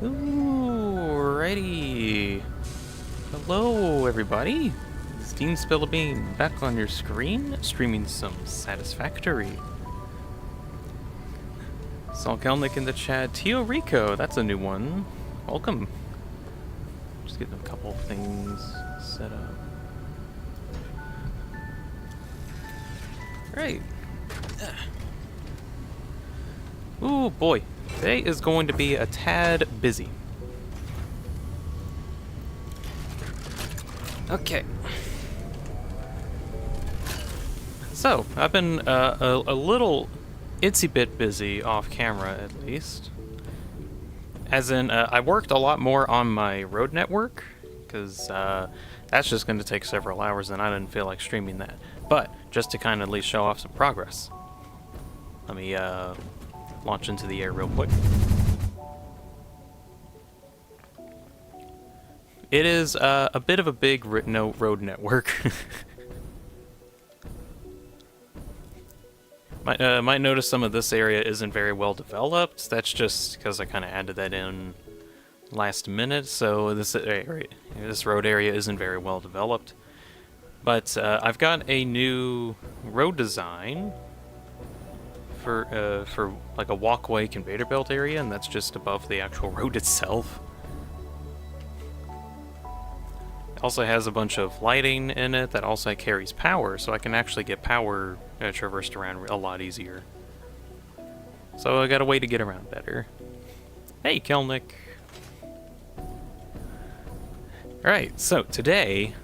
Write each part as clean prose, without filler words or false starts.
Alrighty. Hello, everybody. It's DeanSpillaBean back on your screen, streaming some Satisfactory. Saw Kelnick in the chat. Tio Rico, that's a new one. Welcome. Just getting a couple things set up. Right. Ooh, boy. Today is going to be a tad busy. Okay. So, I've been a little itsy bit busy off camera, at least. As in, I worked a lot more on my road network, because that's just going to take several hours, and I didn't feel like streaming that. But, just to kind of at least show off some progress. Let me launch into the air real quick. It is a bit of a big road network. Might notice some of this area isn't very well developed. That's just because I kind of added that in last minute. So this road area isn't very well developed. But I've got a new road design for like a walkway conveyor belt area, and that's just above the actual road itself. It also has a bunch of lighting in it that also carries power, so I can actually get power traversed around a lot easier. So I got a way to get around better. Hey, Kelnick. Alright, so today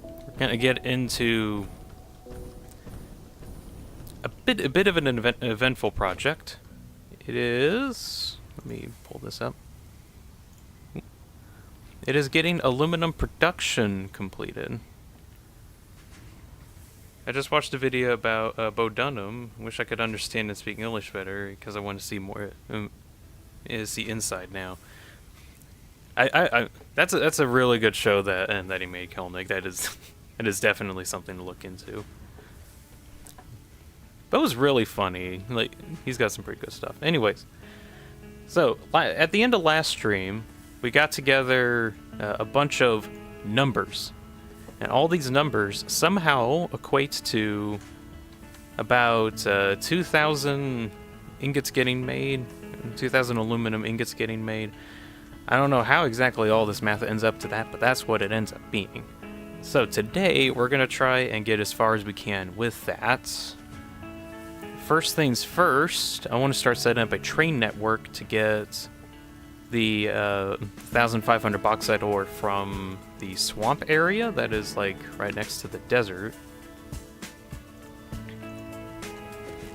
we're gonna get into a bit of an eventful project. It is... let me pull this up. It is getting aluminum production completed. I just watched a video about Bo Dunham. Wish I could understand and speak English better because I want to see more. See inside now. That's a really good show that he made, Kelnick. That is definitely something to look into. Bo's really funny. Like, he's got some pretty good stuff. Anyways, so at the end of last stream, we got together a bunch of numbers, and all these numbers somehow equate to about 2,000 ingots getting made, 2,000 aluminum ingots getting made. I don't know how exactly all this math ends up to that, but that's what it ends up being. So today we're gonna try and get as far as we can with that. First things first, I want to start setting up a train network to get the 1,500 bauxite ore from the swamp area that is like right next to the desert.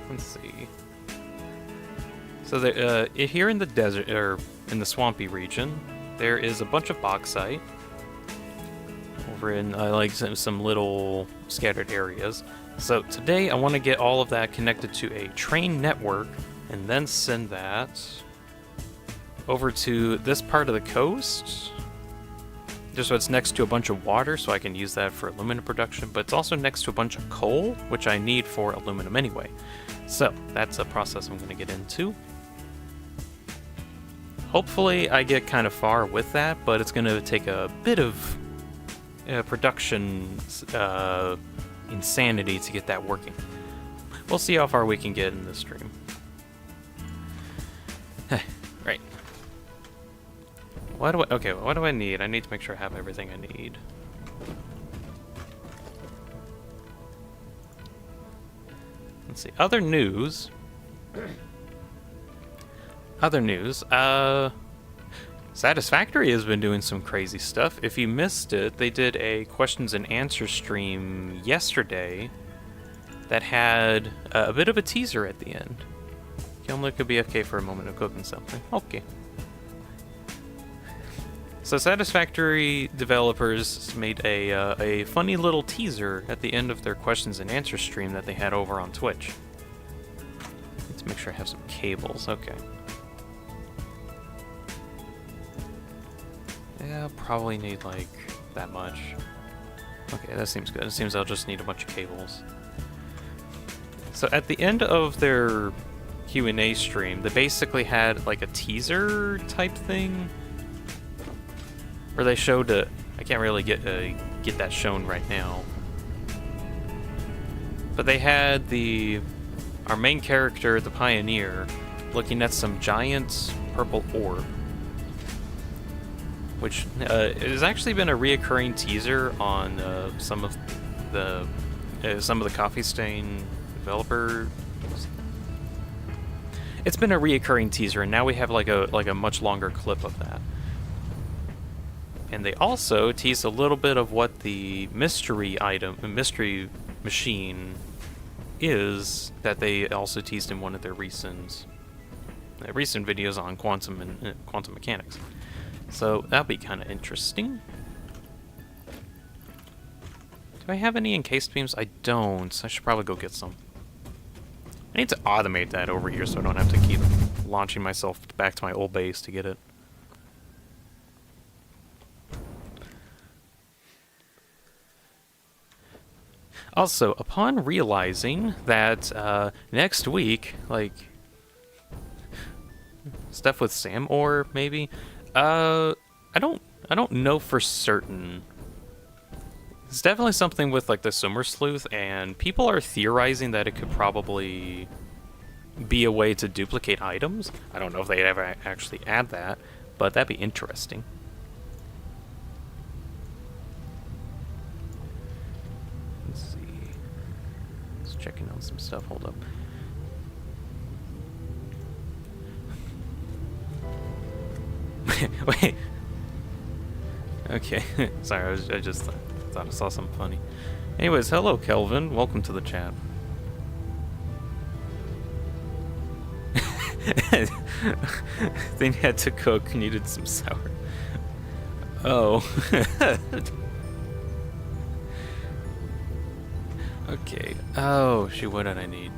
Let's see. So here in the desert, or in the swampy region, there is a bunch of bauxite over in like some little scattered areas. So today I want to get all of that connected to a train network and then send that over to this part of the coast, just so it's next to a bunch of water, so I can use that for aluminum production, but it's also next to a bunch of coal, which I need for aluminum anyway. So that's a process I'm going to get into. Hopefully I get kind of far with that, but it's going to take a bit of production insanity to get that working. We'll see how far we can get in this stream. Right. What do I need? I need to make sure I have everything I need. Let's see. Other news. Satisfactory has been doing some crazy stuff. If you missed it, they did a questions and answers stream yesterday that had a bit of a teaser at the end. Kelnick could be FK for a moment of cooking something. Okay. So Satisfactory developers made a funny little teaser at the end of their questions and answers stream that they had over on Twitch. Let's make sure I have some cables. Okay. Yeah, I'll probably need like that much. Okay, that seems good. It seems I'll just need a bunch of cables. So at the end of their Q&A stream, they basically had like a teaser type thing where they showed a. I can't really get that shown right now, but they had our main character, the Pioneer, looking at some giant purple orb, which has actually been a reoccurring teaser on some of the Coffee Stain developer. It's been a reoccurring teaser, and now we have like a much longer clip of that. And they also teased a little bit of what the mystery machine is that they also teased in one of their recent videos on quantum mechanics. So that'll be kind of interesting. Do I have any encased beams? I don't. I should probably go get some. I need to automate that over here so I don't have to keep launching myself back to my old base to get it. Also, upon realizing that next week, like stuff with Sam or maybe, I don't know for certain. It's definitely something with like the Summer Sleuth, and people are theorizing that it could probably be a way to duplicate items. I don't know if they'd ever actually add that, but that'd be interesting. Let's see. Just checking on some stuff. Hold up. Wait. Okay. Sorry, I just thought I saw something funny. Anyways, hello Kelvin. Welcome to the chat. Thing had to cook, needed some sour. Oh. Okay. Oh, shoot, what did I need?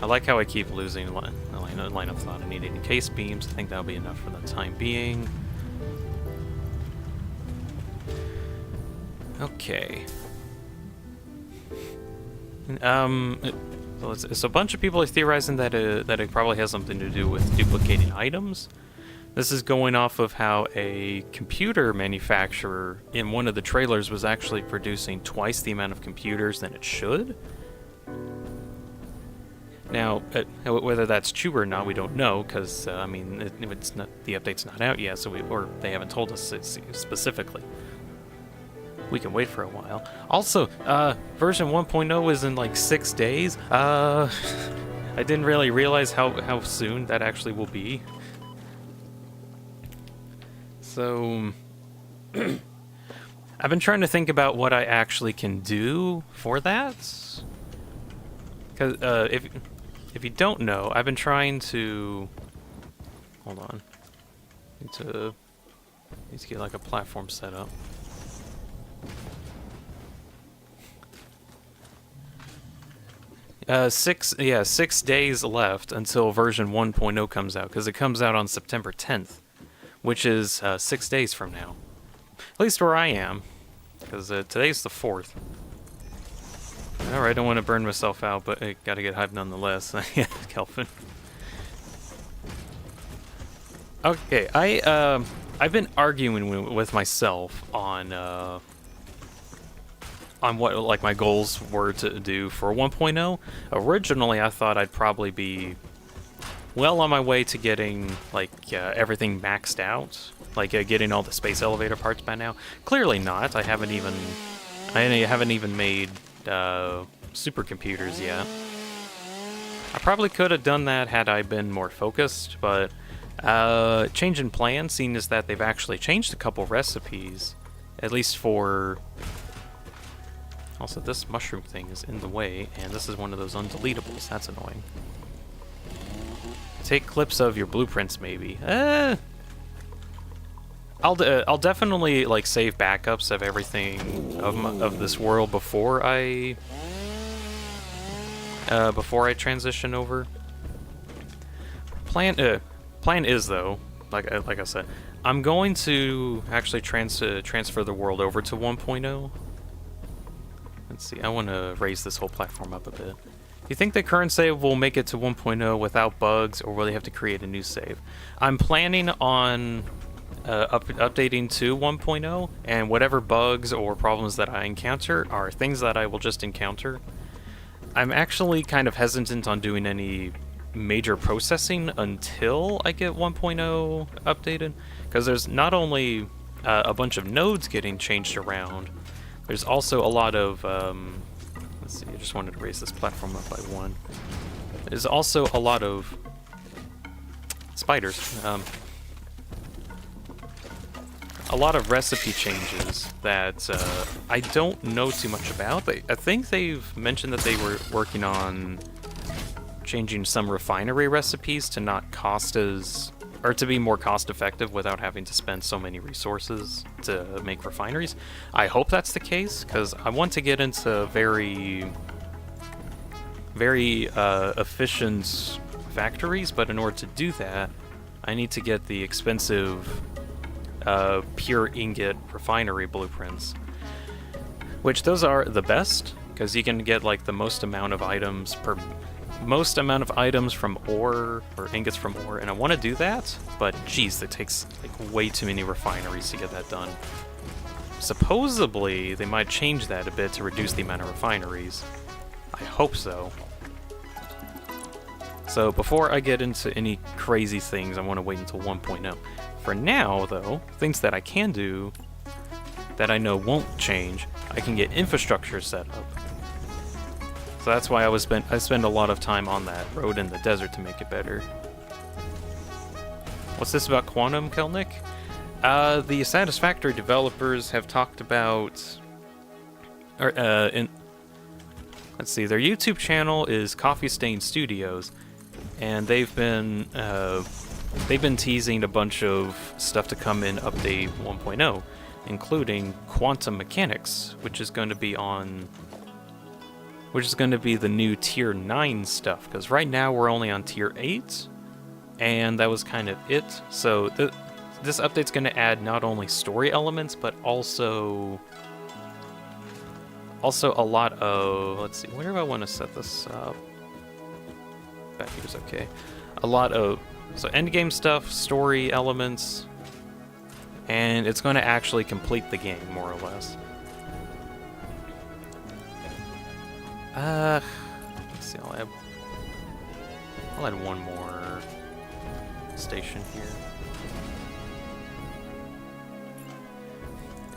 I like how I keep losing line of thought. I need encased beams. I think that'll be enough for the time being. Okay. So a bunch of people are theorizing that it probably has something to do with duplicating items. This is going off of how a computer manufacturer in one of the trailers was actually producing twice the amount of computers than it should. Now, whether that's true or not, we don't know, because I mean, it's not, the update's not out yet, so or they haven't told us specifically. We can wait for a while. Also, version 1.0 is in like 6 days. I didn't really realize how soon that actually will be. So, I've been trying to think about what I actually can do for that. Because if you don't know, I've been trying to. Hold on. Need to get like a platform set up. Six days left until version 1.0 comes out, because it comes out on September 10th, which is 6 days from now. At least where I am, because today's the 4th. Alright, I don't want to burn myself out, but I gotta get hyped nonetheless. Yeah, Kelvin. Okay, I've been arguing with myself on what like my goals were to do for 1.0. Originally, I thought I'd probably be well on my way to getting like everything maxed out, like getting all the space elevator parts by now. Clearly not. I haven't even made supercomputers yet. I probably could have done that had I been more focused, but change in plan, seeing as that they've actually changed a couple recipes, at least for. Also, this mushroom thing is in the way, and this is one of those undeletables. That's annoying. Take clips of your blueprints, maybe. I'll definitely like save backups of everything of this world before I transition over. Plan is though, like I said, I'm going to actually transfer the world over to 1.0. Let's see, I want to raise this whole platform up a bit. you think the current save will make it to 1.0 without bugs, or will they have to create a new save? I'm planning on updating to 1.0, and whatever bugs or problems that I encounter are things that I will just encounter. I'm actually kind of hesitant on doing any major processing until I get 1.0 updated, because there's not only a bunch of nodes getting changed around, there's also a lot of let's see, I just wanted to raise this platform up by 1. There's also a lot of spiders. A lot of recipe changes that I don't know too much about. I think they've mentioned that they were working on changing some refinery recipes to not cost as, or to be more cost effective without having to spend so many resources to make refineries. I hope that's the case, because I want to get into very efficient factories, but in order to do that, I need to get the expensive pure ingot refinery blueprints, which those are the best, because you can get like the most amount of items from ore, or ingots from ore, and I want to do that, but geez, it takes like way too many refineries to get that done. Supposedly, they might change that a bit to reduce the amount of refineries. I hope so. So before I get into any crazy things, I want to wait until 1.0. For now, though, things that I can do that I know won't change, I can get infrastructure set up. So that's why I spend a lot of time on that road in the desert to make it better. What's this about Quantum, Kelnick? The Satisfactory developers have talked about, let's see, their YouTube channel is Coffee Stain Studios, and they've been teasing a bunch of stuff to come in update 1.0, including quantum mechanics, which is going to be the new tier 9 stuff, because right now we're only on tier 8, and that was kind of it. So this update's going to add not only story elements, but also a lot of, let's see, where do I want to set this up? Back here's okay. A lot of, so endgame stuff, story elements, and it's going to actually complete the game, more or less. Let's see, I'll add one more station here.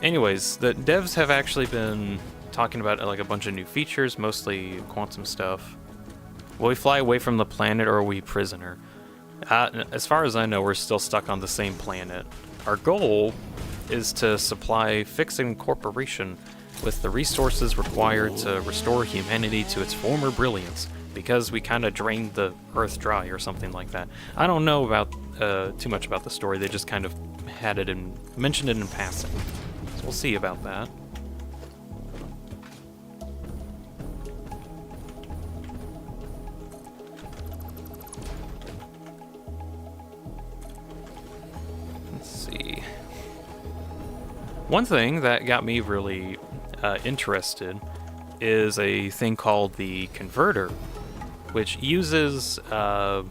Anyways, the devs have actually been talking about like a bunch of new features, mostly quantum stuff. Will we fly away from the planet, or are we prisoner? As far as I know, we're still stuck on the same planet. Our goal is to supply Fixing Corporation with the resources required to restore humanity to its former brilliance, because we kind of drained the Earth dry or something like that. I don't know about too much about the story. They just kind of had it and mentioned it in passing. So we'll see about that. One thing that got me really interested is a thing called the converter, which uses some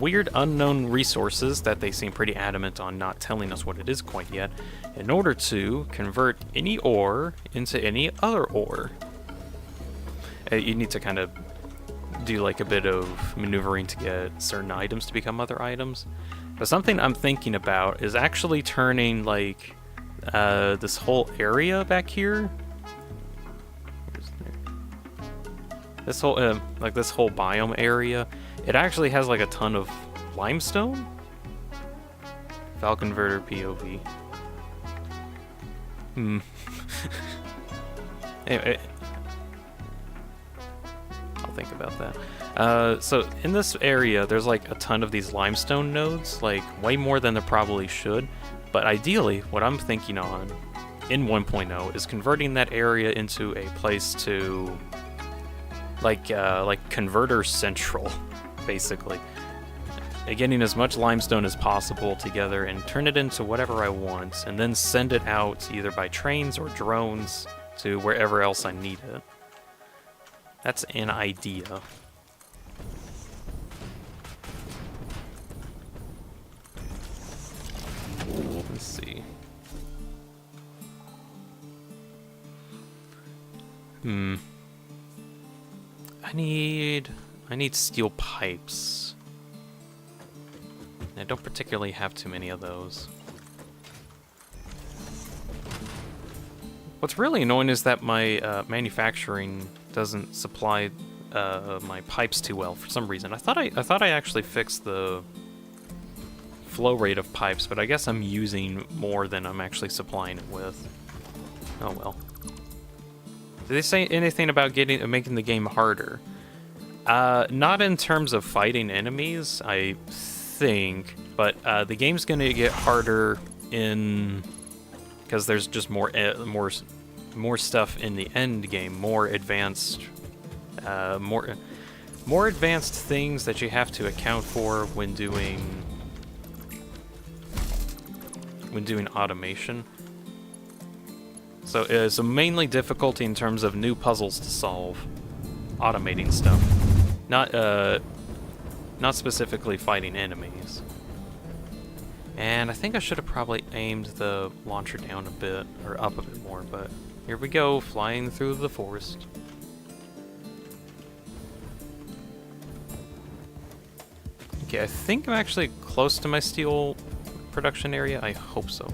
weird unknown resources that they seem pretty adamant on not telling us what it is quite yet, in order to convert any ore into any other ore. You need to kind of do like a bit of maneuvering to get certain items to become other items. But something I'm thinking about is actually turning like this whole area back here, this whole biome area, it actually has like a ton of limestone. File converter POV. Anyway, I'll think about that. So in this area, there's like a ton of these limestone nodes, like way more than there probably should. But ideally, what I'm thinking on in 1.0 is converting that area into a place to, like converter central, basically. Getting as much limestone as possible together and turn it into whatever I want, and then send it out either by trains or drones to wherever else I need it. That's an idea. Let's see. I need steel pipes. I don't particularly have too many of those. What's really annoying is that my manufacturing doesn't supply my pipes too well for some reason. I thought I actually fixed the flow rate of pipes, but I guess I'm using more than I'm actually supplying it with. Oh well. Did they say anything about making the game harder? Not in terms of fighting enemies, I think, but the game's gonna get harder because there's just more stuff in the end game, more advanced things that you have to account for when doing automation. So mainly difficulty in terms of new puzzles to solve, automating stuff, not specifically fighting enemies. And I think I should have probably aimed the launcher down a bit, or up a bit more, but here we go, flying through the forest. Okay, I think I'm actually close to my steel production area. I hope so.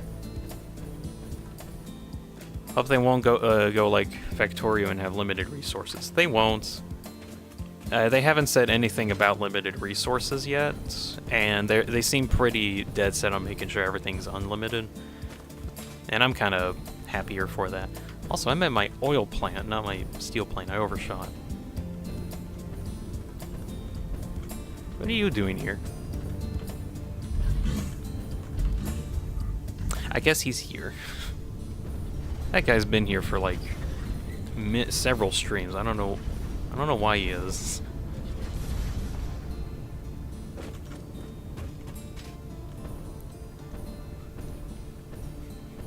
Hope they won't go like Factorio and have limited resources. They won't. They haven't said anything about limited resources yet, and they seem pretty dead set on making sure everything's unlimited. And I'm kind of happier for that. Also, I'm at my oil plant, not my steel plant. I overshot. What are you doing here? I guess he's here. That guy's been here for like several streams. I don't know why he is.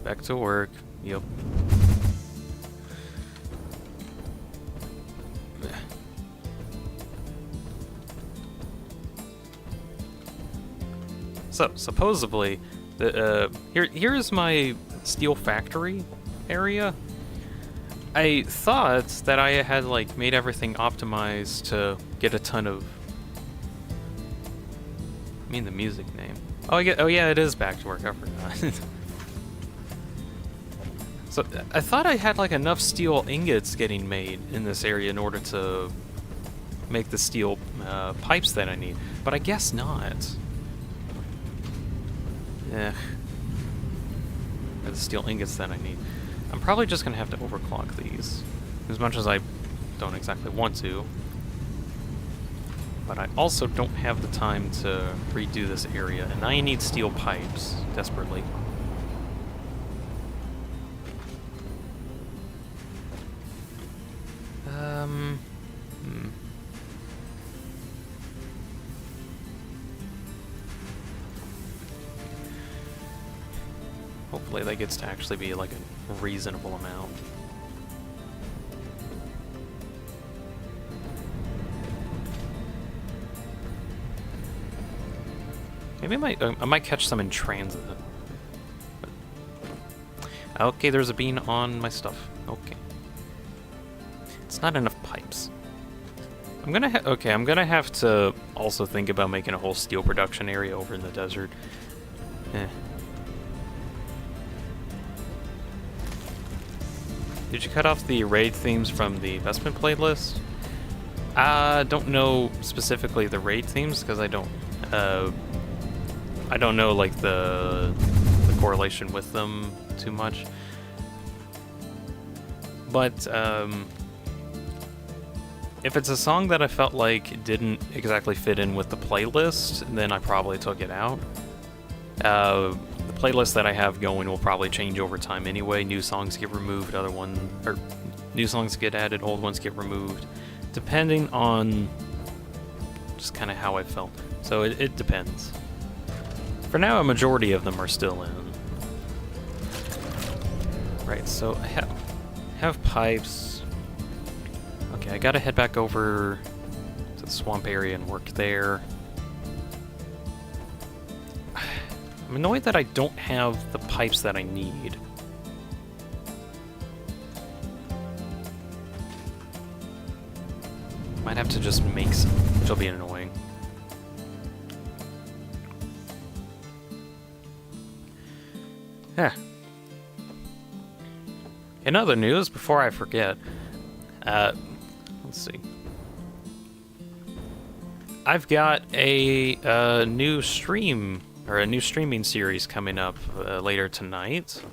Back to work. Yep. So supposedly, here's my steel factory area. I thought that I had like made everything optimized to get a ton of. I mean the music name. Oh yeah, it is Back to Work. I forgot. So I thought I had like enough steel ingots getting made in this area in order to make the steel pipes that I need, but I guess not. Yeah. The steel ingots that I need. I'm probably just gonna have to overclock these, as much as I don't exactly want to. But I also don't have the time to redo this area, and I need steel pipes desperately. Hopefully that gets to actually be like a reasonable amount. Maybe I might catch some in transit. Okay, there's a bean on my stuff. Okay. It's not enough pipes. I'm gonna have to also think about making a whole steel production area over in the desert. Did you cut off the raid themes from the investment playlist? I don't know specifically the raid themes because I don't know like the correlation with them too much. But if it's a song that I felt like didn't exactly fit in with the playlist, then I probably took it out. The playlist that I have going will probably change over time anyway. New songs get removed, new songs get added, old ones get removed, depending on just kind of how I felt. So it depends. For now, a majority of them are still in. Right, so I have pipes. Okay, Okay, I gotta head back over to the swamp area and work there. I'm annoyed that I don't have the pipes that I need. Might have to just make some, which will be annoying. Yeah. In other news, before I forget, let's see. I've got a new stream, or a new streaming series coming up later tonight.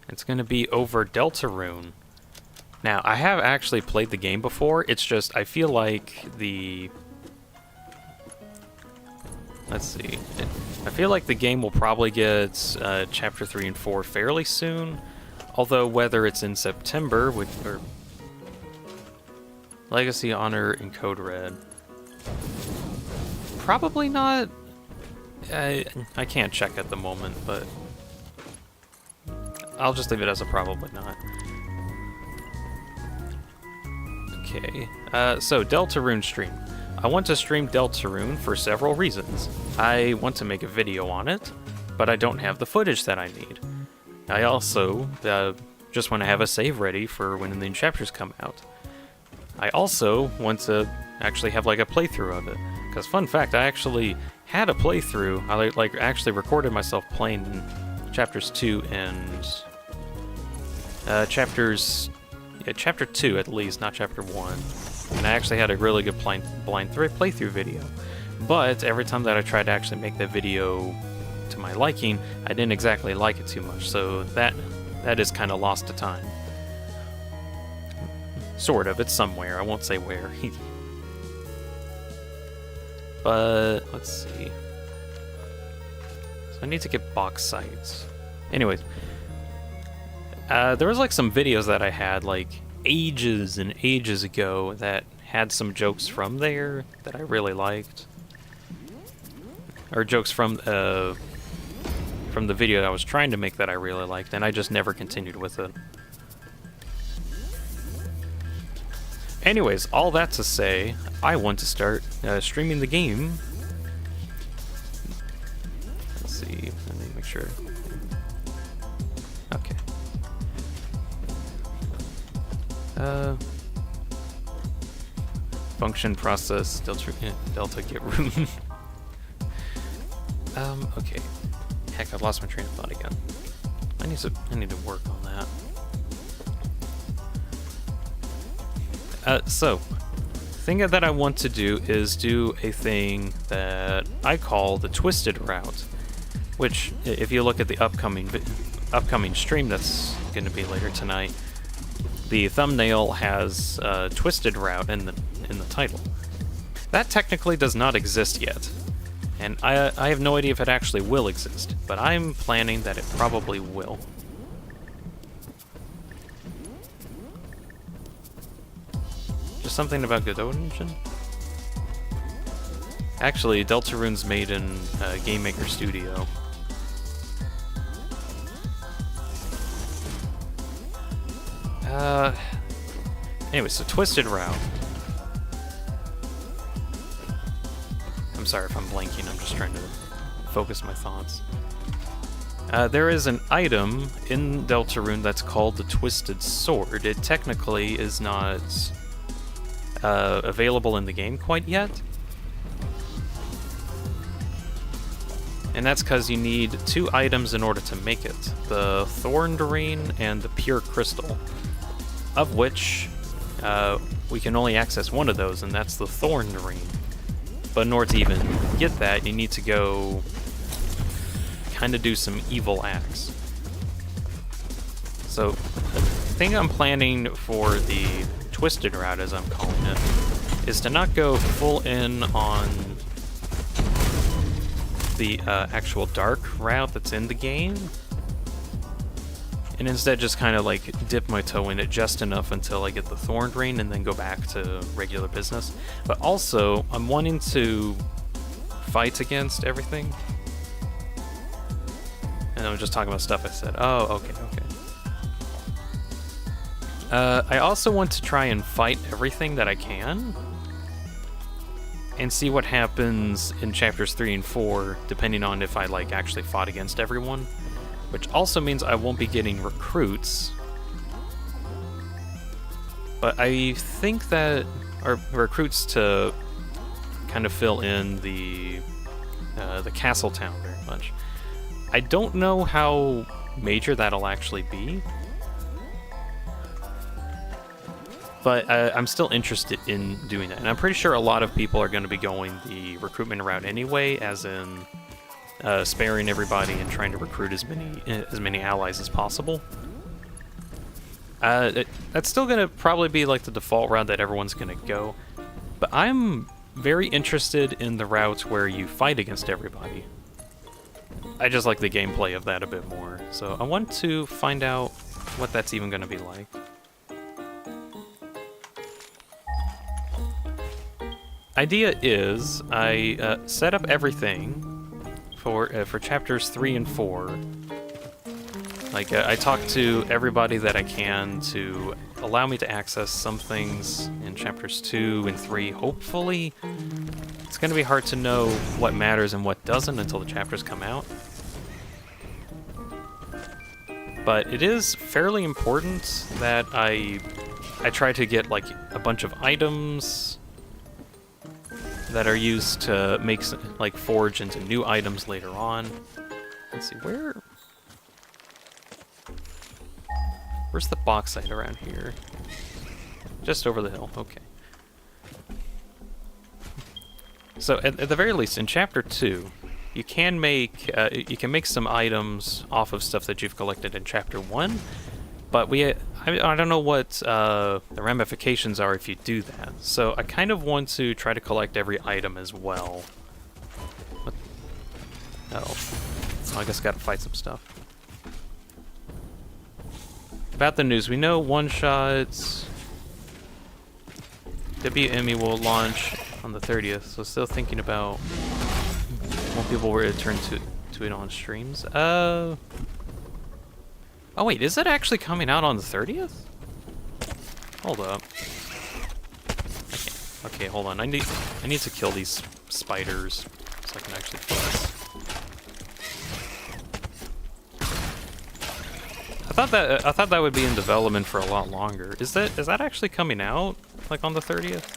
It's going to be over Deltarune. Now, I have actually played the game before, it's just, I feel like the... Let's see. I feel like the game will probably get Chapter 3 and 4 fairly soon, although whether it's in September, or Legacy, Honor, and Code Red. Probably not. I can't check at the moment, but I'll just leave it as a probably not. Okay, so Deltarune stream. I want to stream Deltarune for several reasons. I want to make a video on it, but I don't have the footage that I need. I also just want to have a save ready for when the new chapters come out. I also want to actually have like a playthrough of it, because fun fact, I actually had a playthrough. I like actually recorded myself playing chapters 2 and chapter 2 at least, not chapter 1. And I actually had a really good blind playthrough video. But every time that I tried to actually make that video to my liking, I didn't exactly like it too much, so that is kind of lost to time. Sort of, it's somewhere, I won't say where. But, let's see. So I need to get box sights. Anyways, there was like some videos that I had like ages and ages ago that had some jokes from there that I really liked. Or jokes from the video I was trying to make that I really liked, and I just never continued with it. Anyways, all that to say, I want to start streaming the game. Let's see, let me make sure. Okay. Function process delta get room. Okay. Heck, I've lost my train of thought again. I need to work on that. So, the thing that I want to do is do a thing that I call the twisted route, which, if you look at the upcoming stream that's going to be later tonight, the thumbnail has twisted route in the title. That technically does not exist yet, and I have no idea if it actually will exist, but I'm planning that it probably will. Just something about Godot Engine? Actually, Deltarune's made in Game Maker Studio. Anyway, so Twisted Route. I'm sorry if I'm blanking, I'm just trying to focus my thoughts. There is an item in Deltarune that's called the Twisted Sword. It technically is not available in the game quite yet. And that's because you need 2 items in order to make it. The Thorned Ring and the Pure Crystal. Of which, we can only access one of those, and that's the Thorned Ring. But in order to even get that, you need to go kind of do some evil acts. So, the thing I'm planning for the Twisted Route, as I'm calling it, is to not go full in on the actual dark route that's in the game, and instead just kind of like dip my toe in it just enough until I get the Thorned Ring and then go back to regular business. But also, I'm wanting to fight against everything. And I'm just talking about stuff I said. Oh, okay. I also want to try and fight everything that I can, and see what happens in chapters 3 and 4, depending on if I like actually fought against everyone. Which also means I won't be getting recruits. But I think that our recruits to kind of fill in the castle town very much. I don't know how major that'll actually be, but I'm still interested in doing that. And I'm pretty sure a lot of people are going to be going the recruitment route anyway, as in sparing everybody and trying to recruit as many allies as possible. That's still going to probably be like the default route that everyone's going to go, but I'm very interested in the routes where you fight against everybody. I just like the gameplay of that a bit more, so I want to find out what that's even going to be like. Idea is, I set up everything for chapters 3 and 4. Like, I talk to everybody that I can to allow me to access some things in chapters 2 and 3, hopefully. It's going to be hard to know what matters and what doesn't until the chapters come out. But it is fairly important that I try to get, like, a bunch of items that are used to make, like, forge into new items later on. Let's see, where's the bauxite around here? Just over the hill, okay. So, at the very least, in Chapter 2, you can make some items off of stuff that you've collected in Chapter 1, but I don't know what the ramifications are if you do that. So, I kind of want to try to collect every item as well. Oh, I guess gotta fight some stuff. About the news, we know one-shots WME will launch on the 30th, so still thinking about more people were to turn to it on streams. Oh wait, is it actually coming out on the 30th? Hold up. Okay, hold on. I need to kill these spiders so I can actually focus. I thought that would be in development for a lot longer. Is that actually coming out like on the 30th?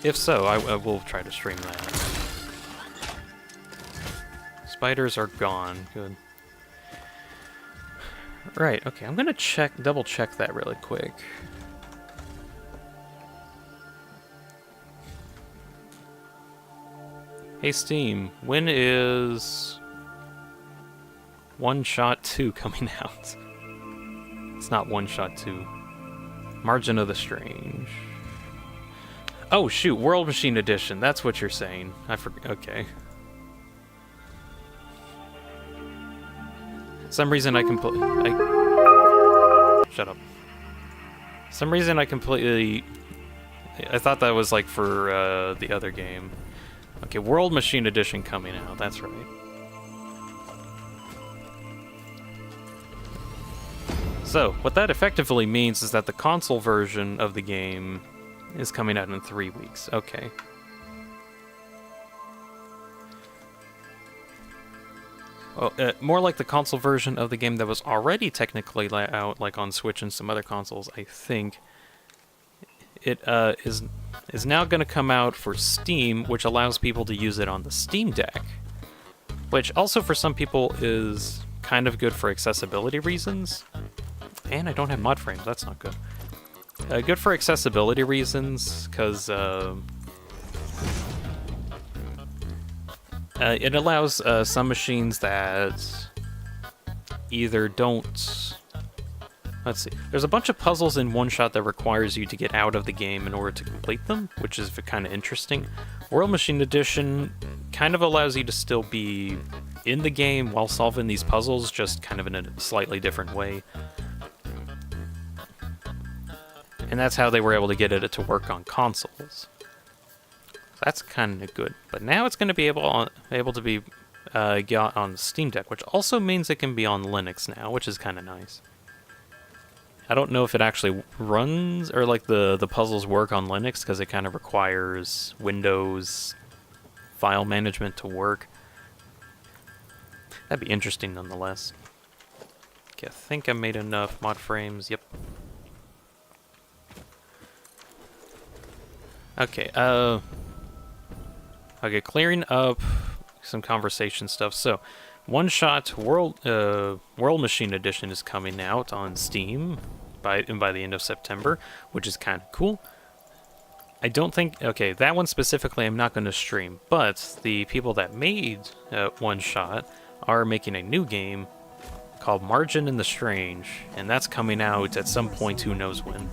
If so, I will try to stream that. Spiders are gone. Good. Right, okay, I'm gonna double check that really quick. Hey Steam, when is One Shot 2 coming out? It's not One Shot 2. Margin of the Strange. Oh shoot, World Machine Edition, that's what you're saying. I forgot, okay. Some reason I shut up. Some reason I thought that was like for the other game. Okay, World Machine Edition coming out, that's right. So, what that effectively means is that the console version of the game is coming out in 3 weeks. Okay. Well, more like the console version of the game that was already technically out, like on Switch and some other consoles, I think. It is now going to come out for Steam, which allows people to use it on the Steam Deck. Which also for some people is kind of good for accessibility reasons. And I don't have mod frames, that's not good. Good for accessibility reasons, because it allows some machines that either don't... Let's see. There's a bunch of puzzles in One Shot that requires you to get out of the game in order to complete them, which is kind of interesting. World Machine Edition kind of allows you to still be in the game while solving these puzzles, just kind of in a slightly different way. And that's how they were able to get it to work on consoles. That's kind of good. But now it's going to be able to be got on Steam Deck, which also means it can be on Linux now, which is kind of nice. I don't know if it actually runs, or like the puzzles work on Linux, because it kind of requires Windows file management to work. That'd be interesting nonetheless. Okay, I think I made enough mod frames, yep. Okay, okay, clearing up some conversation stuff. So, One Shot World Machine Edition is coming out on Steam by the end of September, which is kind of cool. I don't think, okay, that one specifically I'm not going to stream, but the people that made One Shot are making a new game called Margin in the Strange, and that's coming out at some point, who knows when.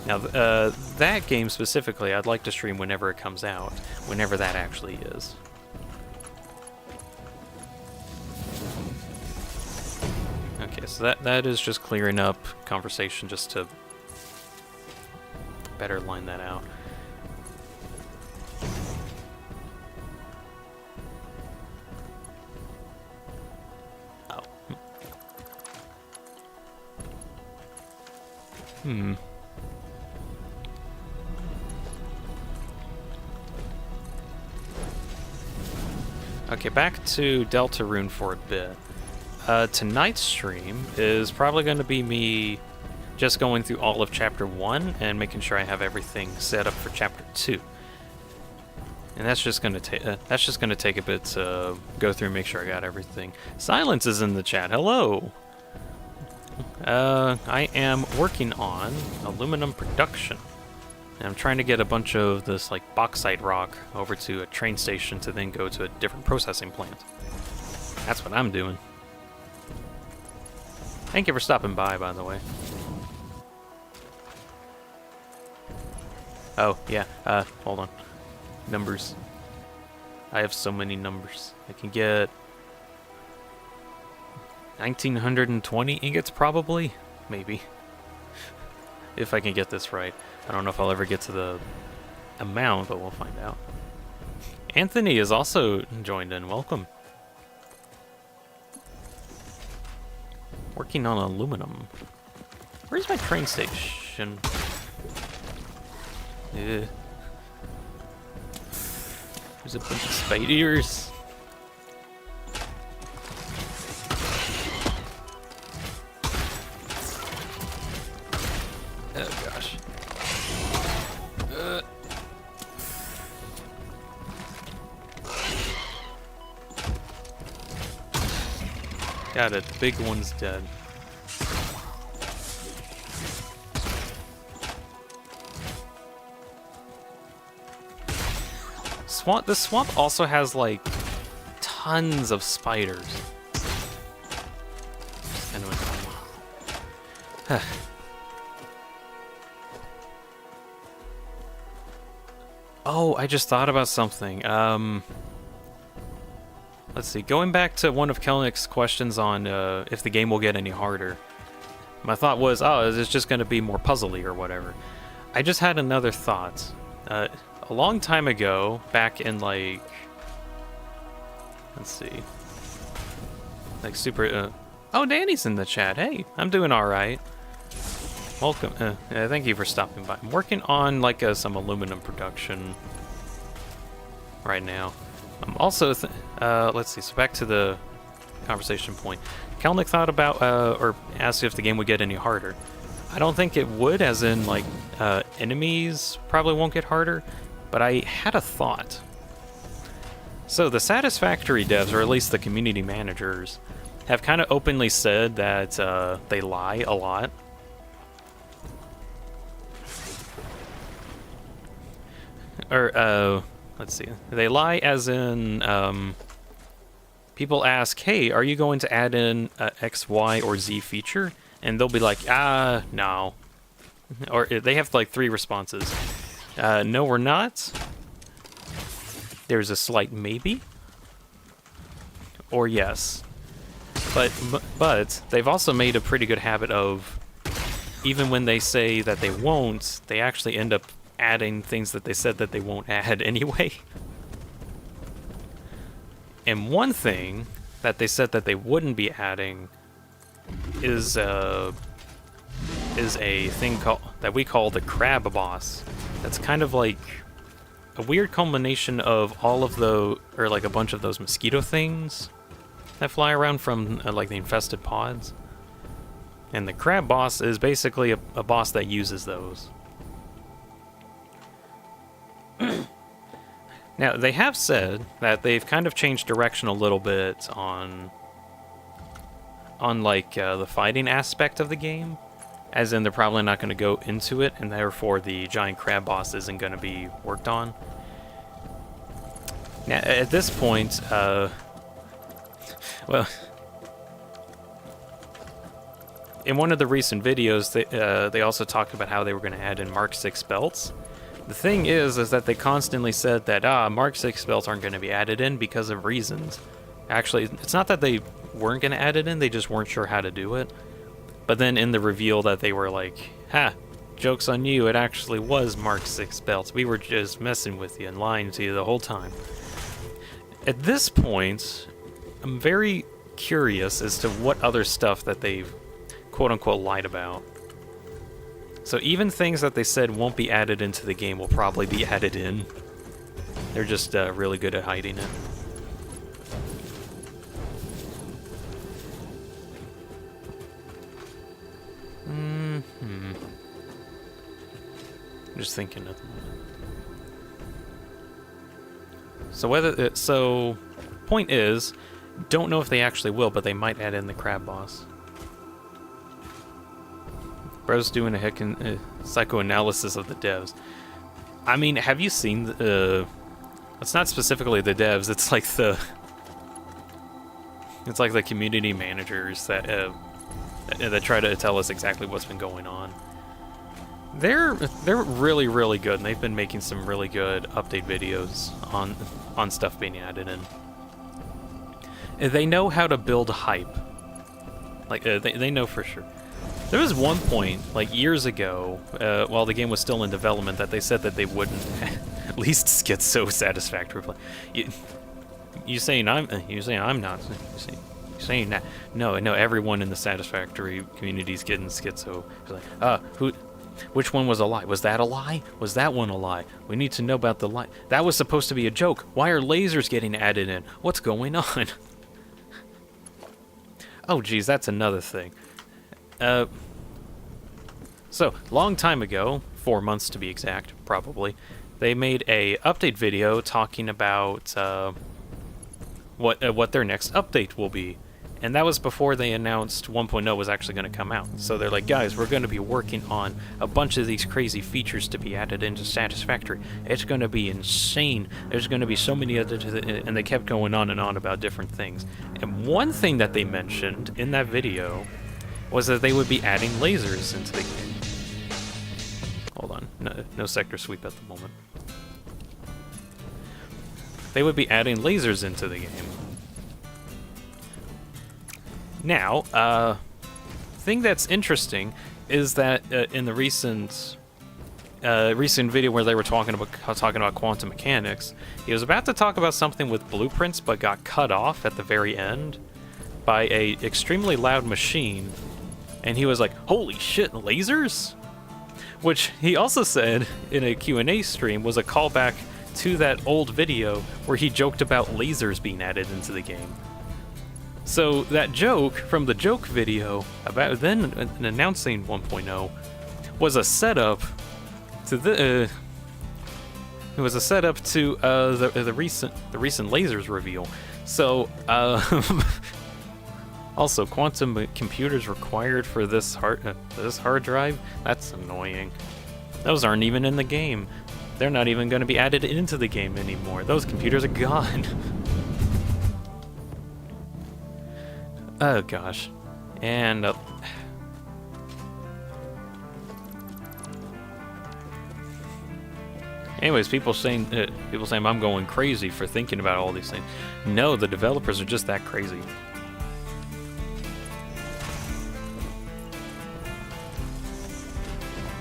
Now, that game specifically, I'd like to stream whenever it comes out, whenever that actually is. Okay, so that is just clearing up conversation just to better line that out. Oh. Okay, back to Deltarune for a bit. Tonight's stream is probably going to be me just going through all of Chapter 1 and making sure I have everything set up for Chapter 2. And that's just going to take a bit to go through and make sure I got everything. Silence is in the chat. Hello. I am working on aluminum production. And I'm trying to get a bunch of this like bauxite rock over to a train station to then go to a different processing plant. That's what I'm doing. Thank you for stopping by the way. Oh, yeah, hold on. Numbers. I have so many numbers. I can get 1,920 ingots probably? Maybe. If I can get this right. I don't know if I'll ever get to the amount, but we'll find out. Anthony is also joined in. Welcome. Working on aluminum. Where's my train station? There's a bunch of spiders. Oh gosh. Got it. The big one's dead. The swamp also has like tons of spiders. Just kind of annoying. Oh, I just thought about something. Let's see. Going back to one of Kelnick's questions on if the game will get any harder. My thought was, oh, is it just going to be more puzzly or whatever? I just had another thought. A long time ago, back in like, let's see, like super. Oh, Danny's in the chat. Hey, I'm doing all right. Welcome. Thank you for stopping by. I'm working on like some aluminum production right now. I'm also, let's see. So back to the conversation point. Kelnick thought about or asked if the game would get any harder. I don't think it would, as in like enemies probably won't get harder. But I had a thought. So the Satisfactory devs, or at least the community managers, have kind of openly said that they lie a lot. Or, let's see. They lie as in, people ask, hey, are you going to add in a X, Y, or Z feature? And they'll be like, no. Or they have like 3 responses. No, we're not. There's a slight maybe. Or yes. But they've also made a pretty good habit of, even when they say that they won't, they actually end up adding things that they said that they won't add anyway. And one thing that they said that they wouldn't be adding is a thing that we call the crab boss. That's kind of like a weird combination of all of the, or like a bunch of those mosquito things that fly around from like the infested pods. And the crab boss is basically a boss that uses those. Now, they have said that they've kind of changed direction a little bit on like the fighting aspect of the game, as in they're probably not going to go into it, and therefore the giant crab boss isn't going to be worked on. Now, at this point, well, in one of the recent videos, they also talked about how they were going to add in Mark 6 belts. The thing is that they constantly said that Mark 6 belts aren't going to be added in because of reasons. Actually, it's not that they weren't going to add it in, they just weren't sure how to do it. But then in the reveal that they were like, ha, joke's on you, it actually was Mark 6 belts. We were just messing with you and lying to you the whole time. At this point, I'm very curious as to what other stuff that they've quote-unquote lied about. So even things that they said won't be added into the game will probably be added in. They're just really good at hiding it. I'm just thinking at the moment. So point is, don't know if they actually will, but they might add in the crab boss. Bro's doing a psychoanalysis of the devs. I mean, have you seen it's not specifically the devs, it's like the community managers that try to tell us exactly what's been going on. They're really, really good, and they've been making some really good update videos on stuff being added in. They know how to build hype. Like, they know for sure. There was one point, like years ago, while the game was still in development, that they said that they wouldn't at least get so satisfactory play. You saying I'm not? You saying that? No, everyone in the Satisfactory community is getting schizo. It's like, which one was a lie? Was that a lie? Was that one a lie? We need to know about the lie. That was supposed to be a joke. Why are lasers getting added in? What's going on? Oh, geez, that's another thing. So, long time ago, 4 months to be exact, probably, they made a update video talking about what their next update will be. And that was before they announced 1.0 was actually going to come out. So they're like, guys, we're going to be working on a bunch of these crazy features to be added into Satisfactory. It's going to be insane. There's going to be so many other... And they kept going on and on about different things. And one thing that they mentioned in that video was that they would be adding lasers into the game. Hold on. No sector sweep at the moment. They would be adding lasers into the game. Now, thing that's interesting is that in the recent video where they were talking about quantum mechanics, he was about to talk about something with blueprints, but got cut off at the very end by a extremely loud machine, and he was like, "Holy shit, lasers!" Which he also said in a Q&A stream was a callback to that old video where he joked about lasers being added into the game. So that joke from the joke video about then announcing 1.0 was a setup to the the recent lasers reveal. So also quantum computers required for this hard drive. That's annoying. Those aren't even in the game. They're not even going to be added into the game anymore. Those computers are gone. Oh gosh, and anyways, people saying I'm going crazy for thinking about all these things. No, the developers are just that crazy.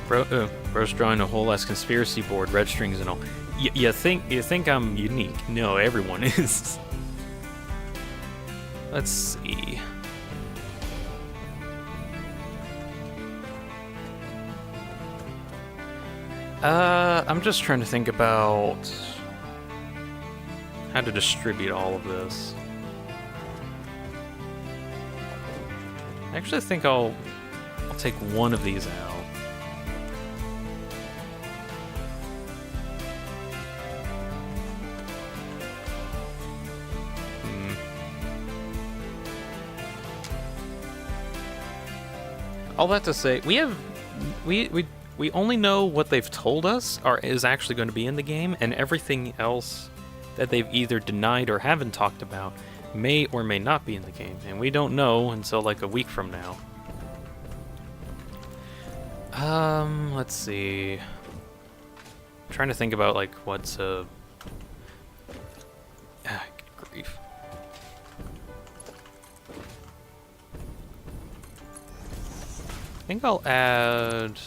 Bro's drawing a whole ass conspiracy board, red strings and all. You think I'm unique? No, everyone is. Let's see. I'm just trying to think about how to distribute all of this. I actually think I'll take one of these out. All that to say, we only know what they've told us is actually going to be in the game, and everything else that they've either denied or haven't talked about may or may not be in the game, and we don't know until like a week from now. Let's see. I'm trying to think about like what's good grief. I think I'll add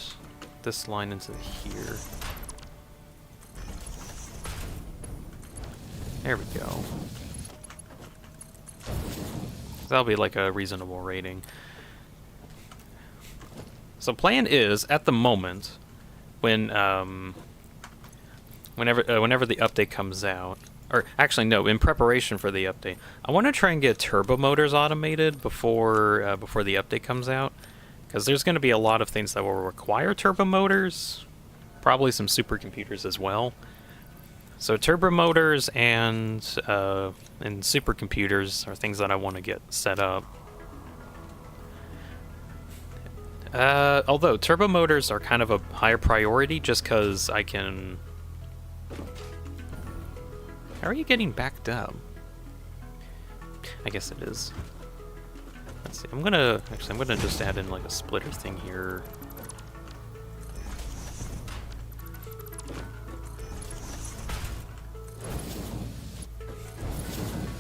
this line into here. There we go. That'll be like a reasonable rating. So plan is, at the moment, when whenever the update comes out, or actually no, in preparation for the update, I want to try and get turbo motors automated before the update comes out, because there's going to be a lot of things that will require turbo motors, probably some supercomputers as well. So turbo motors and supercomputers are things that I want to get set up. Although turbo motors are kind of a higher priority, just because I can. How are you getting backed up? I guess it is. Let's see. I'm gonna just add in like a splitter thing here.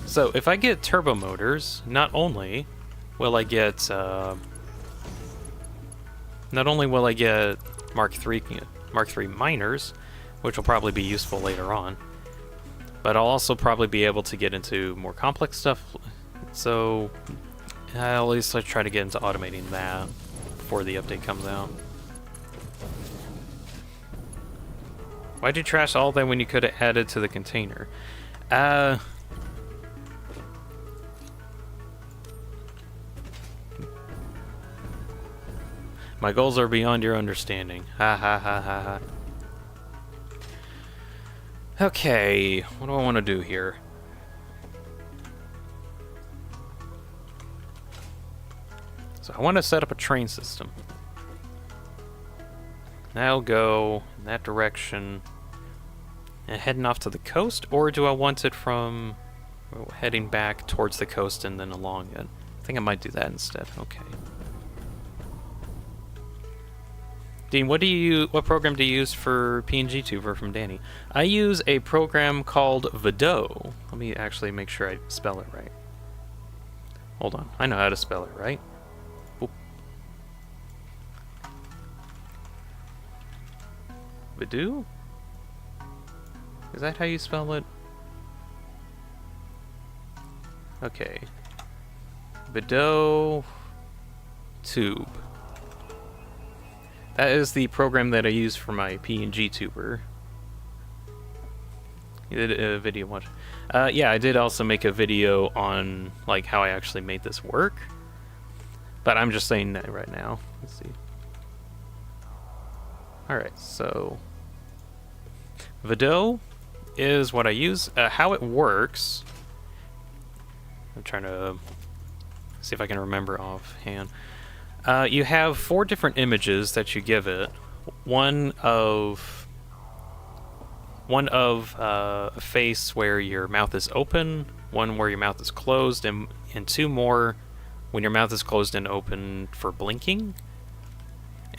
So if I get turbo motors, not only will I get Mark III miners, which will probably be useful later on, but I'll also probably be able to get into more complex stuff. So at least I try to get into automating that before the update comes out. Why'd you trash all that when you could have added to the container? My goals are beyond your understanding. Ha ha ha ha ha. Okay, what do I want to do here? So I want to set up a train system. That'll go in that direction and heading off to the coast, or do I want it from heading back towards the coast and then along it? I think I might do that instead. Okay. Dean, what program do you use for PNG Tuber from Danny? I use a program called Vidot. Let me actually make sure I spell it right. Hold on, I know how to spell it, right? Oop. Vidot? Is that how you spell it? Okay. Vidot Tube. That is the program that I use for my PNG tuber. You did a video watch. Yeah, I did also make a video on like how I actually made this work. But I'm just saying that right now. Let's see. Alright, so Vidot is what I use. How it works, I'm trying to see if I can remember offhand. You have 4 different images that you give it. One of a face where your mouth is open, one where your mouth is closed, and 2 more when your mouth is closed and open for blinking.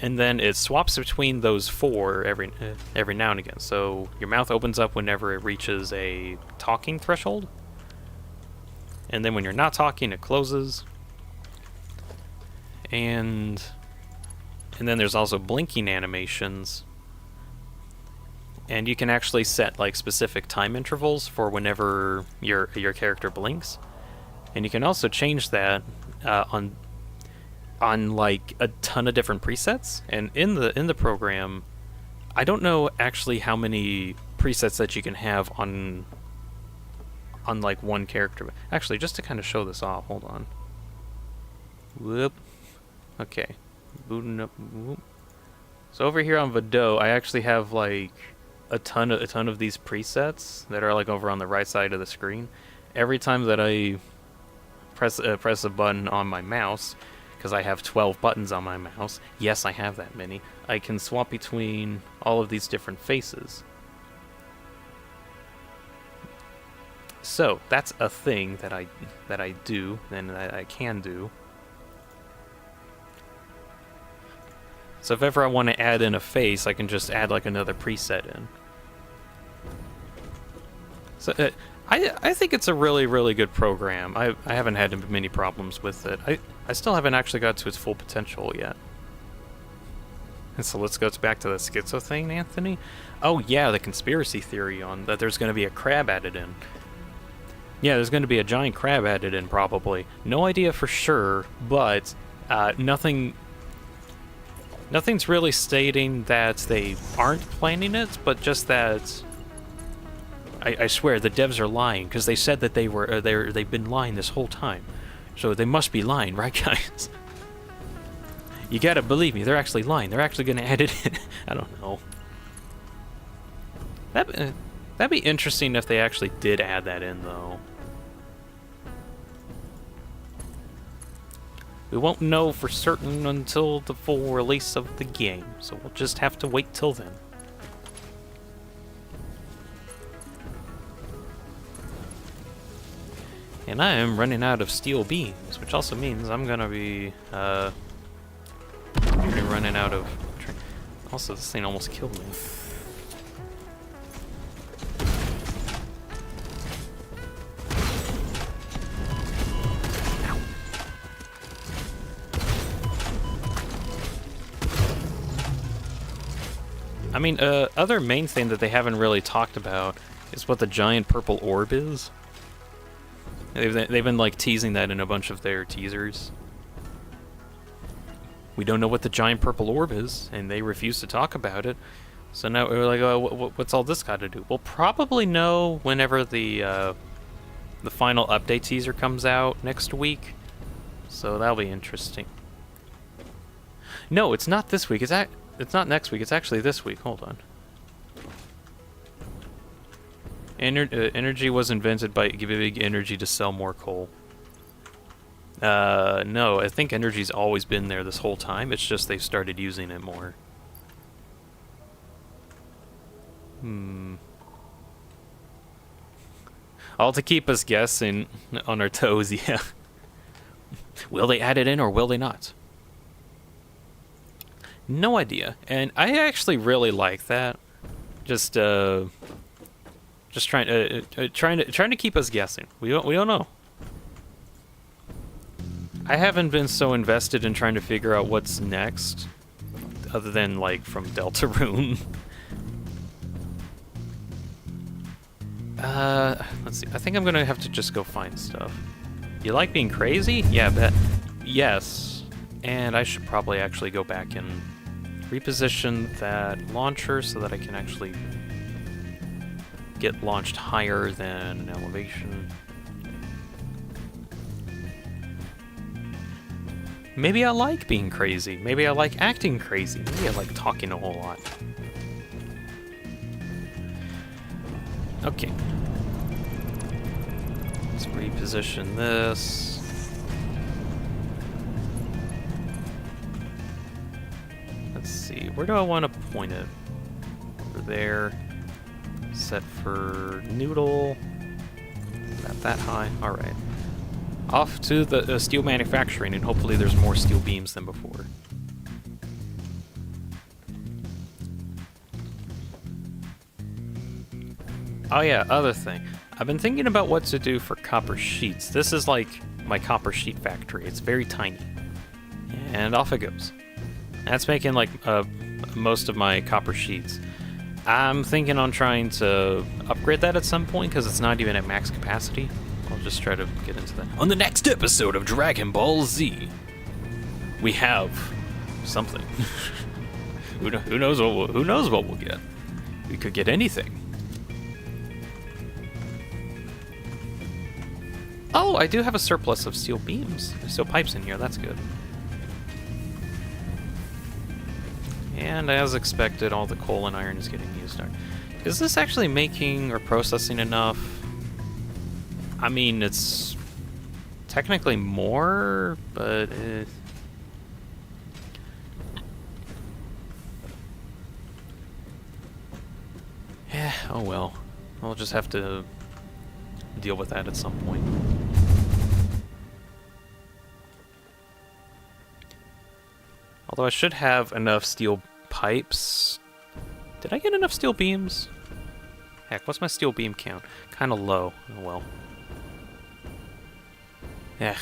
And then it swaps between those 4 every now and again. So your mouth opens up whenever it reaches a talking threshold, and then when you're not talking, it closes. And And then there's also blinking animations. And you can actually set like specific time intervals for whenever your character blinks. And you can also change that on like a ton of different presets. And in the program, I don't know actually how many presets that you can have on like one character. Actually, just to kind of show this off, hold on. Whoop. Okay. Booting up. Whoop. So over here on Vado, I actually have like a ton of these presets that are like over on the right side of the screen. Every time that I press a button on my mouse, because I have 12 buttons on my mouse, yes, I have that many, I can swap between all of these different faces. So that's a thing that I do and that I can do. So if ever I want to add in a face, I can just add like another preset in. So I think it's a really, really good program. I haven't had many problems with it. I still haven't actually got to its full potential yet. And so let's go back to the schizo thing, Anthony. Oh yeah, the conspiracy theory on that there's going to be a crab added in. Yeah, there's going to be a giant crab added in probably. No idea for sure, but nothing's really stating that they aren't planning it, but just that I swear the devs are lying because they said that they've been lying this whole time, so they must be lying, right, guys? You gotta believe me, they're actually lying. They're actually gonna add it in. I don't know. That'd be interesting if they actually did add that in, though. We won't know for certain until the full release of the game, so we'll just have to wait till then. And I am running out of steel beams, which also means I'm gonna be running out of. Also, this thing almost killed me. I mean, other main thing that they haven't really talked about is what the giant purple orb is. They've been like teasing that in a bunch of their teasers. We don't know what the giant purple orb is, and they refuse to talk about it. So now we're like, oh, what's all this got to do? We'll probably know whenever the final update teaser comes out next week. So that'll be interesting. No, it's not this week. It's not next week. It's actually this week. Hold on. Energy was invented by giving energy to sell more coal. No, I think energy's always been there this whole time. It's just they've started using it more. All to keep us guessing on our toes, yeah. Will they add it in or will they not? No idea. And I actually really like that. Just trying to keep us guessing. We don't know. I haven't been so invested in trying to figure out what's next, other than like from Deltarune. Let's see. I think I'm gonna have to just go find stuff. You like being crazy? Yeah, bet. Yes. And I should probably actually go back and reposition that launcher so that I can actually get launched higher than an elevation. Maybe I like being crazy. Maybe I like acting crazy. Maybe I like talking a whole lot. Okay. Let's reposition this. Let's see. Where do I want to point it? Over there. Set for noodle. Not that high. Alright. Off to the steel manufacturing, and hopefully there's more steel beams than before. Oh yeah, other thing. I've been thinking about what to do for copper sheets. This is like my copper sheet factory. It's very tiny. And off it goes. That's making like most of my copper sheets. I'm thinking on trying to upgrade that at some point because it's not even at max capacity. I'll just try to get into that. On the next episode of Dragon Ball Z, we have something. Who knows what we'll get? We could get anything. Oh, I do have a surplus of steel beams, steel pipes in here. That's good. And as expected, all the coal and iron is getting used. Is this actually making or processing enough? I mean, it's technically more, but yeah, oh well. We'll just have to deal with that at some point. Although I should have enough steel pipes. Did I get enough steel beams? Heck, what's my steel beam count? Kind of low. Oh well. Ugh.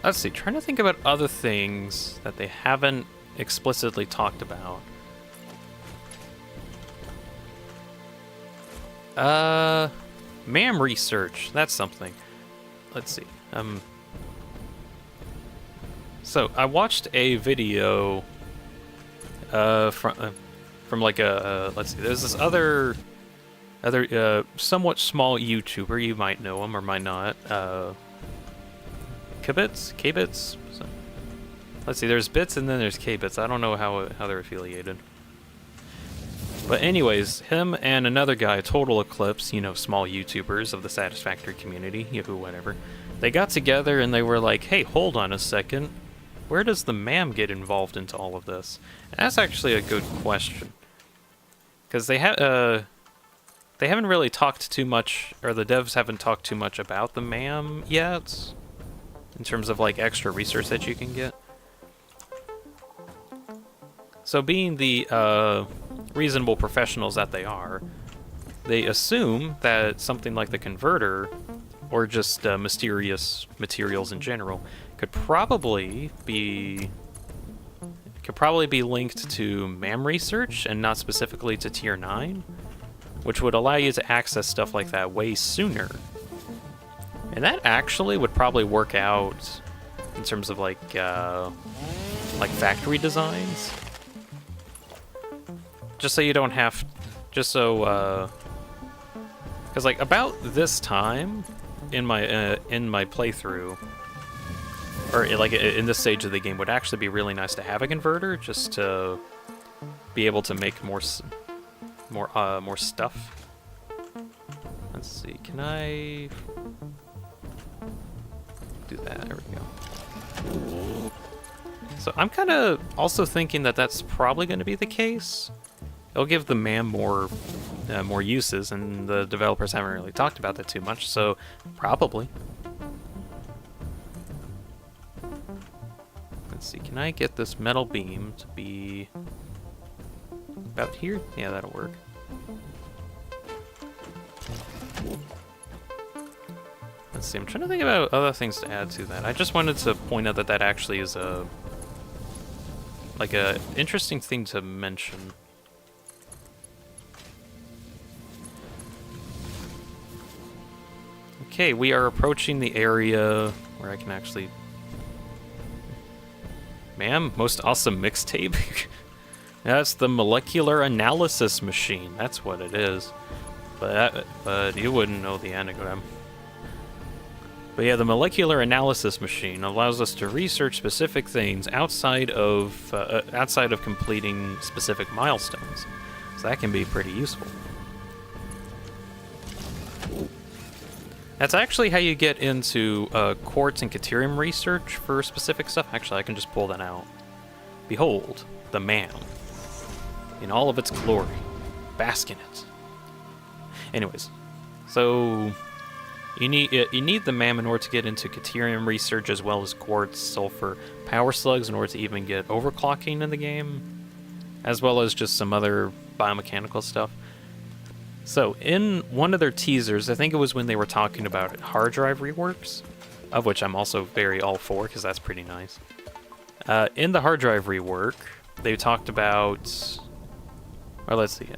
Let's see, trying to think about other things that they haven't explicitly talked about. MAM research, that's something. Let's see. So I watched a video from like a let's see. There's this other somewhat small YouTuber. You might know him or might not. K-Bits. So, let's see. There's Bits and then there's K-Bits. I don't know how they're affiliated. But anyways, him and another guy, Total Eclipse, you know, small YouTubers of the Satisfactory community, Yahoo, whatever, they got together and they were like, hey, hold on a second. Where does the MAM get involved into all of this? And that's actually a good question. Because they haven't really talked too much, or the devs haven't talked too much about the MAM yet, in terms of like extra research that you can get. So being the reasonable professionals that they are, they assume that something like the converter, or just mysterious materials in general, could probably be linked to MAM research and not specifically to Tier 9, which would allow you to access stuff like that way sooner. And that actually would probably work out in terms of like factory designs. Just so you don't have, because like about this time in my playthrough, or like in this stage of the game, would actually be really nice to have a converter just to be able to make more stuff. Let's see, can I do that? There we go. So I'm kind of also thinking that that's probably going to be the case. It'll give the MAM more uses, and the developers haven't really talked about that too much, so probably. Let's see, can I get this metal beam to be about here? Yeah, that'll work. Let's see, I'm trying to think about other things to add to that. I just wanted to point out that that actually is a interesting thing to mention. Okay, we are approaching the area where I can actually... MAM, most awesome mixtape? That's the molecular analysis machine. That's what it is. But you wouldn't know the anagram. But yeah, the molecular analysis machine allows us to research specific things outside of completing specific milestones. So that can be pretty useful. That's actually how you get into quartz and caterium research for specific stuff. Actually, I can just pull that out. Behold, the MAM. In all of its glory. Bask in it. Anyways, so you need the MAM in order to get into caterium research, as well as quartz, sulfur, power slugs in order to even get overclocking in the game, as well as just some other biomechanical stuff. So, in one of their teasers, I think it was when they were talking about hard drive reworks, of which I'm also very all for, because that's pretty nice. In the hard drive rework, they talked about... Or let's see.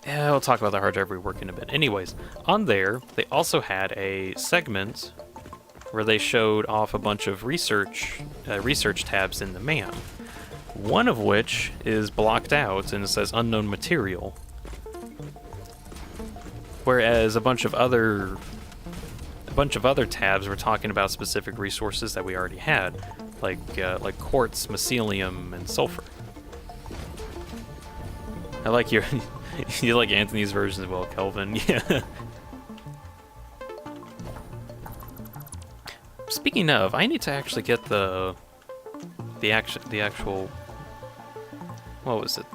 Yeah, we'll talk about the hard drive rework in a bit. Anyways, on there, they also had a segment where they showed off a bunch of research tabs in the MAM. One of which is blocked out and it says unknown material. Whereas a bunch of other tabs were talking about specific resources that we already had, like quartz, mycelium, and sulfur. I like your you like Anthony's version as well, Kelvin. Yeah. Speaking of, I need to actually get the actual what was it?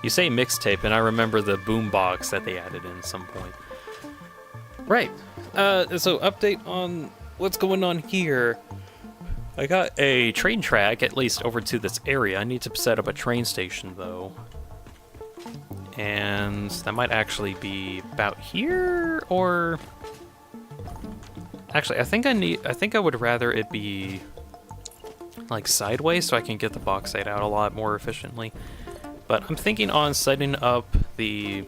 You say mixtape, and I remember the boombox that they added in at some point. Right. So update on what's going on here. I got a train track, at least over to this area. I need to set up a train station, though. And that might actually be about here, or... Actually, I think I would rather it be like sideways so I can get the bauxite out a lot more efficiently. But I'm thinking on setting up the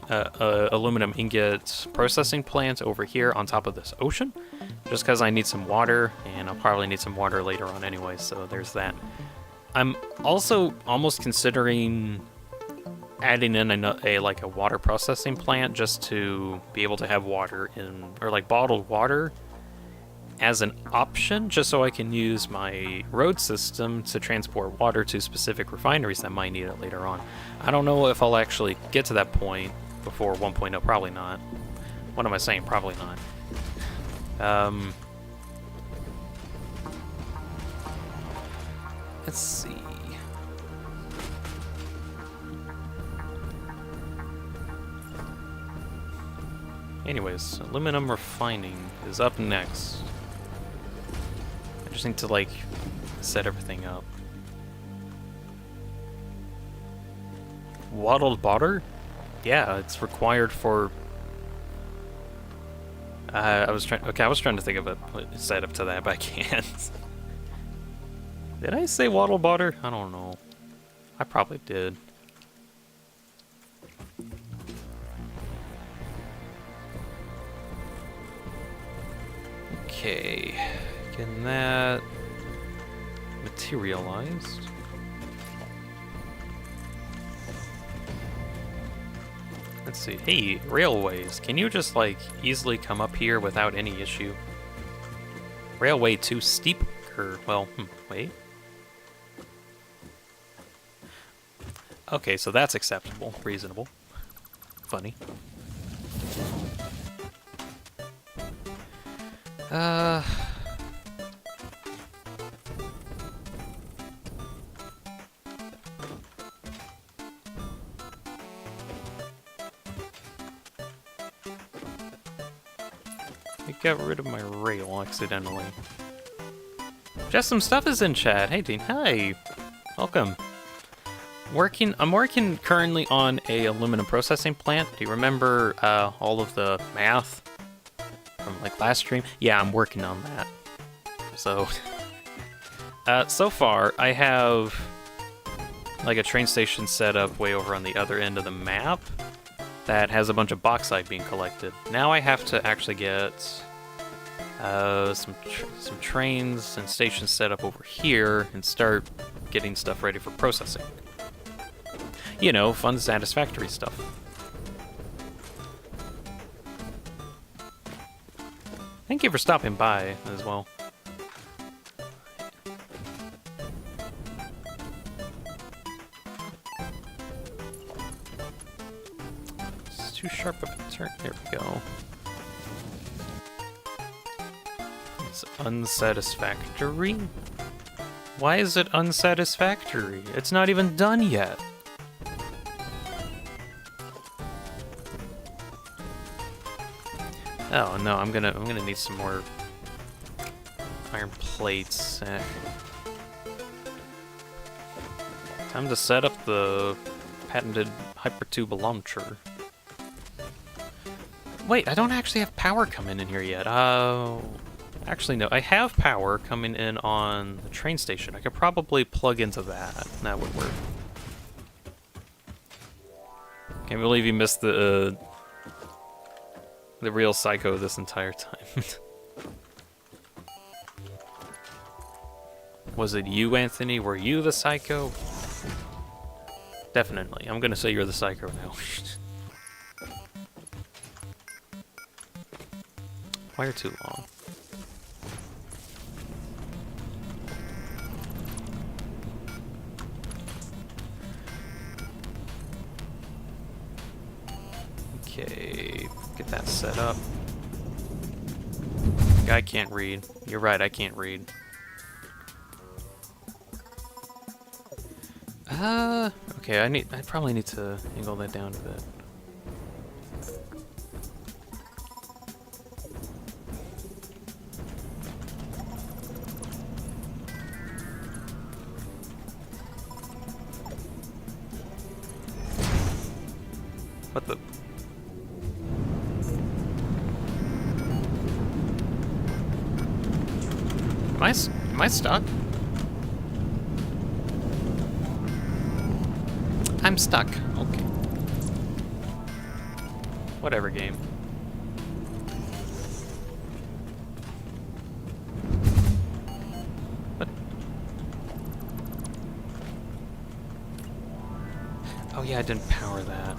aluminum ingot processing plant over here on top of this ocean, just because I need some water, and I'll probably need some water later on anyway, so there's that. I'm also almost considering adding in a water processing plant just to be able to have water in, or like bottled water as an option, just so I can use my road system to transport water to specific refineries that might need it later on. I don't know if I'll actually get to that point before 1.0, probably not. What am I saying? Probably not. Let's see. Anyways, aluminum refining is up next. I just need to, like, set everything up. Waddled butter? Yeah, it's required for... I was trying to think of a setup to that, but I can't. Did I say waddled butter? I don't know. I probably did. Okay, getting that materialized. Let's see. Hey, railways, can you just like easily come up here without any issue? Railway too steep curve. Well, wait. Okay, so that's acceptable, reasonable, funny. I got rid of my rail accidentally. Just some stuff is in chat. Hey, Dean. Hi. Welcome. I'm working currently on a aluminum processing plant. Do you remember all of the math from like last stream? Yeah, I'm working on that. So, so far I have like a train station set up way over on the other end of the map that has a bunch of bauxite being collected. Now I have to actually get some trains and stations set up over here and start getting stuff ready for processing. You know, fun, satisfactory stuff. Thank you for stopping by as well. It's too sharp of a turn. There we go. It's unsatisfactory? Why is it unsatisfactory? It's not even done yet. Oh no, I'm gonna need some more iron plates. Time to set up the patented hypertube launcher. Wait, I don't actually have power coming in here yet. Actually, no. I have power coming in on the train station. I could probably plug into that. That would work. Can't believe you missed the real psycho this entire time. Was it you, Anthony? Were you the psycho? Definitely. I'm gonna say you're the psycho now. Wire too long. Okay, get that set up. Guy can't read. You're right, I can't read. Okay, I probably need to angle that down a bit. What the? Am I stuck? I'm stuck. Okay. Whatever, game. What? Oh yeah, I didn't power that.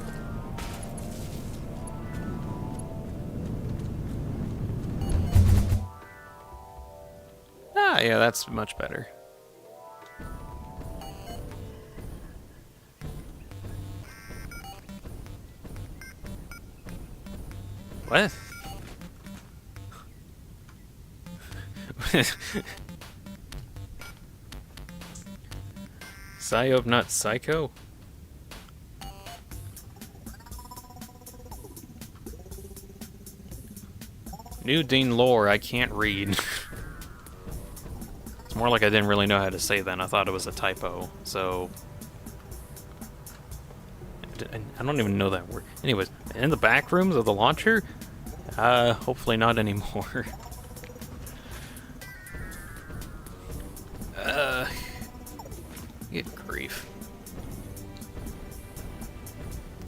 Ah, yeah, that's much better. What? Psyop, not psycho? New Dean lore, I can't read. It's more like I didn't really know how to say that, and I thought it was a typo, so... I don't even know that word. Anyways, in the back rooms of the launcher? Hopefully not anymore. Good grief.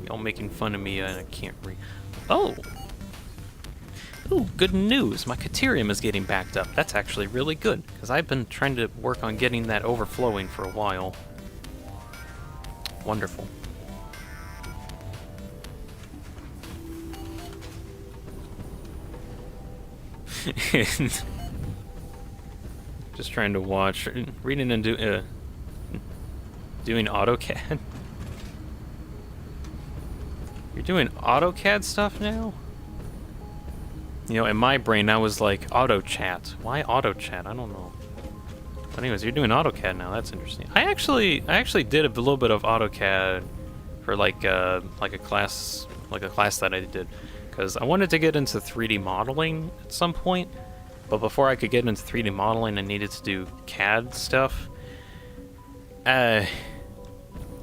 Y'all making fun of me and I can't read. Oh! Ooh, good news! My Caterium is getting backed up. That's actually really good, because I've been trying to work on getting that overflowing for a while. Wonderful. Just trying to watch, reading and doing AutoCAD. You're doing AutoCAD stuff now? You know, in my brain, I was like auto chat. Why auto chat? I don't know. But anyways, you're doing AutoCAD now. That's interesting. I actually did a little bit of AutoCAD for like a class that I did. Because I wanted to get into 3D modeling at some point, but before I could get into 3D modeling, I needed to do CAD stuff. I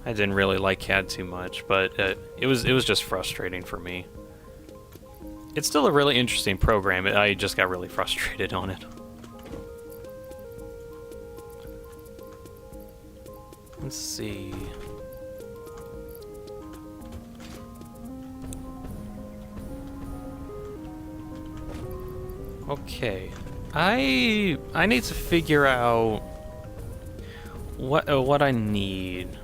didn't really like CAD too much, but it was just frustrating for me. It's still a really interesting program. I just got really frustrated on it. Let's see. Okay, I need to figure out what I need,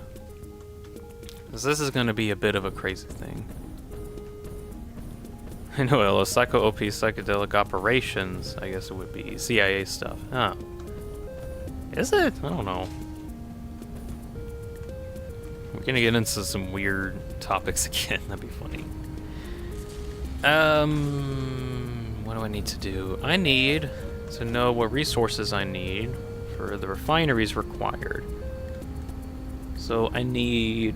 'cause this is gonna be a bit of a crazy thing. I know, Psycho OP psychedelic operations. I guess it would be CIA stuff. Huh? Is it? I don't know. We're gonna get into some weird topics again. That'd be funny. What do I need to do? I need to know what resources I need for the refineries required. So I need...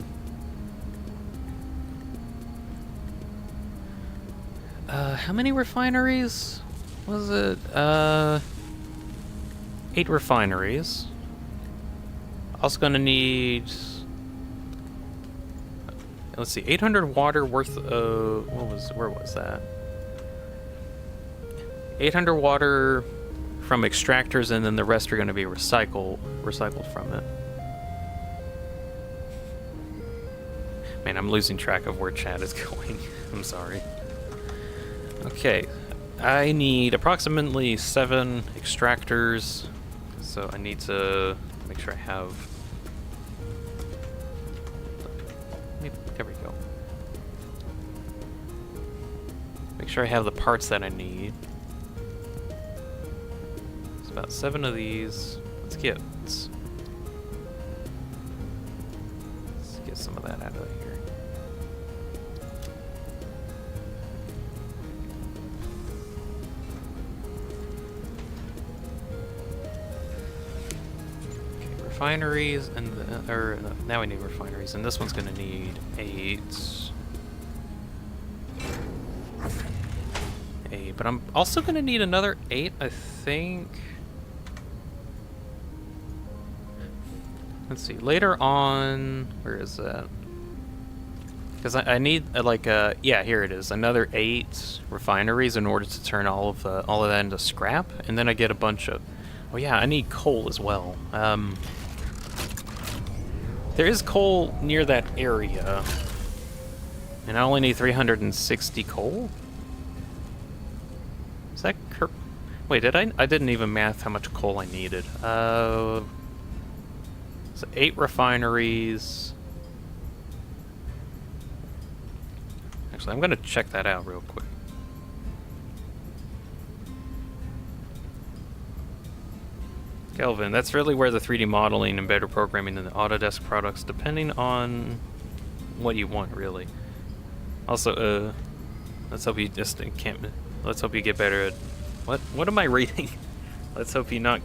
how many refineries? Was it? 8 refineries. Also gonna need let's see, 800 water worth of, where was that? 800 water from extractors, and then the rest are going to be recycled from it. Man, I'm losing track of where chat is going. I'm sorry. Okay, I need approximately 7 extractors, so I need to make sure I have... There we go. Make sure I have the parts that I need. It's about 7 of these. Let's get some of that out of here. Okay, refineries, and now we need refineries, and this one's gonna need 8. But I'm also gonna need another 8, I think. Let's see, later on, where is that? Because I need yeah, here it is, another 8 refineries in order to turn all of that into scrap, and then I get a bunch of, oh yeah, I need coal as well. There is coal near that area, and I only need 360 coal. Is that wait, I didn't even math how much coal I needed. So 8 refineries. Actually, I'm gonna check that out real quick. Kelvin, that's really where the 3D modeling and better programming in the Autodesk products, depending on what you want, really. Also, let's hope you just can't. Let's hope you get better at what am I reading? Let's hope you not.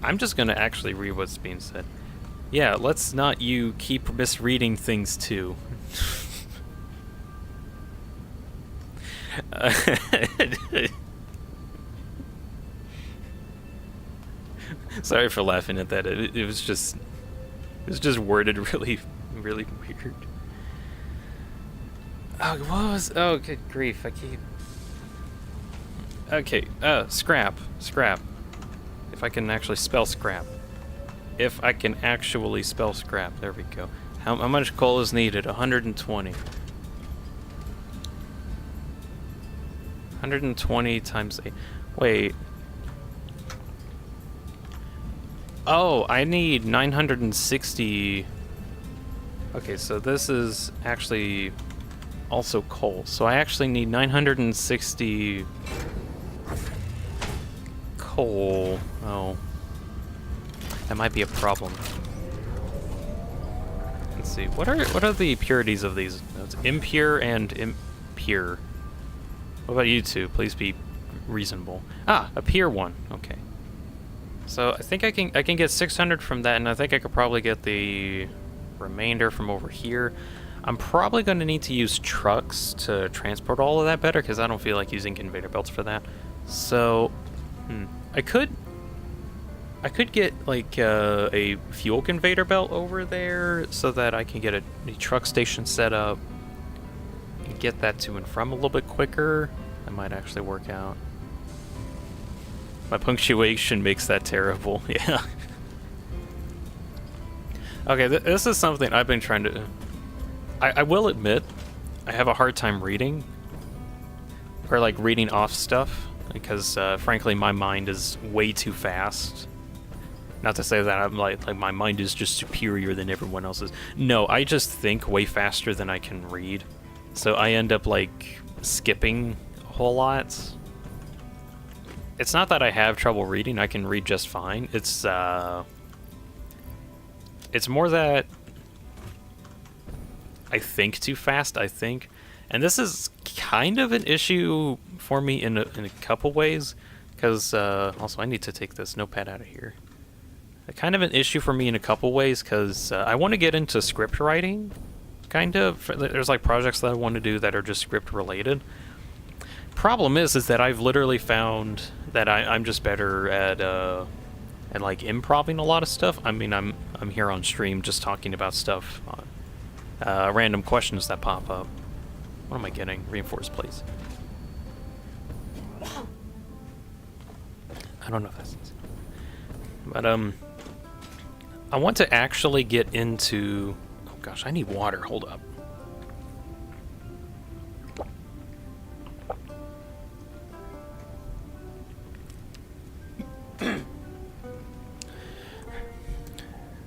I'm just gonna actually read what's being said. Yeah, let's not you keep misreading things too. Sorry for laughing at that. It was just worded really weird. Oh, what was? Oh, good grief! I keep. Okay, scrap. If I can actually spell scrap. There we go. How much coal is needed? 120. 120 times 8. Wait. Oh, I need 960. Okay, so this is actually also coal. So I actually need 960 coal. Oh. That might be a problem. Let's see. What are the purities of these notes? Impure and impure. What about you two? Please be reasonable. Ah, a pure one. Okay. So I think I can get 600 from that, and I think I could probably get the remainder from over here. I'm probably going to need to use trucks to transport all of that better, because I don't feel like using conveyor belts for that. So, I could get like a fuel conveyor belt over there so that I can get a truck station set up and get that to and from a little bit quicker. That might actually work out. My punctuation makes that terrible. Yeah. Okay, this is something I've been trying to... I will admit, I have a hard time reading. Or like reading off stuff. Because frankly, my mind is way too fast. Not to say that I'm like my mind is just superior than everyone else's. No, I just think way faster than I can read. So I end up like skipping a whole lot. It's not that I have trouble reading, I can read just fine. It's more that I think too fast, I think. And this is kind of an issue for me in a couple ways. Because, also I need to take this notepad out of here. Kind of an issue for me in a couple ways, because I want to get into script writing, kind of. There's like projects that I want to do that are just script related. Problem is that I've literally found that I'm just better at like improving a lot of stuff. I mean, I'm I'm here on stream just talking about stuff, random questions that pop up. What am I getting? Reinforced, please. I don't know if that's... But, I want to actually get into... Oh gosh, I need water. Hold up.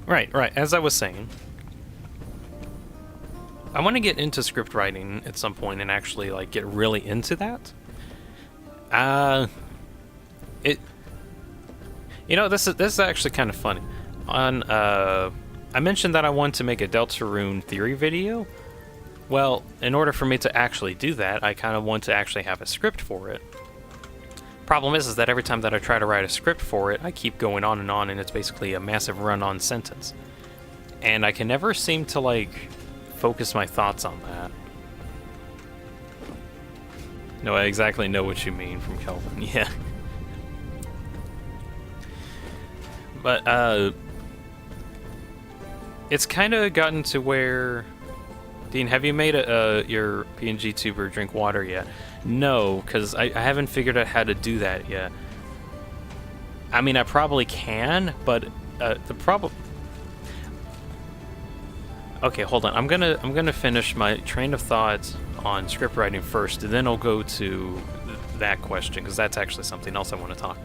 Right. As I was saying, I want to get into script writing at some point and actually like get really into that. This is actually kind of funny. I mentioned that I want to make a Deltarune theory video. Well, in order for me to actually do that, I kind of want to actually have a script for it. Problem is that every time that I try to write a script for it, I keep going on, and it's basically a massive run-on sentence. And I can never seem to, like, focus my thoughts on that. No, I exactly know what you mean from Kelvin, yeah. But, it's kind of gotten to where... Dean, have you made your PNG tuber drink water yet? No, because I haven't figured out how to do that yet. I mean, I probably can, but the problem... Okay, hold on. I'm gonna finish my train of thought on script writing first, and then I'll go to that question, because that's actually something else I want to talk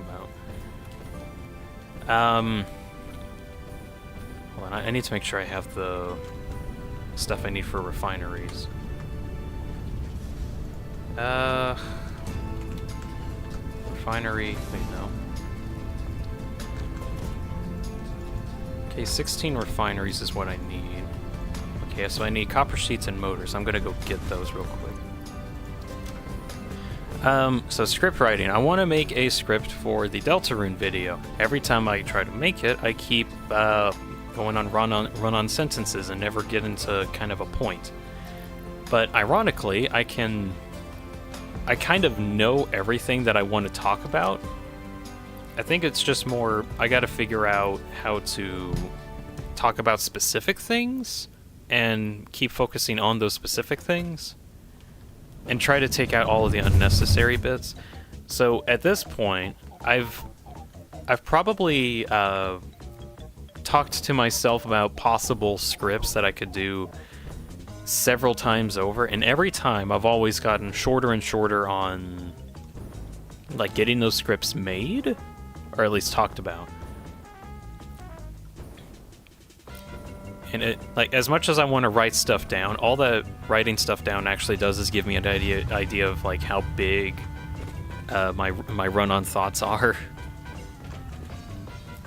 about. Hold on, I need to make sure I have the stuff I need for refineries. Refinery, wait, no. Okay, 16 refineries is what I need. Okay, so I need copper sheets and motors. I'm gonna go get those real quick. So script writing. I want to make a script for the Deltarune video. Every time I try to make it, I keep going on run-on sentences and never get into kind of a point. But ironically, I kind of know everything that I want to talk about. I think it's just more, I gotta figure out how to talk about specific things and keep focusing on those specific things and try to take out all of the unnecessary bits. So at this point, I've probably talked to myself about possible scripts that I could do several times over, and every time I've always gotten shorter and shorter on like getting those scripts made, or at least talked about. And it, like, as much as I want to write stuff down, all that writing stuff down actually does is give me an idea of like how big my run-on thoughts are.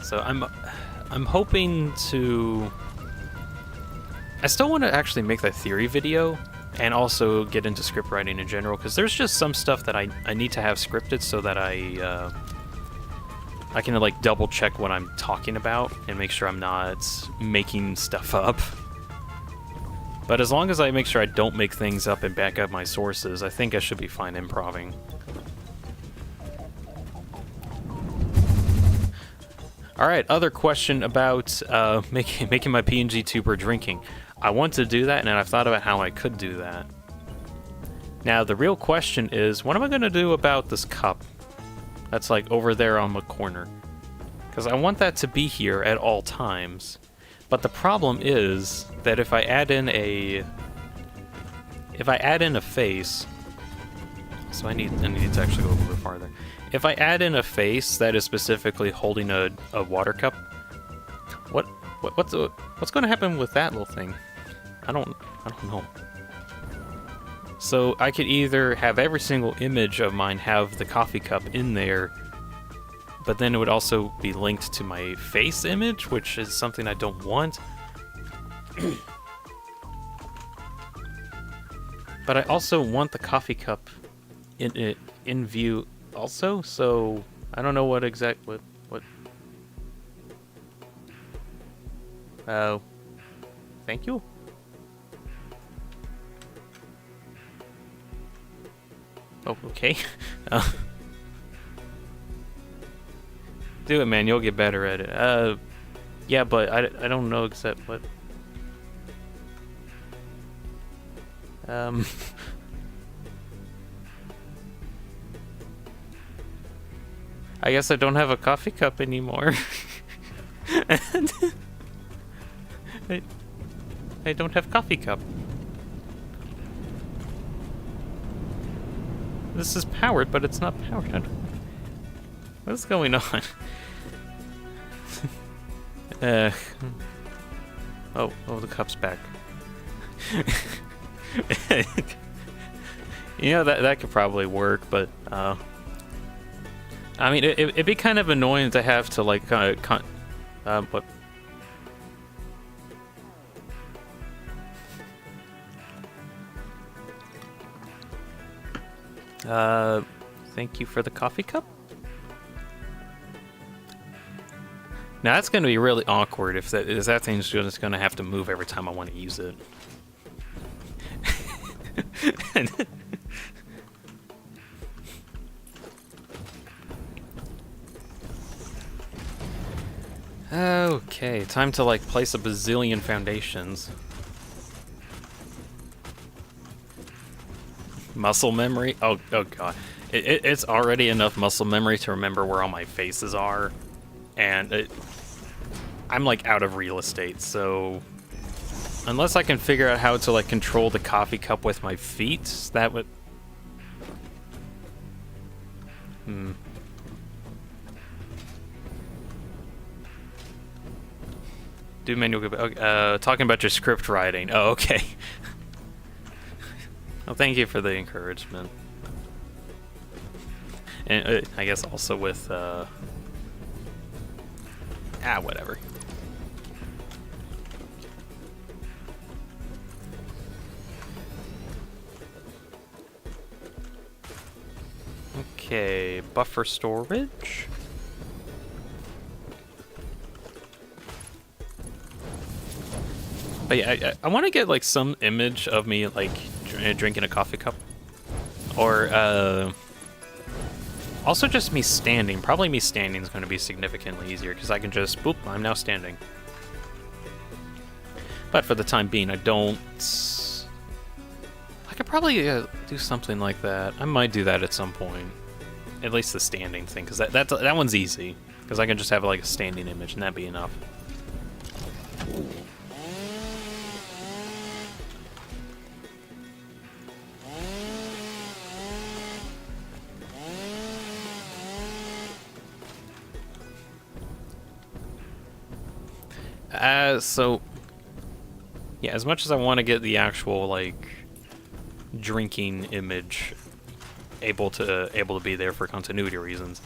So I'm hoping to... I still want to actually make that theory video and also get into script writing in general, because there's just some stuff that I need to have scripted so that I can like double check what I'm talking about and make sure I'm not making stuff up. But as long as I make sure I don't make things up and back up my sources, I think I should be fine improving. Alright, other question about making my PNG tuber drinking. I want to do that, and I've thought about how I could do that. Now, the real question is, what am I going to do about this cup that's like over there on the corner? Because I want that to be here at all times. But the problem is that if I add in a face, so I need to actually go a little bit farther. If I add in a face that is specifically holding a water cup, what's going to happen with that little thing? I don't know. So I could either have every single image of mine have the coffee cup in there, but then it would also be linked to my face image, which is something I don't want. But I also want the coffee cup in view also, so I don't know what thank you. Oh, okay. Do it, man. You'll get better at it. Yeah, but I don't know exactly what. I guess I don't have a coffee cup anymore. And I don't have coffee cup. This is powered, but it's not powered. What's going on? Oh, the cup's back. You know, that could probably work, but I mean, it'd be kind of annoying to have to like what? Thank you for the coffee cup. Now that's going to be really awkward if that thing's just going to have to move every time I want to use it. Okay, time to like place a bazillion foundations. Muscle memory? Oh god. It's already enough muscle memory to remember where all my faces are. And I'm like out of real estate, so unless I can figure out how to like control the coffee cup with my feet, that would... Do manual... talking about your script writing. Oh, okay. Well, thank you for the encouragement. And I guess also with... whatever. Okay, buffer storage. But yeah, I want to get like some image of me like drinking a coffee cup, or also just me standing. Probably me standing is going to be significantly easier because I can just boop. I'm now standing. But for the time being, I don't. I could probably do something like that. I might do that at some point. At least the standing thing, because that one's easy. Because I can just have like a standing image, and that'd be enough. So yeah, as much as I want to get the actual like drinking image able to be there for continuity reasons,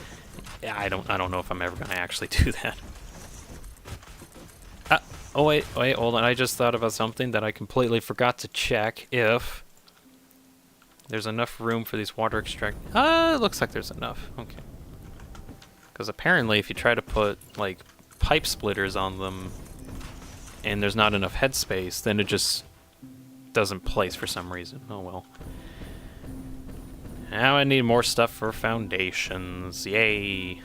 yeah, I don't know if I'm ever gonna actually do that. Oh wait, hold on. I just thought about something that I completely forgot to check. If there's enough room for these water extract. It looks like there's enough. Okay. Because apparently, if you try to put like pipe splitters on them, and there's not enough headspace, then it just doesn't place for some reason. Oh well. Now I need more stuff for foundations. Yay!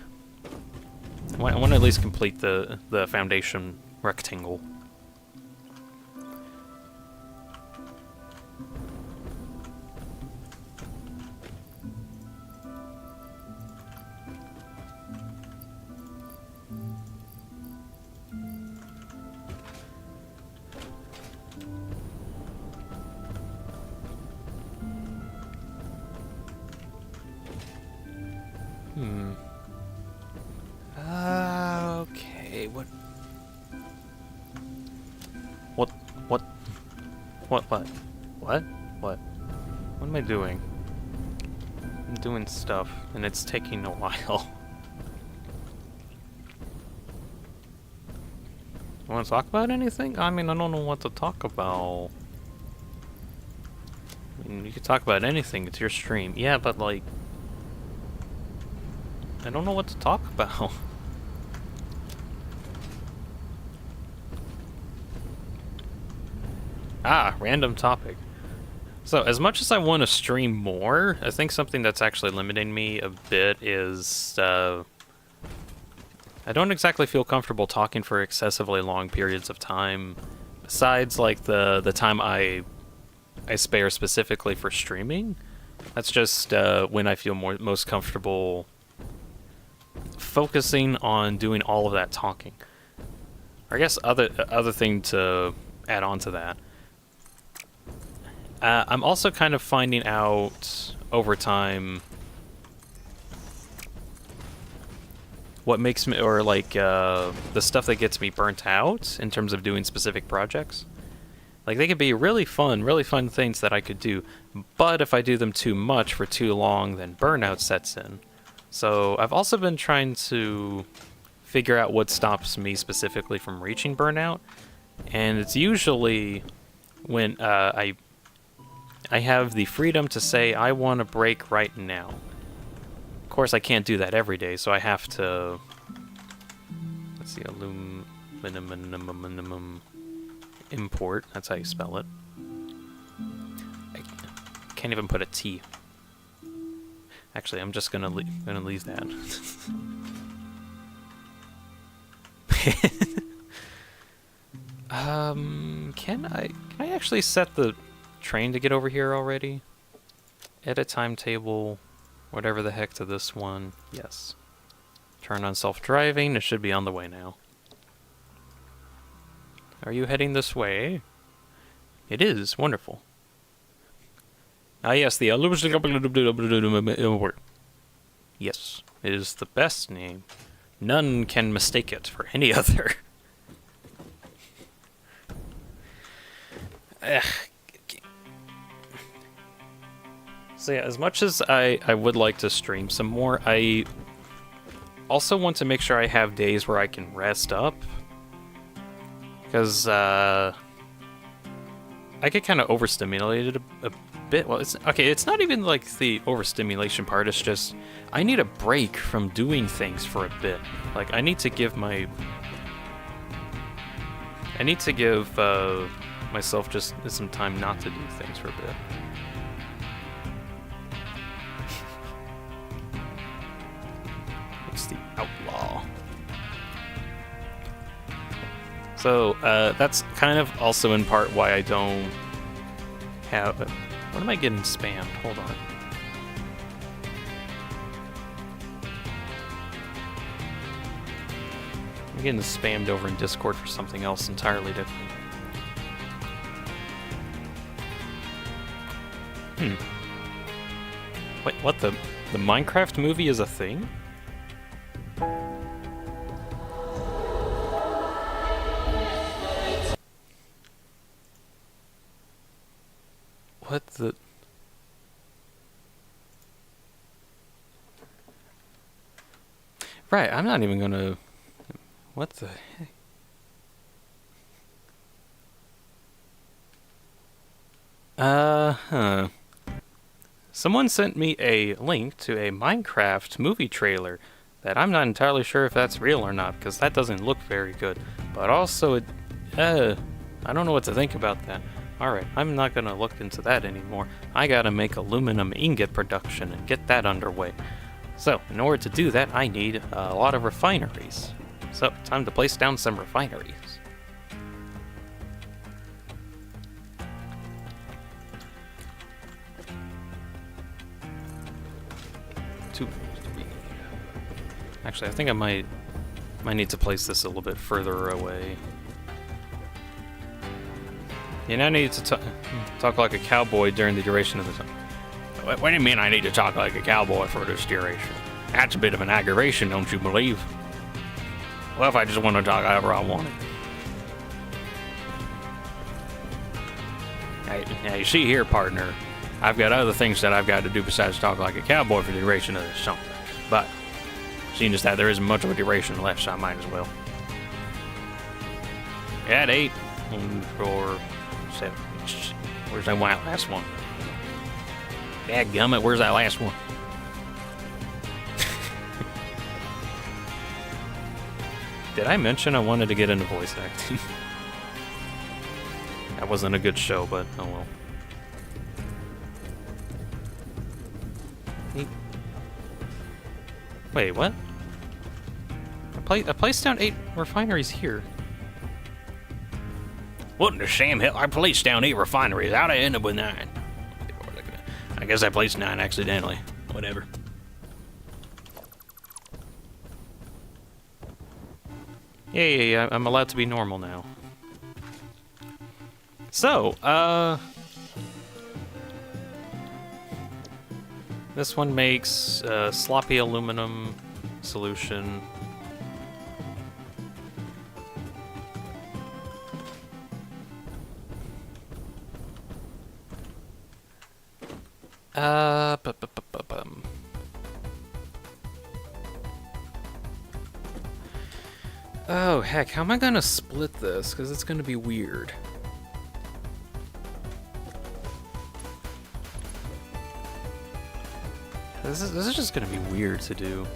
I want to at least complete the foundation rectangle. Okay, what? What am I doing? I'm doing stuff, and it's taking a while. You want to talk about anything? I mean, I don't know what to talk about. I mean, you can talk about anything, it's your stream. Yeah, but like... I don't know what to talk about. Random topic. So, as much as I want to stream more, I think something that's actually limiting me a bit is I don't exactly feel comfortable talking for excessively long periods of time, besides like the time I spare specifically for streaming. That's just when I feel most comfortable focusing on doing all of that talking. I guess other thing to add on to that, I'm also kind of finding out over time what makes me, or like the stuff that gets me burnt out in terms of doing specific projects. Like, they could be really fun things that I could do, but if I do them too much for too long, then burnout sets in. So I've also been trying to figure out what stops me specifically from reaching burnout, and it's usually when I have the freedom to say, I want a break right now. Of course, I can't do that every day, so I have to... Let's see, aluminum import. That's how you spell it. I can't even put a T. Actually, I'm just gonna leave that. Can I actually set the train to get over here already? Edit timetable, whatever the heck to this one. Yes. Turn on self-driving. It should be on the way now. Are you heading this way? It is. Wonderful. Ah, yes, the yes, it is the best name. None can mistake it for any other. So yeah, as much as I would like to stream some more, I also want to make sure I have days where I can rest up. Because I get kind of overstimulated a bit. Well, it's not even like the overstimulation part, it's just I need a break from doing things for a bit. Like, I need to give myself just some time not to do things for a bit. What's the outlaw? So, that's kind of also in part why I don't have... What am I getting spammed? Hold on. I'm getting spammed over in Discord for something else entirely different. Wait, what? The Minecraft movie is a thing? What the... Right, I'm not even gonna... What the heck? Someone sent me a link to a Minecraft movie trailer that I'm not entirely sure if that's real or not, because that doesn't look very good. But also, I don't know what to think about that. Alright, I'm not gonna look into that anymore. I gotta make aluminum ingot production and get that underway. So, in order to do that, I need a lot of refineries. So, time to place down some refineries. 2, 3. Actually, I think I might need to place this a little bit further away. You now need to talk like a cowboy during the duration of the time. What do you mean I need to talk like a cowboy for this duration? That's a bit of an aggravation, don't you believe? Well, if I just want to talk however I want it. Now, you see here, partner, I've got other things that I've got to do besides talk like a cowboy for the duration of this song. But, seeing as that there isn't much of a duration left, so I might as well. At 8, 4, 7. Where's that last one? Dadgummit, where's that last one? Did I mention I wanted to get into voice acting? That wasn't a good show, but oh well. Wait, what? I I placed down 8 refineries here. What in the Sam hell? I placed down 8 refineries. How'd I end up with 9? I guess I placed 9 accidentally. Whatever. Yeah, I'm allowed to be normal now. So, this one makes sloppy aluminum solution. Oh, heck, how am I gonna split this? Because it's gonna be weird. This is just gonna be weird to do.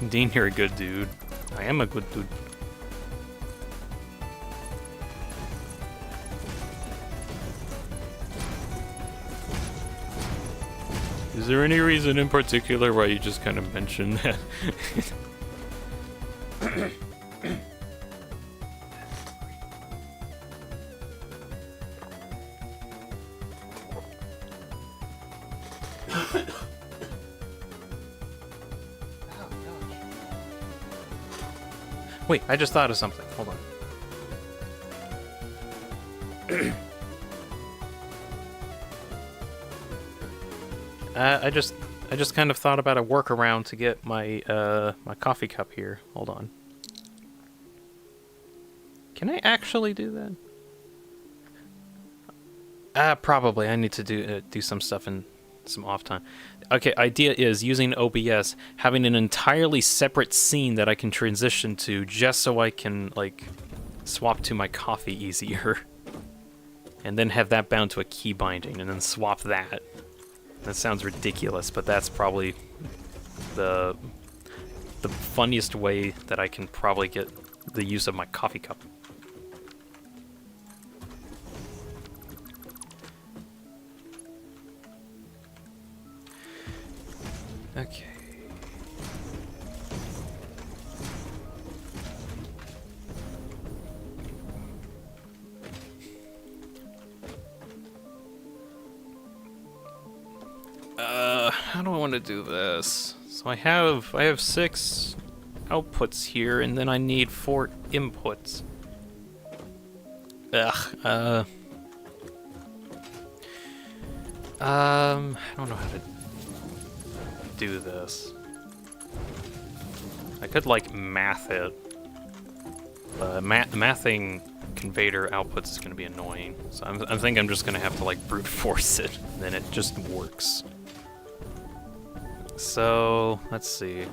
Dean, you're a good dude. I am a good dude. Is there any reason in particular why you just kind of mentioned that? Wait, I just thought of something. Hold on. I just kind of thought about a workaround to get my my coffee cup here. Hold on. Can I actually do that? Probably. I need to do some stuff in some off time. Okay, idea is using OBS, having an entirely separate scene that I can transition to just so I can, like, swap to my coffee easier. And then have that bound to a key binding, and then swap that. That sounds ridiculous, but that's probably the funniest way that I can probably get the use of my coffee cup. Okay. How do I want to do this? So I have 6 outputs here, and then I need 4 inputs. I don't know how to do this. I could, like, math it. Mathing conveyor outputs is going to be annoying. So I think I'm just going to have to, like, brute force it, and then it just works. So, let's see.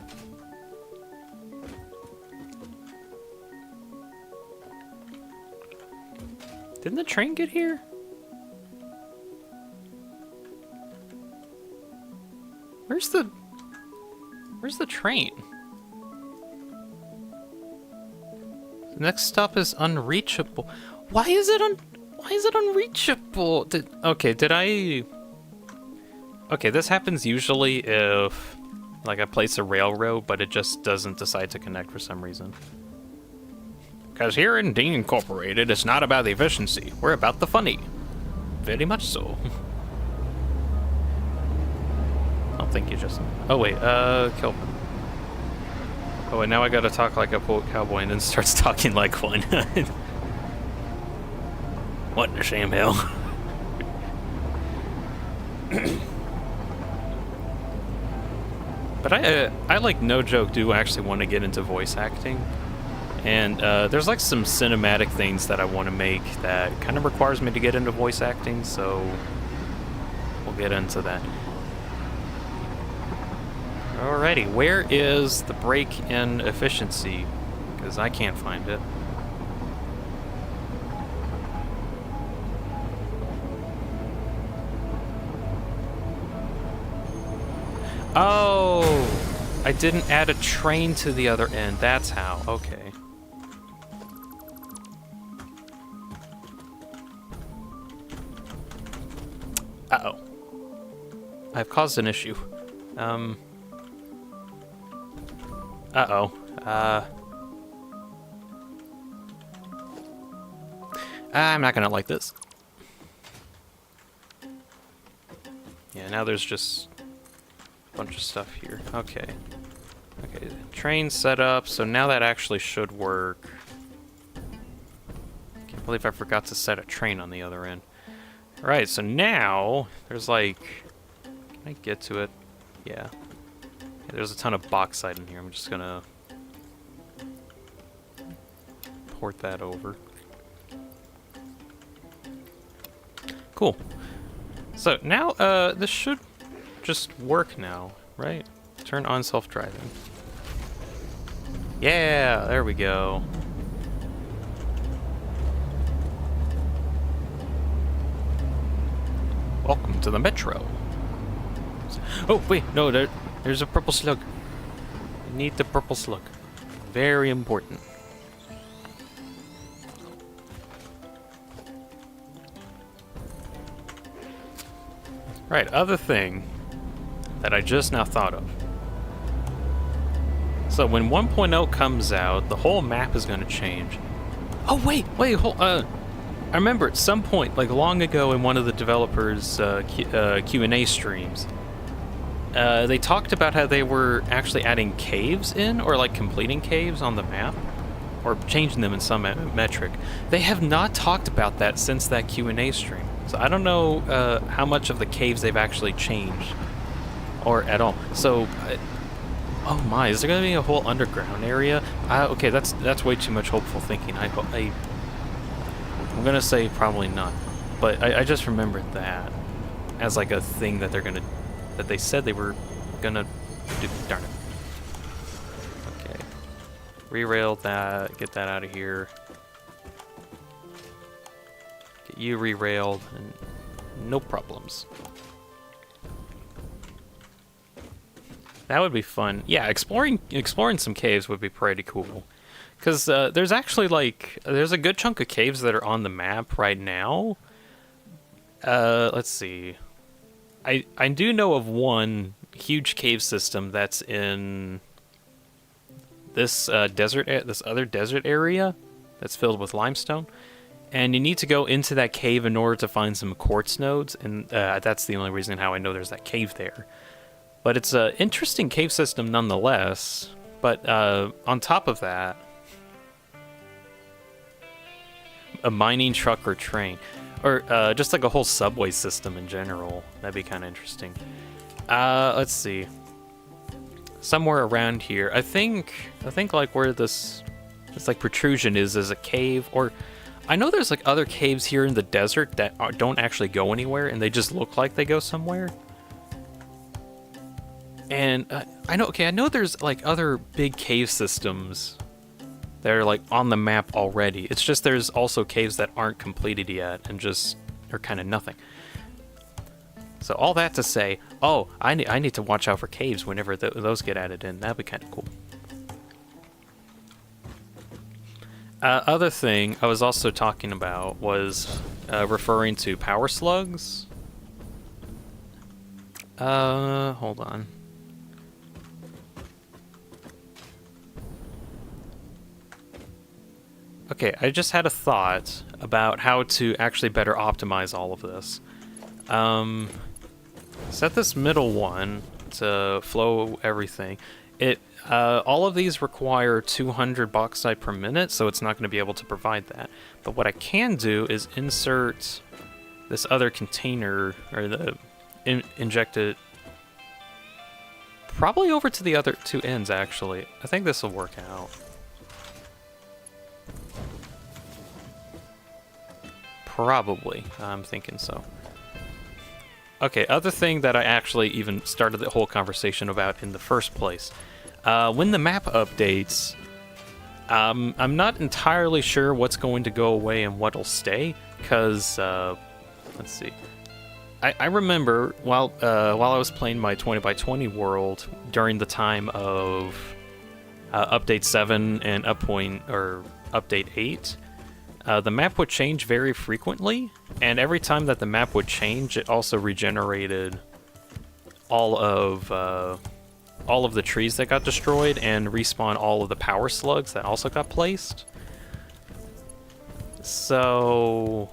Didn't the train get here? Where's the train? The next stop is unreachable. Why is it unreachable? Okay, this happens usually if, like, I place a railroad, but it just doesn't decide to connect for some reason. Because here in Dean Incorporated, it's not about the efficiency. We're about the funny. Very much so. Oh, thank you, Justin. Oh, wait, Kelvin. Oh, and now I gotta talk like a cowboy and then starts talking like one. What in the Sam hell? But I like, no joke, do actually want to get into voice acting. And there's like some cinematic things that I want to make that kind of requires me to get into voice acting, so we'll get into that. Alrighty, where is the break in efficiency? Because I can't find it. Oh, I didn't add a train to the other end. That's how. Okay. Uh-oh. I've caused an issue. Uh-oh. I'm not gonna like this. Yeah, now there's just a bunch of stuff here. Okay. Okay, train set up, so now that actually should work. Can't believe I forgot to set a train on the other end. Alright, so now there's like... Can I get to it? Yeah. There's a ton of bauxite in here. I'm just gonna port that over. Cool. So now, this should just work now, right? Turn on self-driving. Yeah, there we go. Welcome to the metro. Oh, wait, no, there's a purple slug. I need the purple slug. Very important. Right, other thing that I just now thought of. So when 1.0 comes out, the whole map is going to change. Oh, wait, hold, I remember at some point, like long ago in one of the developers' Q&A streams, they talked about how they were actually adding caves in, or like completing caves on the map, or changing them in some metric. They have not talked about that since that Q&A stream. So I don't know how much of the caves they've actually changed, or at all. So, oh my, is there going to be a whole underground area? Okay, that's way too much hopeful thinking. I'm going to say probably not, but I just remembered that as like a thing that that they said they were gonna do. Darn it. Okay, re-rail that. Get that out of here. Get you re-railed, and no problems. That would be fun. Yeah, exploring some caves would be pretty cool. Because there's actually, like, there's a good chunk of caves that are on the map right now. Let's see. I do know of one huge cave system that's in this this other desert area that's filled with limestone. And you need to go into that cave in order to find some quartz nodes, and that's the only reason how I know there's that cave there. But it's an interesting cave system nonetheless. But on top of that, a mining truck or train, or just like a whole subway system in general. That'd be kind of interesting. Let's see. Somewhere around here, I think like where this like protrusion is a cave, or I know there's like other caves here in the desert that don't actually go anywhere, and they just look like they go somewhere. And I know there's like other big cave systems that are like on the map already. It's just there's also caves that aren't completed yet and just are kind of nothing. So all that to say, oh, I need to watch out for caves whenever those get added in. That'd be kind of cool. Other thing I was also talking about was referring to power slugs. Hold on. Okay, I just had a thought about how to actually better optimize all of this. Set this middle one to flow everything. All of these require 200 bauxite per minute, so it's not going to be able to provide that. But what I can do is insert this other container, or inject it probably over to the other two ends, actually. I think this will work out. Probably. I'm thinking so. Okay, other thing that I actually even started the whole conversation about in the first place. When the map updates, I'm not entirely sure what's going to go away and what'll stay, because, let's see. I remember while I was playing my 20x20 world during the time of Update 7 and Update 8, the map would change very frequently, and every time that the map would change, it also regenerated all of the trees that got destroyed and respawn all of the power slugs that also got placed. So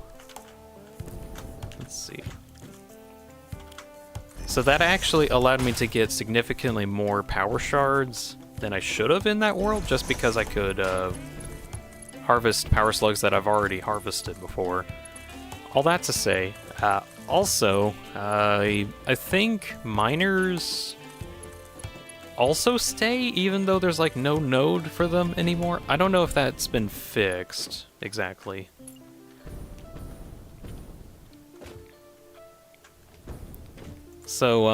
let's see. So that actually allowed me to get significantly more power shards than I should have in that world, just because I could harvest power slugs that I've already harvested before. All that to say, also, I think miners also stay even though there's like no node for them anymore. I don't know if that's been fixed exactly. So,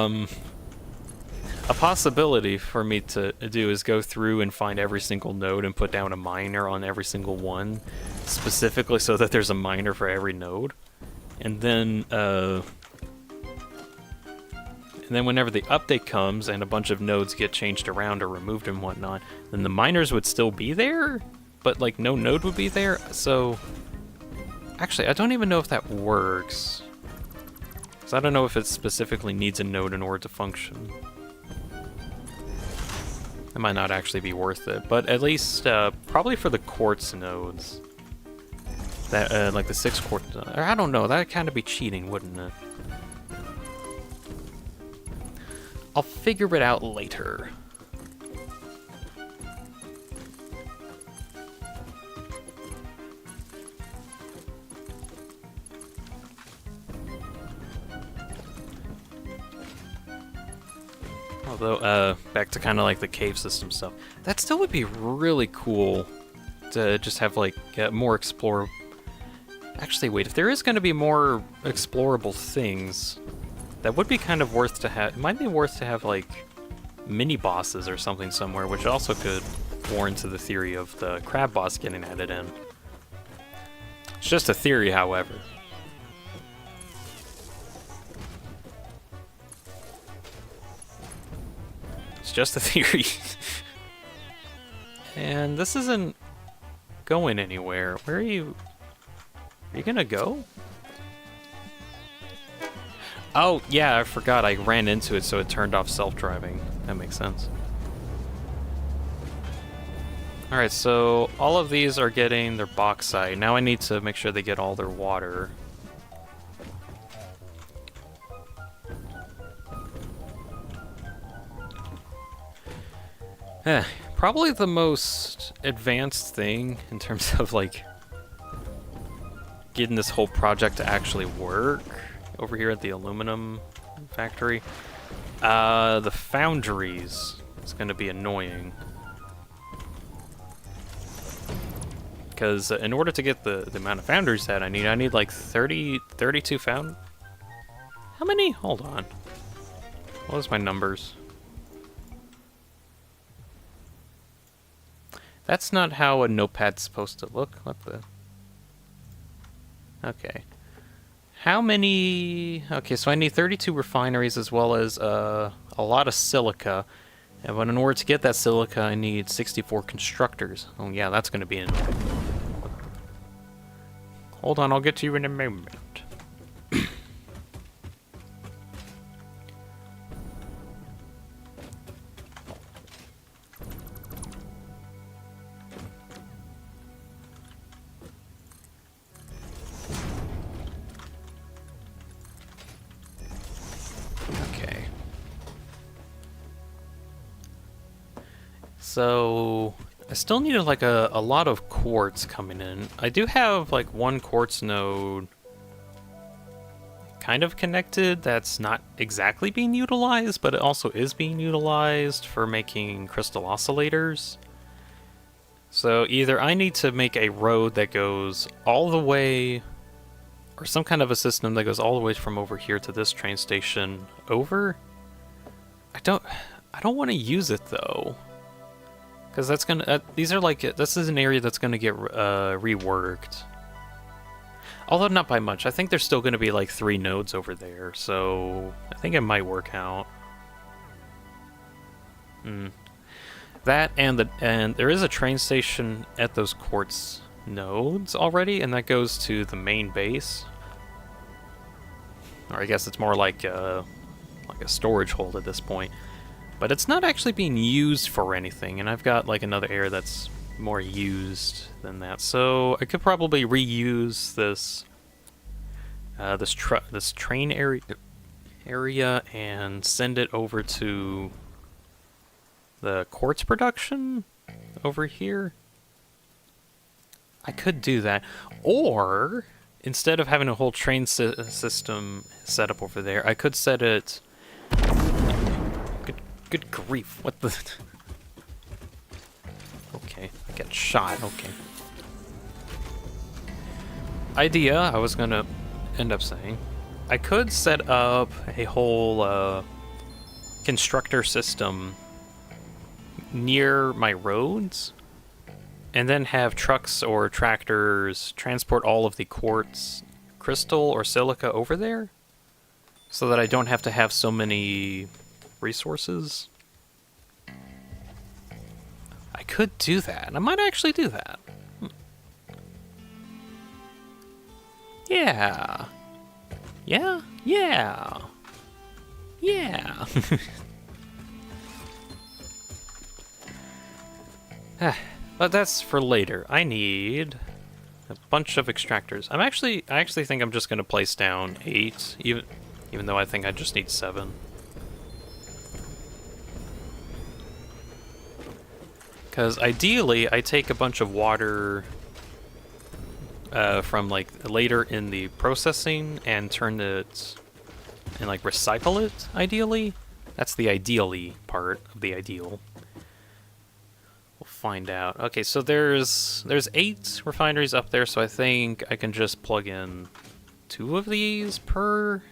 a possibility for me to do is go through and find every single node and put down a miner on every single one, specifically so that there's a miner for every node. And then whenever the update comes and a bunch of nodes get changed around or removed and whatnot, then the miners would still be there, but like no node would be there. So, actually, I don't even know if that works. So I don't know if it specifically needs a node in order to function. It might not actually be worth it, but at least probably for the quartz nodes, that like the 6 quartz. I don't know. That'd kind of be cheating, wouldn't it? I'll figure it out later. Although, back to kind of like the cave system stuff, that still would be really cool to just have like more explore. Actually, wait, if there is going to be more explorable things, that would be kind of worth to have. It might be worth to have like mini bosses or something somewhere, which also could warrant to the theory of the crab boss getting added in. It's just a theory, however. It's just a theory. And this isn't going anywhere. Where are you? Are you gonna go? Oh, yeah, I forgot. I ran into it, so it turned off self-driving. That makes sense. Alright, so all of these are getting their bauxite. Now I need to make sure they get all their water. Probably the most advanced thing in terms of, like, getting this whole project to actually work over here at the aluminum factory. The foundries is going to be annoying. Because in order to get the amount of foundries that I need like 32 found... How many? Hold on. What was my numbers? That's not how a notepad's supposed to look. What the... Okay. How many... Okay, so I need 32 refineries as well as a lot of silica. And in order to get that silica, I need 64 constructors. Oh yeah, that's going to be annoying. Hold on, I'll get to you in a moment. So, I still need like a lot of quartz coming in. I do have like one quartz node kind of connected that's not exactly being utilized, but it also is being utilized for making crystal oscillators. So either I need to make a road that goes all the way, or some kind of a system that goes all the way from over here to this train station over. I don't want to use it though. Because that's gonna, these are like, this is an area that's gonna get reworked. Although not by much. I think there's still gonna be like 3 nodes over there, so I think it might work out. That and there is a train station at those quartz nodes already, and that goes to the main base. Or I guess it's more like like a storage hold at this point. But it's not actually being used for anything, and I've got like another area that's more used than that. So I could probably reuse this this train area and send it over to the quartz production over here. I could do that, or instead of having a whole train system set up over there, I could set it. Good grief! What the? Okay, I get shot. Okay. Idea I was gonna end up saying, I could set up a whole constructor system near my roads, and then have trucks or tractors transport all of the quartz, crystal, or silica over there, so that I don't have to have so many resources. I could do that. I might actually do that. Yeah. Yeah. Yeah. Yeah. But that's for later. I need a bunch of extractors. I actually think I'm just gonna place down 8, even though I think I just need 7. Because ideally, I take a bunch of water from like later in the processing and turn it and like recycle it. Ideally, that's the ideally part of the ideal. We'll find out. Okay, so there's 8 refineries up there, so I think I can just plug in 2 of these per,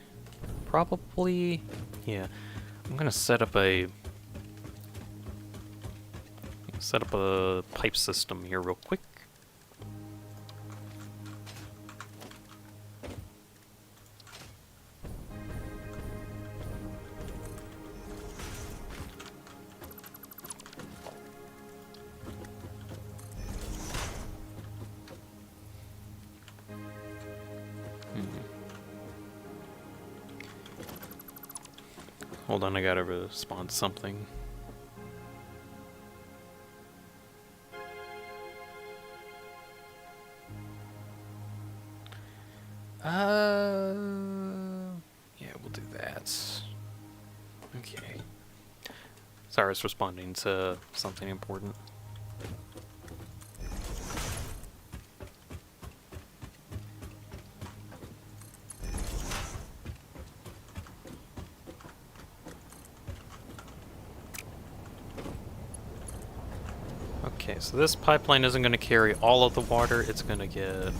probably. Yeah, I'm gonna set up a pipe system here real quick. Hold on, I gotta respond to something. Yeah, we'll do that. Okay. Sorry, I was responding to something important. Okay, so this pipeline isn't going to carry all of the water, it's going to get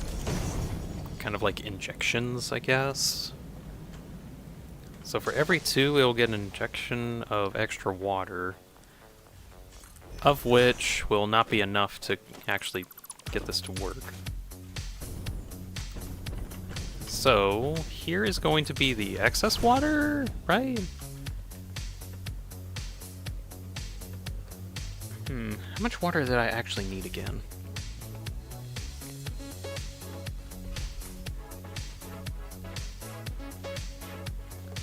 kind of like injections, I guess. So for every 2, it'll get an injection of extra water, of which will not be enough to actually get this to work. So here is going to be the excess water, right? How much water did I actually need again?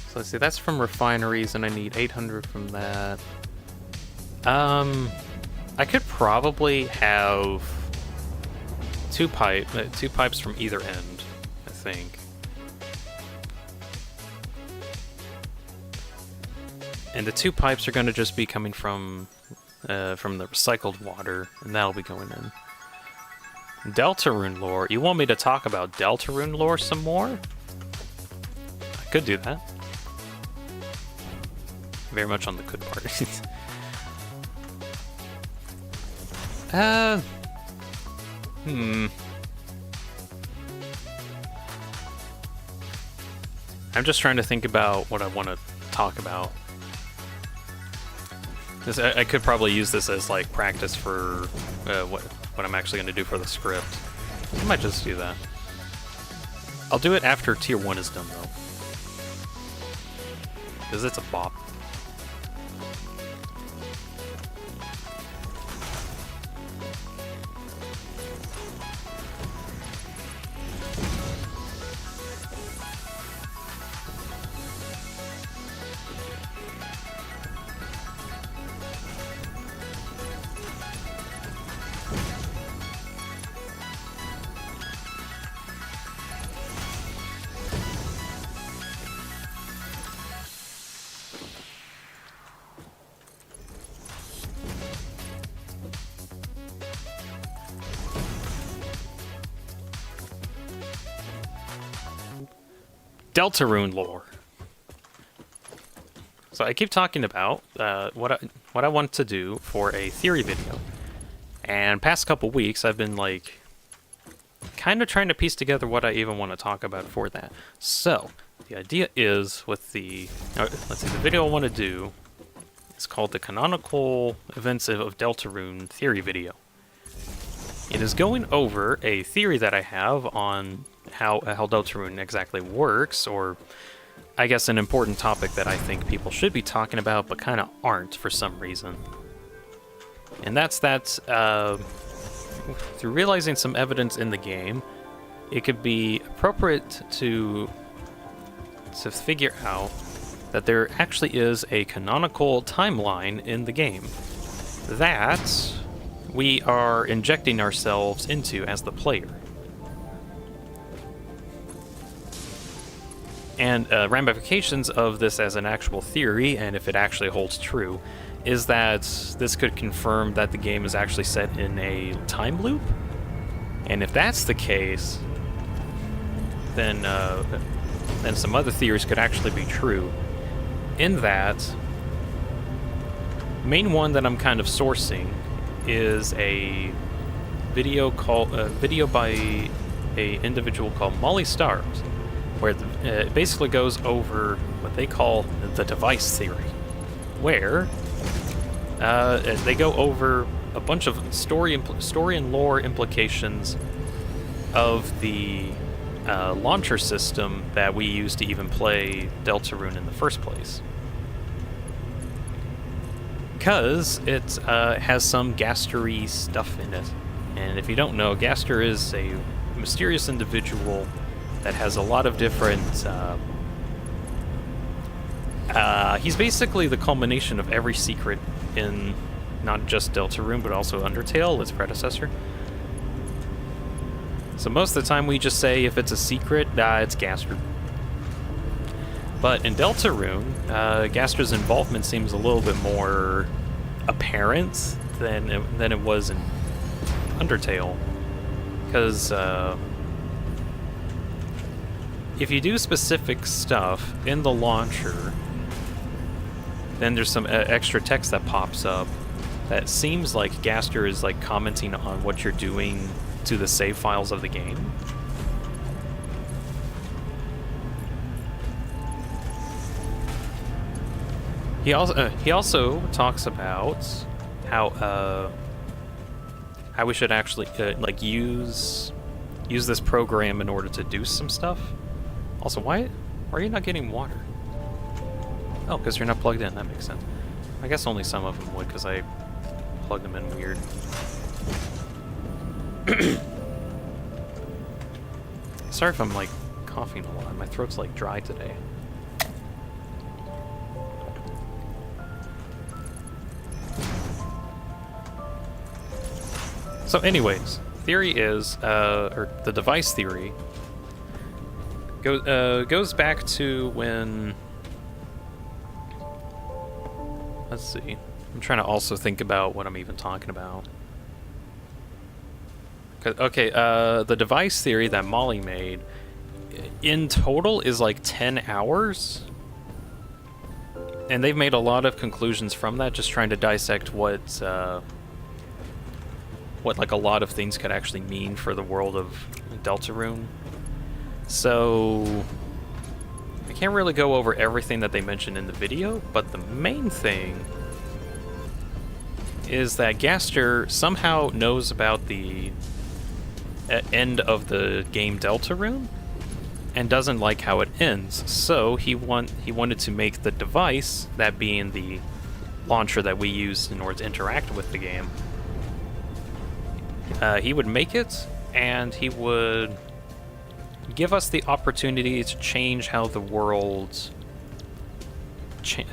So let's see, that's from refineries, and I need 800 from that. I could probably have 2 pipes from either end, I think. And the 2 pipes are going to just be coming from the recycled water, and that'll be going in. Deltarune lore. You want me to talk about Deltarune lore some more? I could do that. Very much on the good part. I'm just trying to think about what I want to talk about. I could probably use this as like practice for what I'm actually going to do for the script. I might just do that. I'll do it after Tier 1 is done though, because it's a bop. Deltarune lore. So I keep talking about what I want to do for a theory video, and past couple weeks I've been like kind of trying to piece together what I even want to talk about for that. So the idea is with the let's see, the video I want to do is called the Canonical Events of Deltarune Theory video. It is going over a theory that I have on how Deltarune exactly works, or I guess an important topic that I think people should be talking about but kind of aren't for some reason. And that's that through realizing some evidence in the game, it could be appropriate to figure out that there actually is a canonical timeline in the game that we are injecting ourselves into as the player. And ramifications of this as an actual theory, and if it actually holds true, is that this could confirm that the game is actually set in a time loop. And if that's the case, then some other theories could actually be true. In that, main one that I'm kind of sourcing is a video by a individual called Molly Stars, where it basically goes over what they call the device theory, where they go over a bunch of story and lore implications of the launcher system that we use to even play Deltarune in the first place. Because it has some Gaster-y stuff in it. And if you don't know, Gaster is a mysterious individual that has a lot of different... he's basically the culmination of every secret in not just Deltarune, but also Undertale, its predecessor. So most of the time we just say if it's a secret, it's Gaster. But in Deltarune, Gaster's involvement seems a little bit more apparent than it was in Undertale. Because if you do specific stuff in the launcher, then there's some extra text that pops up that seems like Gaster is like commenting on what you're doing to the save files of the game. He also talks about how we should actually like use this program in order to do some stuff. Also, why are you not getting water? Oh, because you're not plugged in. That makes sense. I guess only some of them would, because I plugged them in weird. Sorry if I'm like coughing a lot. My throat's like dry today. So anyways, theory is, or the device theory, goes back to when... Let's see. I'm trying to also think about what I'm even talking about. Okay, the device theory that Molly made, in total, is like 10 hours. And they've made a lot of conclusions from that, just trying to dissect what like a lot of things could actually mean for the world of Deltarune. So I can't really go over everything that they mentioned in the video, but the main thing is that Gaster somehow knows about the end of the game Deltarune and doesn't like how it ends. So he wanted to make the device, that being the launcher that we use in order to interact with the game, he would make it, and he would give us the opportunity to change how the world,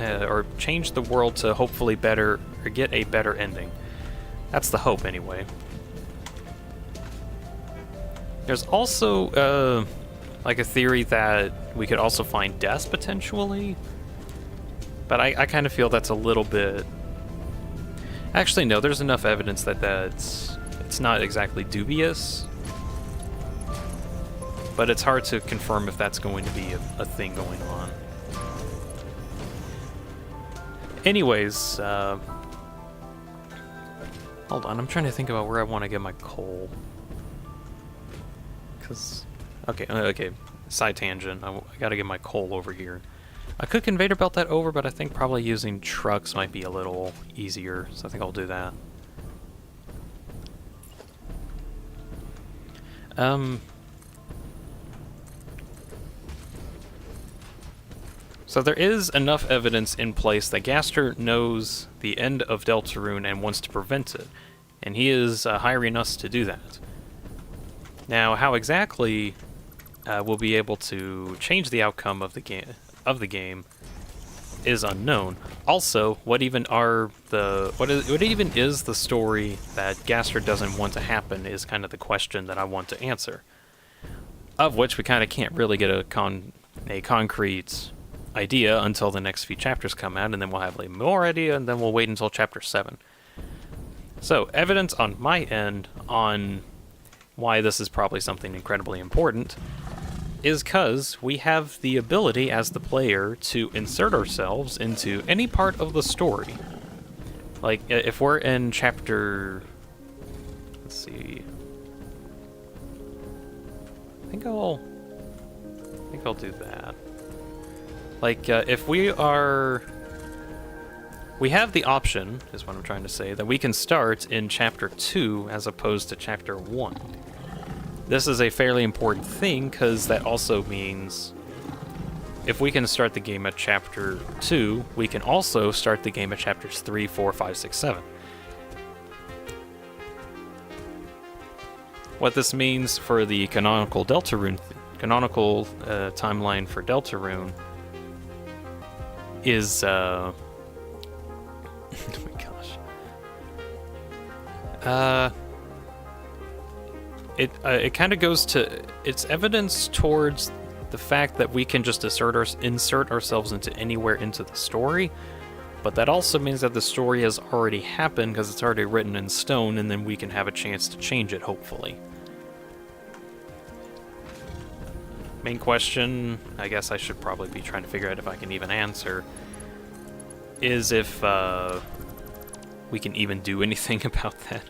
or change the world to hopefully better, or get a better ending. That's the hope, anyway. There's also, like a theory that we could also find death, potentially. But I kind of feel that's a little bit... Actually, no, there's enough evidence that it's not exactly dubious. but it's hard to confirm if that's going to be a thing going on. Anyways, hold on, I'm trying to think about where I want to get my coal. Cause, okay, side tangent. I gotta get my coal over here. I could conveyor belt that over, but I think probably using trucks might be a little easier, so I think I'll do that. So there is enough evidence in place that Gaster knows the end of Deltarune and wants to prevent it, and he is hiring us to do that. Now, how exactly we'll be able to change the outcome of the game is unknown. Also, what even is the story that Gaster doesn't want to happen is kind of the question that I want to answer. Of which we kind of can't really get a concrete idea until the next few chapters come out, and then we'll have like more idea, and then we'll wait until chapter 7. So, evidence on my end on why this is probably something incredibly important is because we have the ability as the player to insert ourselves into any part of the story. Like, if we're in chapter... Let's see... I think I'll do that. Like, if we are... We have the option, is what I'm trying to say, that we can start in chapter 2 as opposed to chapter 1. This is a fairly important thing, because that also means if we can start the game at chapter 2, we can also start the game at chapters 3, 4, 5, 6, 7. What this means for the canonical timeline for Deltarune is, oh my gosh. It kind of goes to... It's evidence towards the fact that we can just insert ourselves into anywhere into the story, but that also means that the story has already happened because it's already written in stone, and then we can have a chance to change it, hopefully. Main question, I guess I should probably be trying to figure out if I can even answer, is if we can even do anything about that.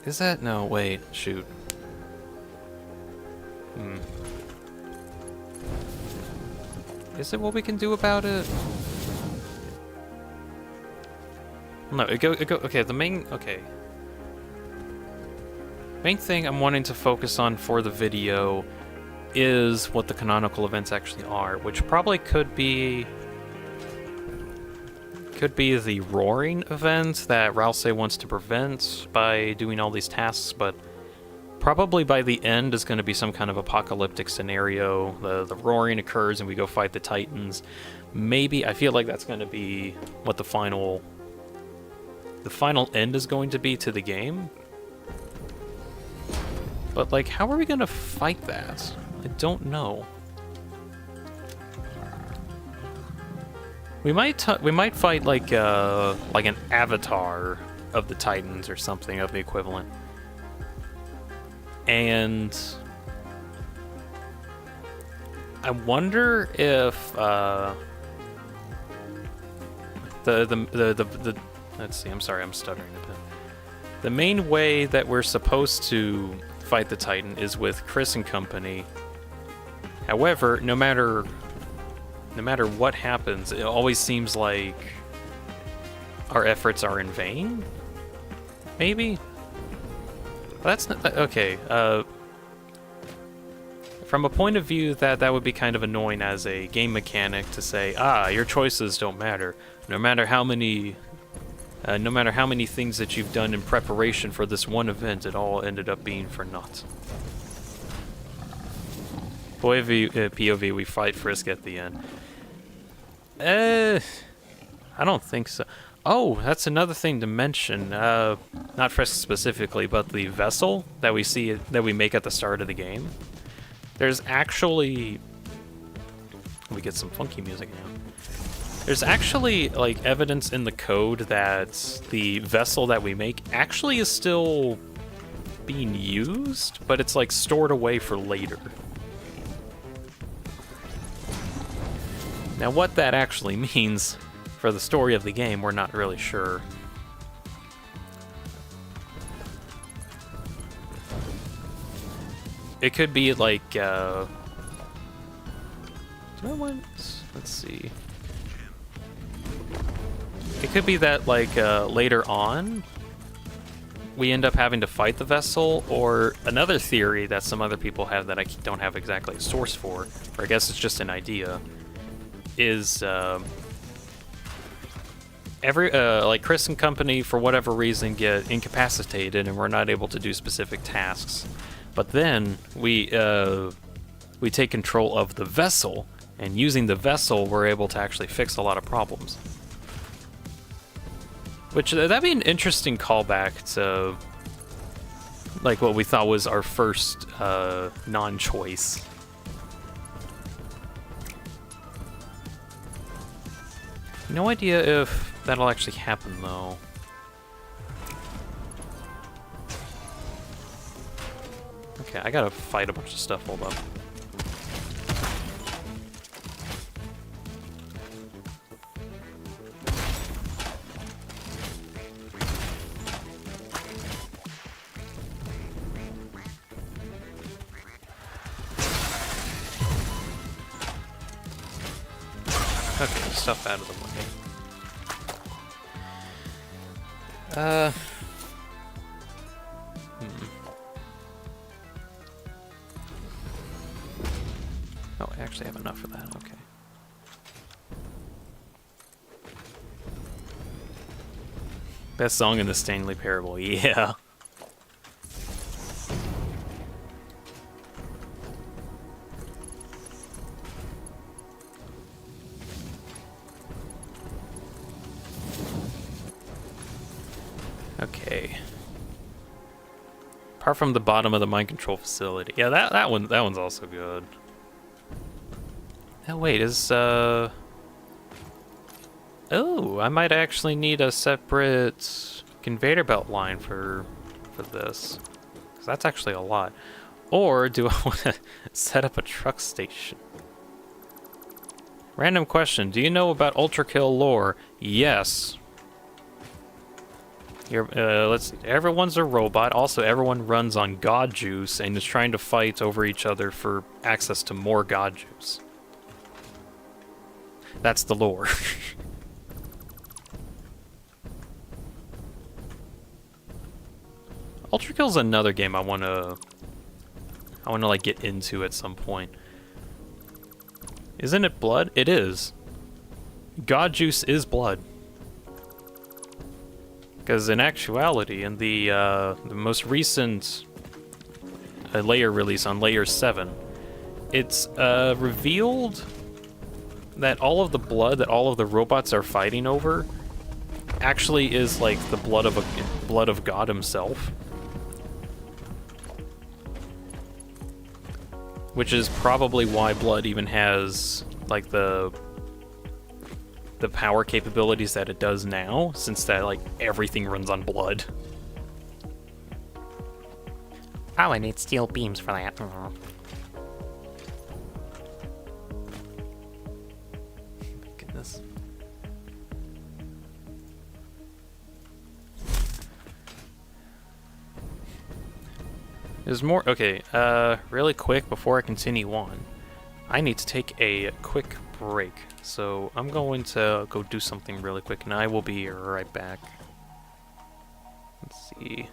Is that? No, wait, shoot. Is it what we can do about it? No, okay, main thing I'm wanting to focus on for the video is what the canonical events actually are, which probably could be the roaring event that Rouse wants to prevent by doing all these tasks, but probably by the end is going to be some kind of apocalyptic scenario. The roaring occurs and we go fight the Titans. Maybe, I feel like that's going to be what the final end is going to be to the game. But like, how are we going to fight that? I don't know. We might fight like an avatar of the Titans or something of the equivalent. And I wonder if let's see, I'm sorry, I'm stuttering a bit. The main way that we're supposed to fight the Titan is with Chris and company. However, no matter what happens, it always seems like our efforts are in vain? Maybe? That's not... Okay, from a point of view that would be kind of annoying as a game mechanic to say, your choices don't matter. No matter how many things that you've done in preparation for this one event, it all ended up being for naught. POV, we fight Frisk at the end. I don't think so. Oh, that's another thing to mention. Not Frisk specifically, but the vessel that we make at the start of the game. There's actually... We get some funky music now. There's actually, like, evidence in the code that the vessel that we make actually is still being used, but it's like stored away for later. Now what that actually means for the story of the game, we're not really sure. It could be like, do I want, let's see. It could be that like later on, we end up having to fight the vessel, or another theory that some other people have that I don't have exactly a source for, or I guess it's just an idea, is like Chris and company, for whatever reason, get incapacitated and we're not able to do specific tasks. But then we take control of the vessel, and using the vessel, we're able to actually fix a lot of problems. Which, that'd be an interesting callback to, like, what we thought was our first non-choice. No idea if that'll actually happen, though. Okay, I gotta fight a bunch of stuff, hold up. Okay, stuff out of the way. Oh, I actually have enough for that, okay. Best song in the Stanley Parable, yeah. Okay. Apart from the bottom of the mind control facility. Yeah, that one's also good. Oh wait, oh, I might actually need a separate conveyor belt line for this. 'Cause that's actually a lot. Or do I want to set up a truck station? Random question, do you know about Ultra Kill lore? Yes. Here, let's see. Everyone's a robot. Also, everyone runs on God Juice and is trying to fight over each other for access to more God Juice. That's the lore. Ultra Kill's another game I wanna like get into at some point. Isn't it blood? It is. God Juice is blood. Because in actuality, in the most recent layer release on Layer 7, it's revealed that all of the blood that all of the robots are fighting over actually is like the blood of God himself. Which is probably why blood even has like the power capabilities that it does now, since that like everything runs on blood. Oh, I need steel beams for that. Goodness. There's more. Okay, really quick before I continue on, I need to take a quick break. So I'm going to go do something really quick, and I will be right back. Let's see.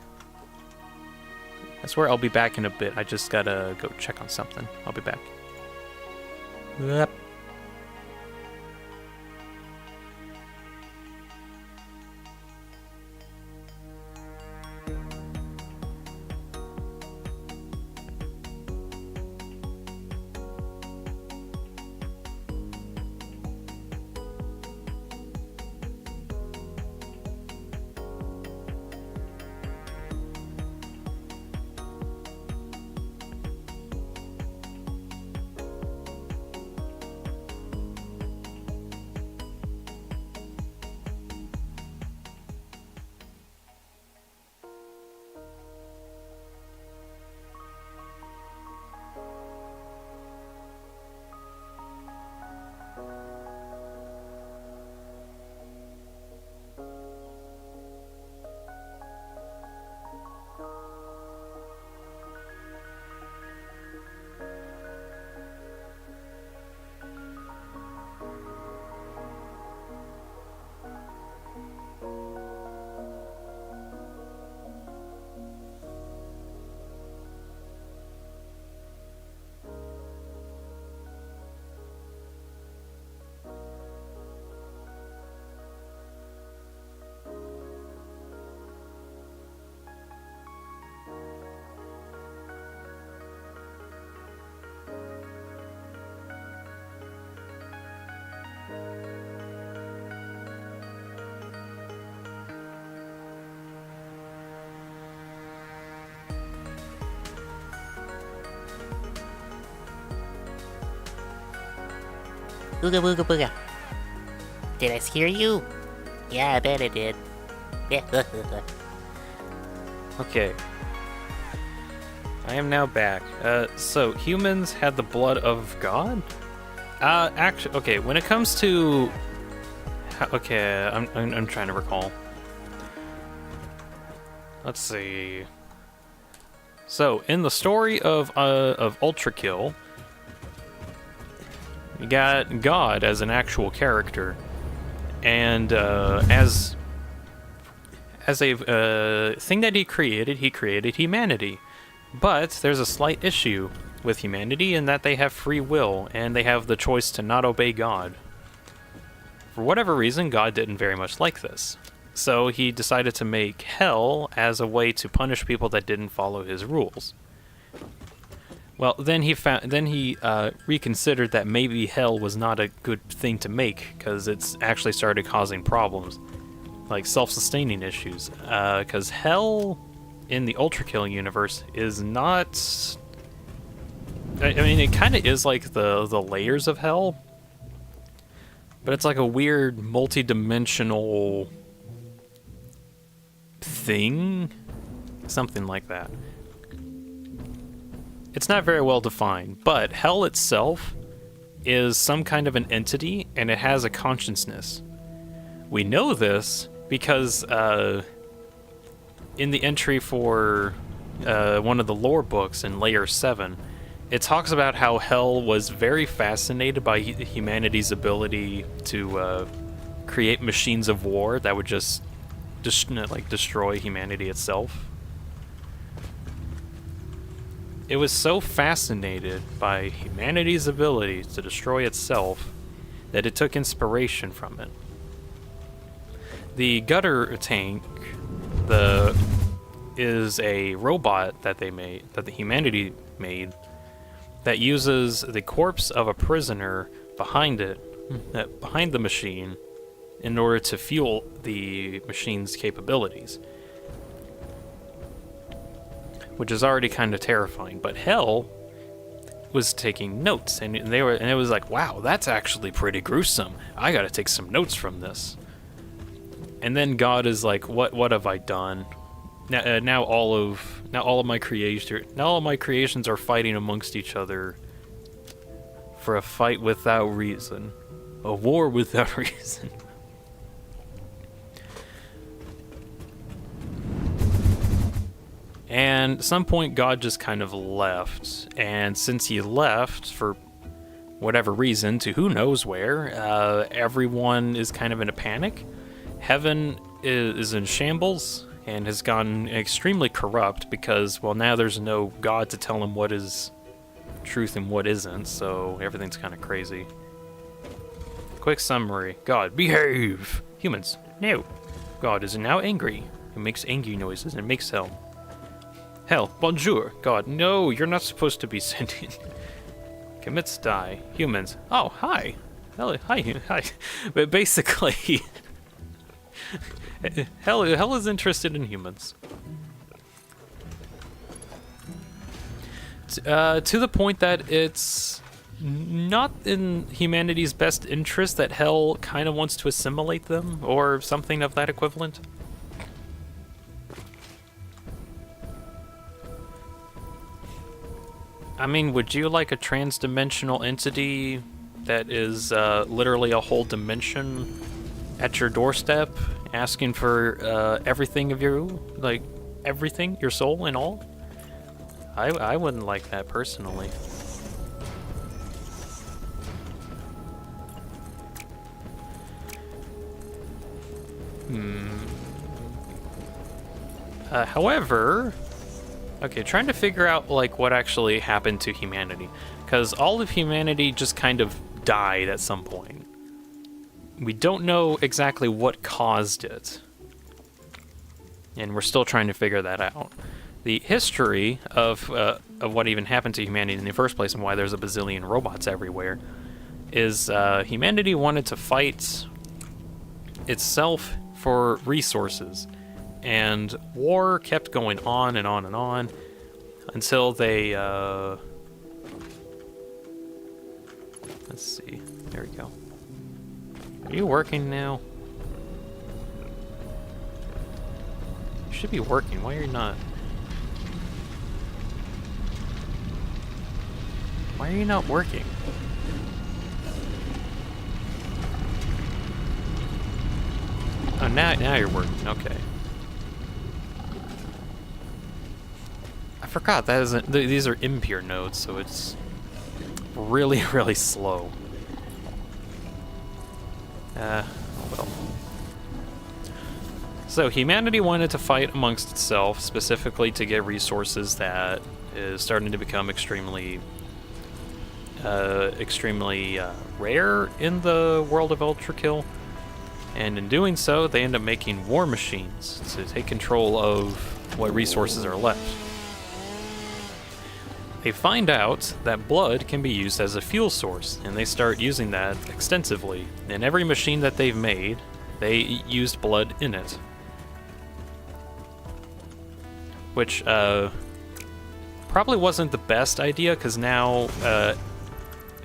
I swear I'll be back in a bit. I just gotta go check on something. I'll be back. Yep. Ooga booga booga. Did I scare you? Yeah, I bet I did. Okay. I am now back. So humans had the blood of God? Actually, okay. When it comes to, okay, I'm trying to recall. Let's see. So in the story of Ultra Kill, you got God as an actual character, and as a thing that he created humanity. But there's a slight issue with humanity in that they have free will, and they have the choice to not obey God. For whatever reason, God didn't very much like this. So he decided to make hell as a way to punish people that didn't follow his rules. Well, then he reconsidered that maybe hell was not a good thing to make, because it's actually started causing problems, like self-sustaining issues. Because hell in the Ultra Kill universe is not... I mean, it kind of is like the layers of hell, but it's like a weird multi-dimensional thing, something like that. It's not very well defined, but hell itself is some kind of an entity, and it has a consciousness. We know this because in the entry for one of the lore books in Layer 7, it talks about how hell was very fascinated by humanity's ability to create machines of war that would just destroy humanity itself. It was so fascinated by humanity's ability to destroy itself that it took inspiration from it. The gutter tank is a robot that they made, that the humanity made, that uses the corpse of a prisoner behind the machine in order to fuel the machine's capabilities, which is already kind of terrifying. But hell was taking notes, and it was like, wow, that's actually pretty gruesome. I got to take some notes from this. And then God is like, what have I done? Now all of my creations are fighting amongst each other for a fight without reason, a war without reason. And at some point, God just kind of left. And since he left, for whatever reason, to who knows where, everyone is kind of in a panic. Heaven is in shambles and has gotten extremely corrupt because, well, now there's no God to tell him what is truth and what isn't, so everything's kind of crazy. Quick summary. God, behave! Humans, no. God is now angry. He makes angry noises and makes hell. Hell, bonjour. God, no, you're not supposed to be sentient. Commits die. Humans. Oh, hi. Hell, hi. But basically, hell is interested in humans. To the point that it's not in humanity's best interest that hell kind of wants to assimilate them, or something of that equivalent. I mean, would you like a trans-dimensional entity that is literally a whole dimension at your doorstep, asking for everything of you, like everything, your soul and all? I wouldn't like that personally. However, okay, trying to figure out like what actually happened to humanity, because all of humanity just kind of died at some point. We don't know exactly what caused it, and we're still trying to figure that out. The history of what even happened to humanity in the first place and why there's a bazillion robots everywhere is humanity wanted to fight itself for resources, and war kept going on and on and on until they Let's see. There we go. Are you working now? You should be working. Why are you not? Why are you not working? Oh, now you're working. Okay. I forgot that isn't. These are impure nodes, so it's really, really slow. Well. So humanity wanted to fight amongst itself, specifically to get resources that is starting to become extremely rare in the world of Ultrakill. And in doing so, they end up making war machines to take control of what resources are left. They find out that blood can be used as a fuel source, and they start using that extensively. In every machine that they've made, they used blood in it. Which probably wasn't the best idea, because now,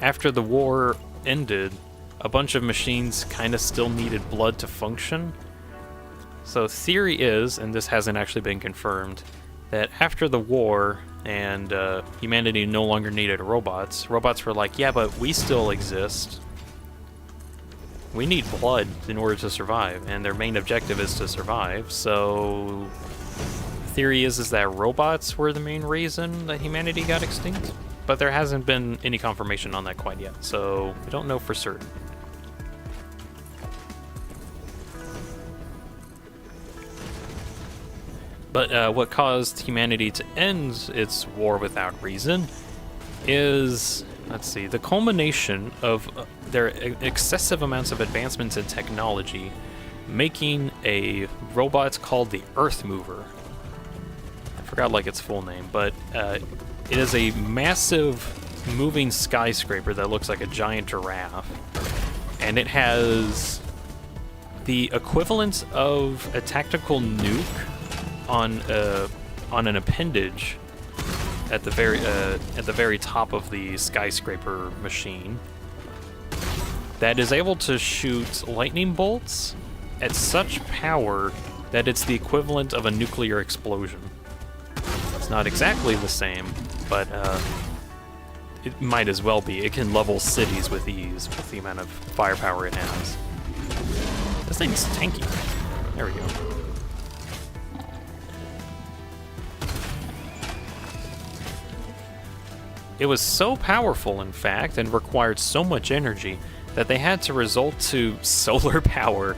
after the war ended, a bunch of machines kind of still needed blood to function. So theory is, and this hasn't actually been confirmed, that after the war and humanity no longer needed robots were like, yeah, but we still exist. We need blood in order to survive, and their main objective is to survive. So theory is that robots were the main reason that humanity got extinct, but there hasn't been any confirmation on that quite yet, so we don't know for certain. But what caused humanity to end its war without reason is, let's see, the culmination of their excessive amounts of advancements in technology, making a robot called the Earth Mover. I forgot like its full name, but it is a massive moving skyscraper that looks like a giant giraffe, and it has the equivalent of a tactical nuke on an appendage at the very top of the skyscraper machine that is able to shoot lightning bolts at such power that it's the equivalent of a nuclear explosion. It's not exactly the same, but it might as well be. It can level cities with ease with the amount of firepower it has. This thing's tanky. There we go. It was so powerful, in fact, and required so much energy that they had to resort to solar power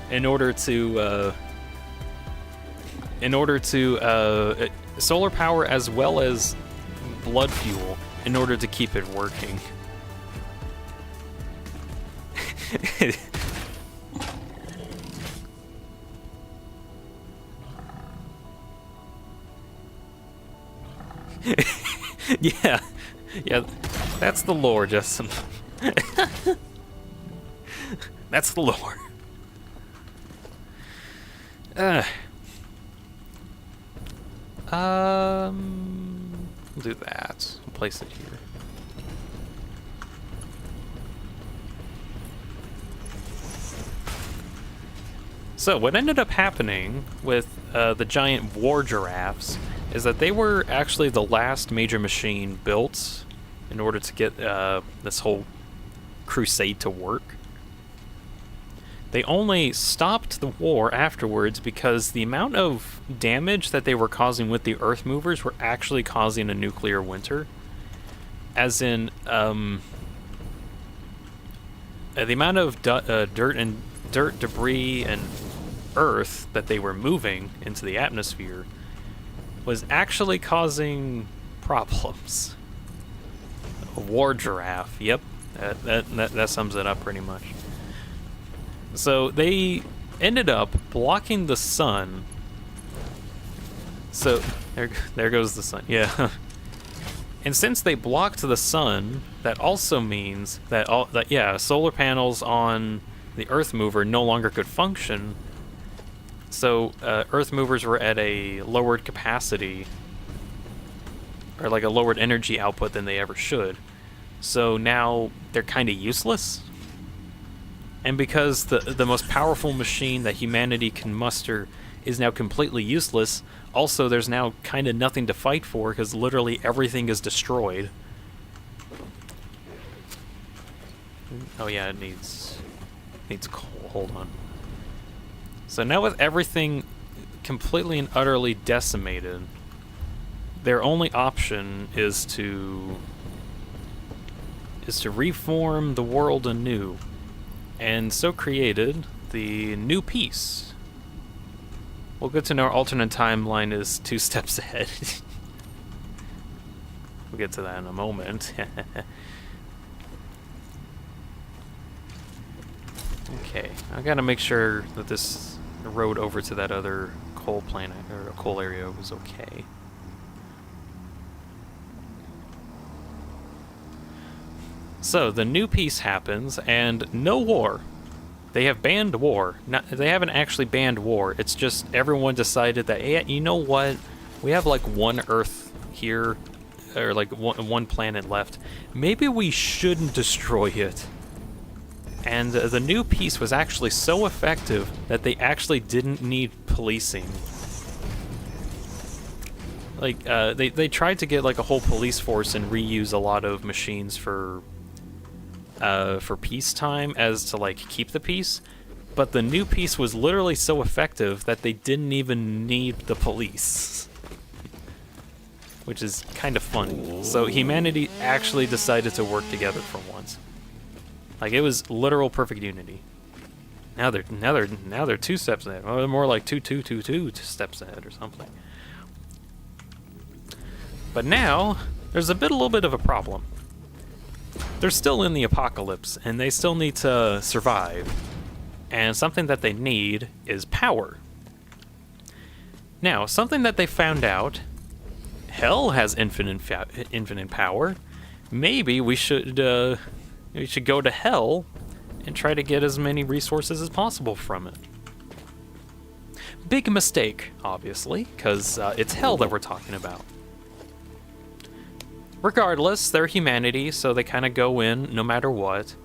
in order to solar power as well as blood fuel in order to keep it working. Yeah, that's the lore, Justin. That's the lore. We'll do that. We'll place it here. So what ended up happening with the giant war giraffes is that they were actually the last major machine built in order to get this whole crusade to work. They only stopped the war afterwards because the amount of damage that they were causing with the Earth Movers were actually causing a nuclear winter. As in, the amount of dirt, debris, and earth that they were moving into the atmosphere was actually causing problems. A war giraffe. Yep, that sums it up pretty much. So they ended up blocking the sun. So there goes the sun. Yeah. And since they blocked the sun, that also means that solar panels on the Earth Mover no longer could function. So Earth Movers were at a lowered capacity, or like a lowered energy output than they ever should. so now they're kind of useless. And because the most powerful machine that humanity can muster is now completely useless, also there's now kind of nothing to fight for because literally everything is destroyed. Oh yeah, it needs coal. Hold on. So now with everything completely and utterly decimated, their only option is to reform the world anew. And so created the new peace. Well, good to know our alternate timeline is 2 steps ahead. We'll get to that in a moment. Okay, I gotta make sure that this road over to that other coal planet or coal area was okay. So the new peace happens, and no war. They have banned war. They haven't actually banned war. It's just everyone decided that, hey, you know what? We have like one Earth here, or like one planet left. Maybe we shouldn't destroy it. And the new peace was actually so effective that they actually didn't need policing. Like, they tried to get like a whole police force and reuse a lot of machines for peacetime as to like keep the peace, but the new peace was literally so effective that they didn't even need the police, which is kind of funny. So humanity actually decided to work together for once. Like, it was literal perfect unity. Now they're 2 steps ahead. Well, they're more like 2 steps ahead or something. But now there's a little bit of a problem. They're still in the apocalypse, and they still need to survive. And something that they need is power. Now, something that they found out, Hell has infinite power. Maybe we should go to Hell and try to get as many resources as possible from it. Big mistake, obviously, because it's Hell that we're talking about. Regardless, they're humanity, so they kind of go in no matter what.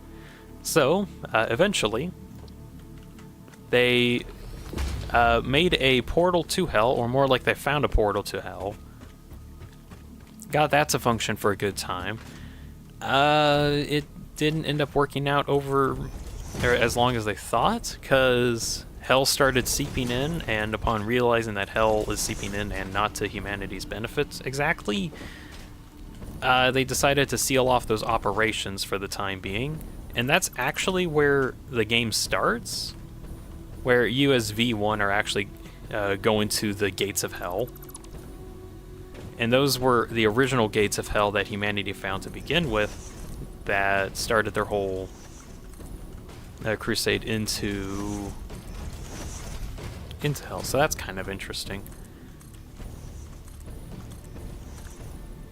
So, eventually, they made a portal to Hell, or more like they found a portal to Hell. Got that to function for a good time. It didn't end up working out or as long as they thought, because Hell started seeping in, and upon realizing that Hell is seeping in and not to humanity's benefits exactly, they decided to seal off those operations for the time being. And that's actually where the game starts, where you as V1 are actually going to the gates of Hell. And those were the original gates of Hell that humanity found to begin with, that started their whole crusade into Hell. So that's kind of interesting.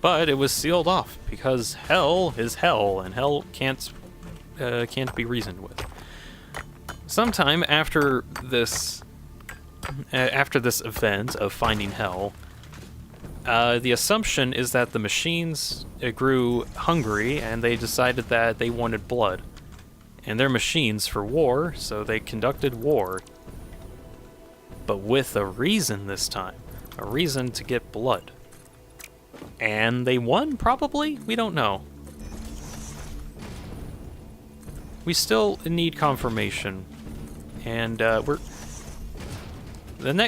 But it was sealed off because Hell is Hell, and Hell can't be reasoned with. Sometime after this event of finding Hell, the assumption is that the machines grew hungry, and they decided that they wanted blood. And they're machines for war, so they conducted war. But with a reason this time. A reason to get blood. And they won, probably? We don't know. We still need confirmation. And the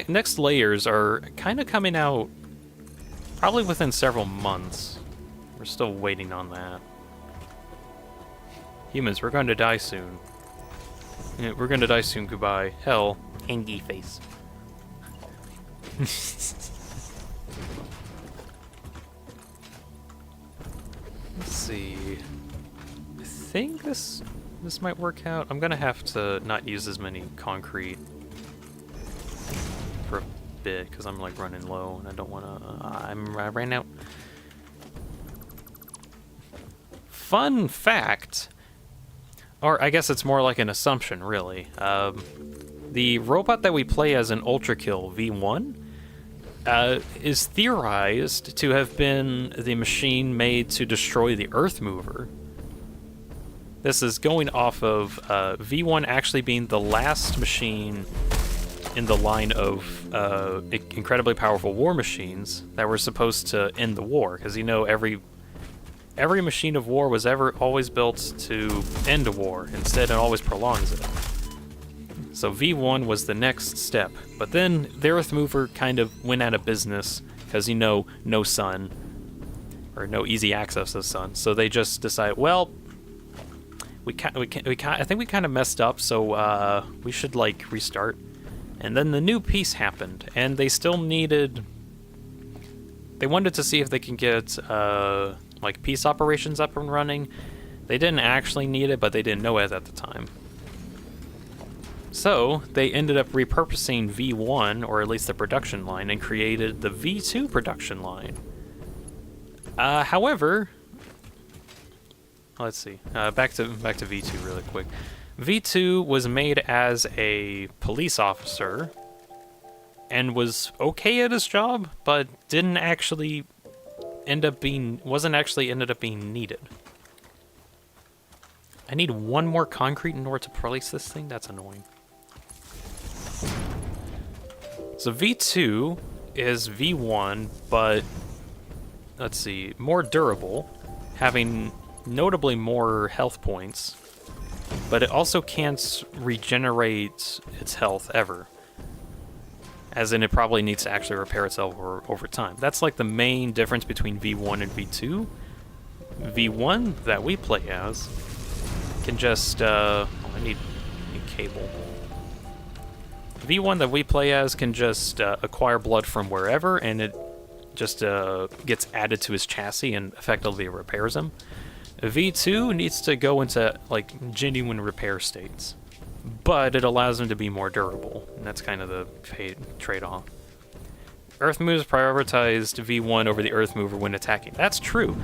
next layers are kind of coming out probably within several months. We're still waiting on that. Humans, we're going to die soon. Yeah, we're going to die soon. Goodbye. Hell. Hangy face. Let's see. I think this might work out. I'm gonna have to not use as many concrete for a bit because I'm like running low and I don't want to. I ran out. Fun fact, or I guess it's more like an assumption, really. The robot that we play as in Ultra Kill V1 is theorized to have been the machine made to destroy the Earth Mover, This is going off of V1 actually being the last machine in the line of incredibly powerful war machines that were supposed to end the war, because you know every machine of war was always built to end a war. Instead, it always prolongs it. So V1 was the next step, but then the Earth Mover kind of went out of business because you know no sun or no easy access to the sun. So they just decided, well, I think we kind of messed up, so we should like restart. And then the new peace happened, and they still needed. They wanted to see if they can get like peace operations up and running. They didn't actually need it, but they didn't know it at the time. So they ended up repurposing V1, or at least the production line, and created the V2 production line. However, let's see. Back to V2 really quick. V2 was made as a police officer and was okay at his job, but wasn't actually ended up being needed. I need one more concrete in order to place this thing? That's annoying. So V2 is V1, but let's see, more durable, having notably more health points, but it also can't regenerate its health ever. As in, it probably needs to actually repair itself over time. That's like the main difference between V1 and V2. V1 that we play as can just, I need cable. V1 that we play as can just acquire blood from wherever, and it just gets added to his chassis and effectively repairs him. V2 needs to go into like genuine repair states, but it allows him to be more durable, and that's kind of the trade-off. Earth Movers prioritized V1 over the Earth Mover when attacking. That's true.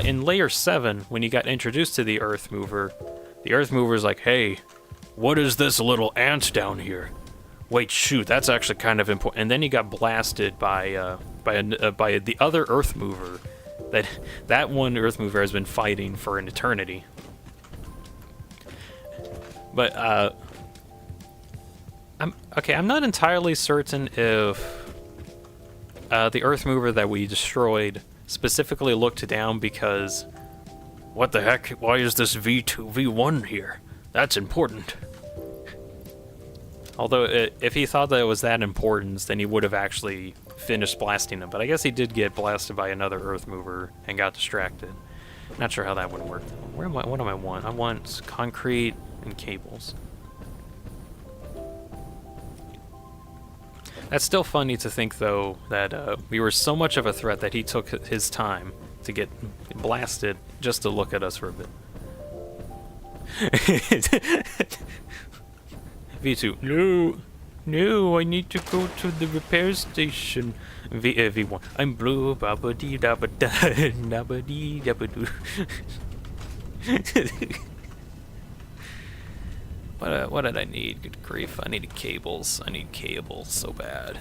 In Layer 7, when you got introduced to the Earth Mover's like, hey, what is this little ant down here? Wait, shoot, that's actually kind of important. And then he got blasted by the other Earth Mover. That one Earth Mover has been fighting for an eternity. But I'm not entirely certain if the Earth Mover that we destroyed specifically looked down because, what the heck? Why is this V2 V1 here? That's important. Although, if he thought that it was that important, then he would have actually finished blasting him. But I guess he did get blasted by another Earth Mover and got distracted. Not sure how that would work. What do I want? I want concrete and cables. That's still funny to think, though, that we were so much of a threat that he took his time to get blasted just to look at us for a bit. V2, no, I need to go to the repair station. V1, I'm blue, babadi dabada, nabadi dabadu. What did I need? Good grief, I needed cables. I need cables so bad.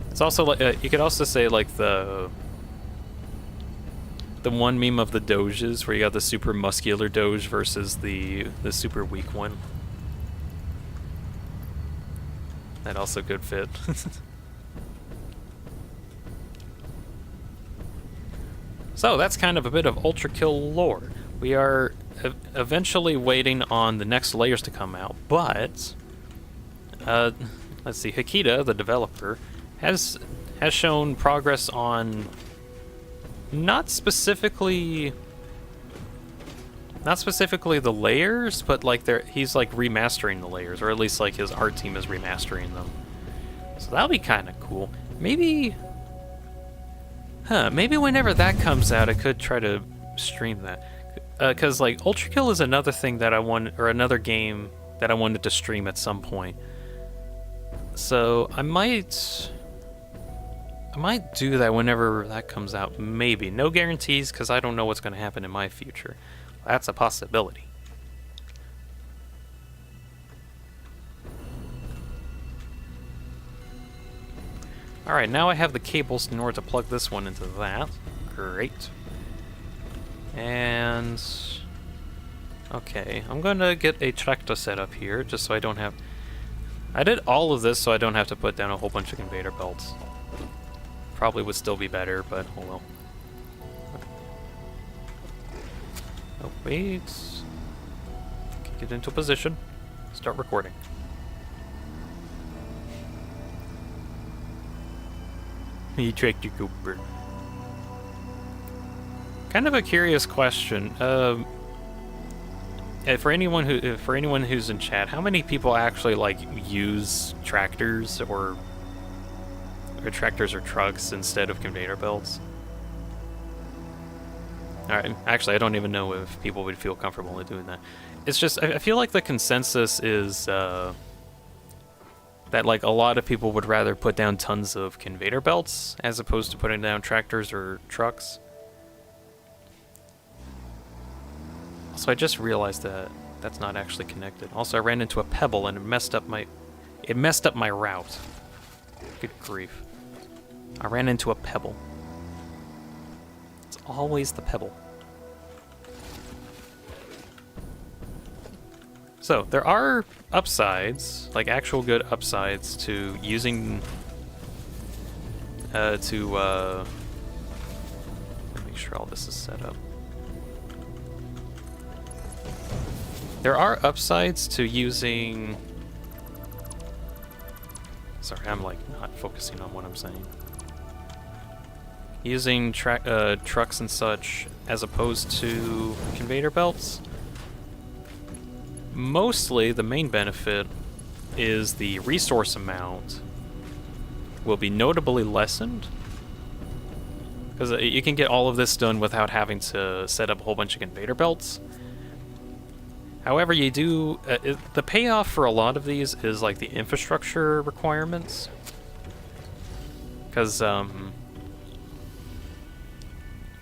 It's also like, you could also say like the one meme of the doges where you got the super muscular doge versus the super weak one. That also could fit. So that's kind of a bit of Ultra Kill lore. We are eventually waiting on the next layers to come out, but let's see, Hikita, the developer, has shown progress on not specifically the layers, but like he's like remastering the layers, or at least like his art team is remastering them. So that'll be kind of cool. Maybe whenever that comes out, I could try to stream that. Because like Ultra Kill is another thing that I want, or another game that I wanted to stream at some point. So I might do that whenever that comes out. Maybe. No guarantees, because I don't know what's going to happen in my future. That's a possibility. Alright, now I have the cables in order to plug this one into that. Great. And... okay, I'm gonna get a tractor set up here, just so I don't have... I did all of this so I don't have to put down a whole bunch of conveyor belts. Probably would still be better, but oh well. Oh, wait. Get into position. Start recording. He tracked your Cooper. Kind of a curious question. For anyone who's in chat, how many people actually like use tractors or tractors or trucks instead of conveyor belts? Alright, actually I don't even know if people would feel comfortable with doing that. It's just, I feel like the consensus is that like a lot of people would rather put down tons of conveyor belts as opposed to putting down tractors or trucks. So I just realized that that's not actually connected. Also, I ran into a pebble and it messed up my route. Good grief. I ran into a pebble. It's always the pebble. So, there are upsides, like actual good upsides to using let me make sure all this is set up. There are upsides to using... sorry, I'm like not focusing on what I'm saying. Using trucks and such as opposed to conveyor belts. Mostly, the main benefit is the resource amount will be notably lessened. Because you can get all of this done without having to set up a whole bunch of conveyor belts. However, you do... the payoff for a lot of these is like the infrastructure requirements. Because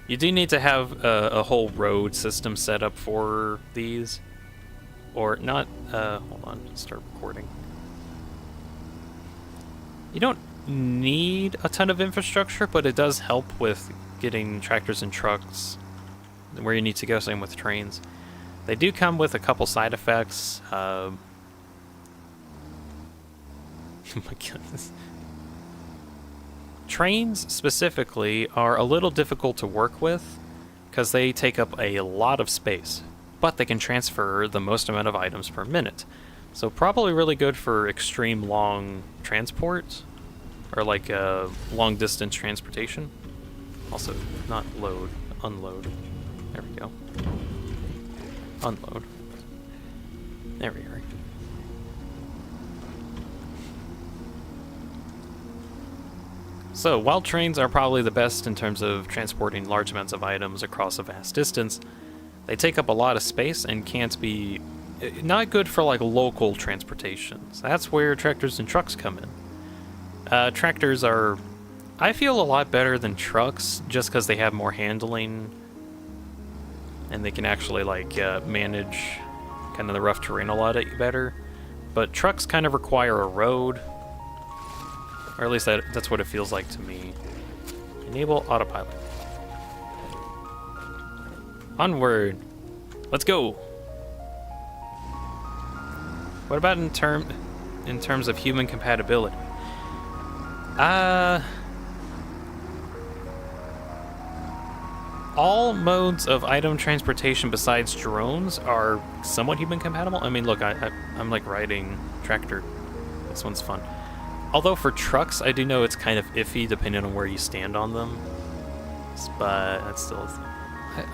you do need to have a whole road system set up for these. Or not... hold on, start recording. You don't need a ton of infrastructure, but it does help with getting tractors and trucks where you need to go, same with trains. They do come with a couple side effects. Oh my goodness. Trains, specifically, are a little difficult to work with because they take up a lot of space, but they can transfer the most amount of items per minute. So probably really good for extreme long transport, or like long distance transportation. Also, not load, unload. There we go. Unload. There we are. So, while trains are probably the best in terms of transporting large amounts of items across a vast distance, they take up a lot of space and can't be... not good for like local transportations. That's where tractors and trucks come in. Tractors are, I feel, a lot better than trucks just because they have more handling and they can actually like manage kind of the rough terrain a lot better. But trucks kind of require a road, or at least that's what it feels like to me. Enable autopilot. Onward. Let's go. What about in terms of human compatibility? All modes of item transportation besides drones are somewhat human compatible. I mean, look, I'm like riding tractor. This one's fun. Although for trucks, I do know it's kind of iffy depending on where you stand on them. But that's still...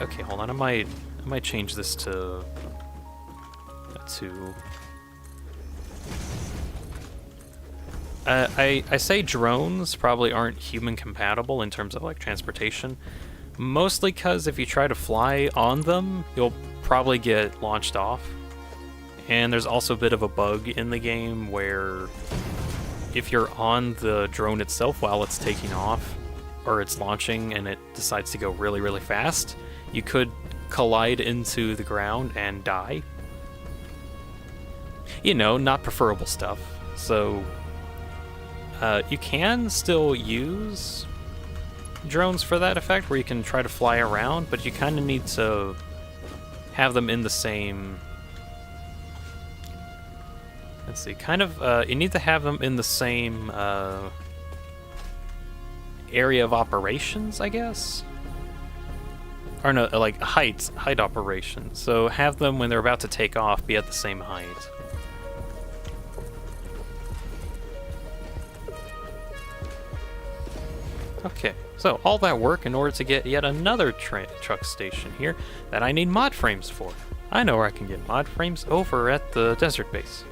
okay, hold on. I might change this to... I say drones probably aren't human compatible in terms of like transportation, mostly because if you try to fly on them, you'll probably get launched off. And there's also a bit of a bug in the game where if you're on the drone itself while it's taking off, or it's launching and it decides to go really, really fast, you could collide into the ground and die. You know, not preferable stuff. So You can still use drones for that effect, where you can try to fly around, but you kind of need to have them in the same... Let's see, you need to have them in the same area of operations, I guess? Or no, like height operations. So have them, when they're about to take off, be at the same height. Okay, so all that work in order to get yet another truck station here that I need mod frames for. I know where I can get mod frames, over at the desert base.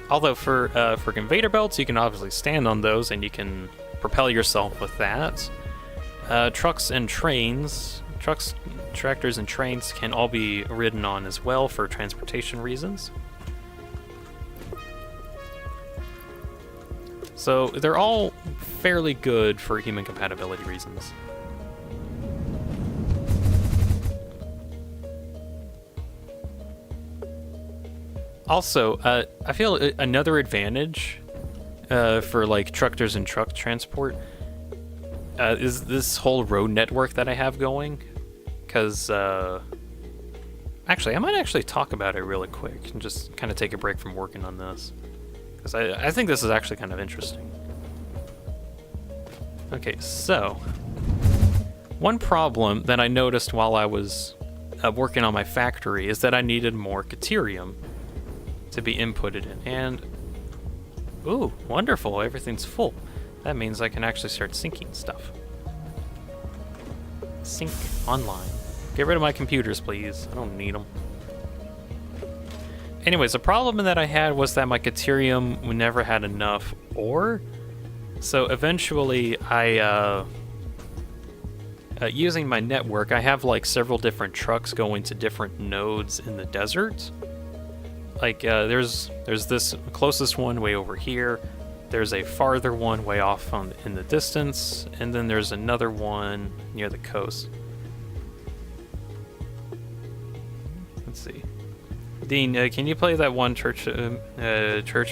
Although for conveyor belts, you can obviously stand on those and you can propel yourself with that. Trucks, tractors, and trains can all be ridden on as well for transportation reasons. So they're all fairly good for human compatibility reasons. Also, I feel another advantage for like truckers and truck transport is this whole road network that I have going. Because, actually, I might actually talk about it really quick and just kind of take a break from working on this. Because I think this is actually kind of interesting. Okay, so one problem that I noticed while I was working on my factory is that I needed more Caterium to be inputted in. And, ooh, wonderful, everything's full. That means I can actually start syncing stuff. Sync online. Get rid of my computers, please. I don't need them. Anyways, the problem that I had was that my Caterium never had enough ore. So eventually using my network, I have like several different trucks going to different nodes in the desert. Like there's this closest one way over here. There's a farther one way off in the distance, and then there's another one near the coast. Let's see. Dean, can you play that one church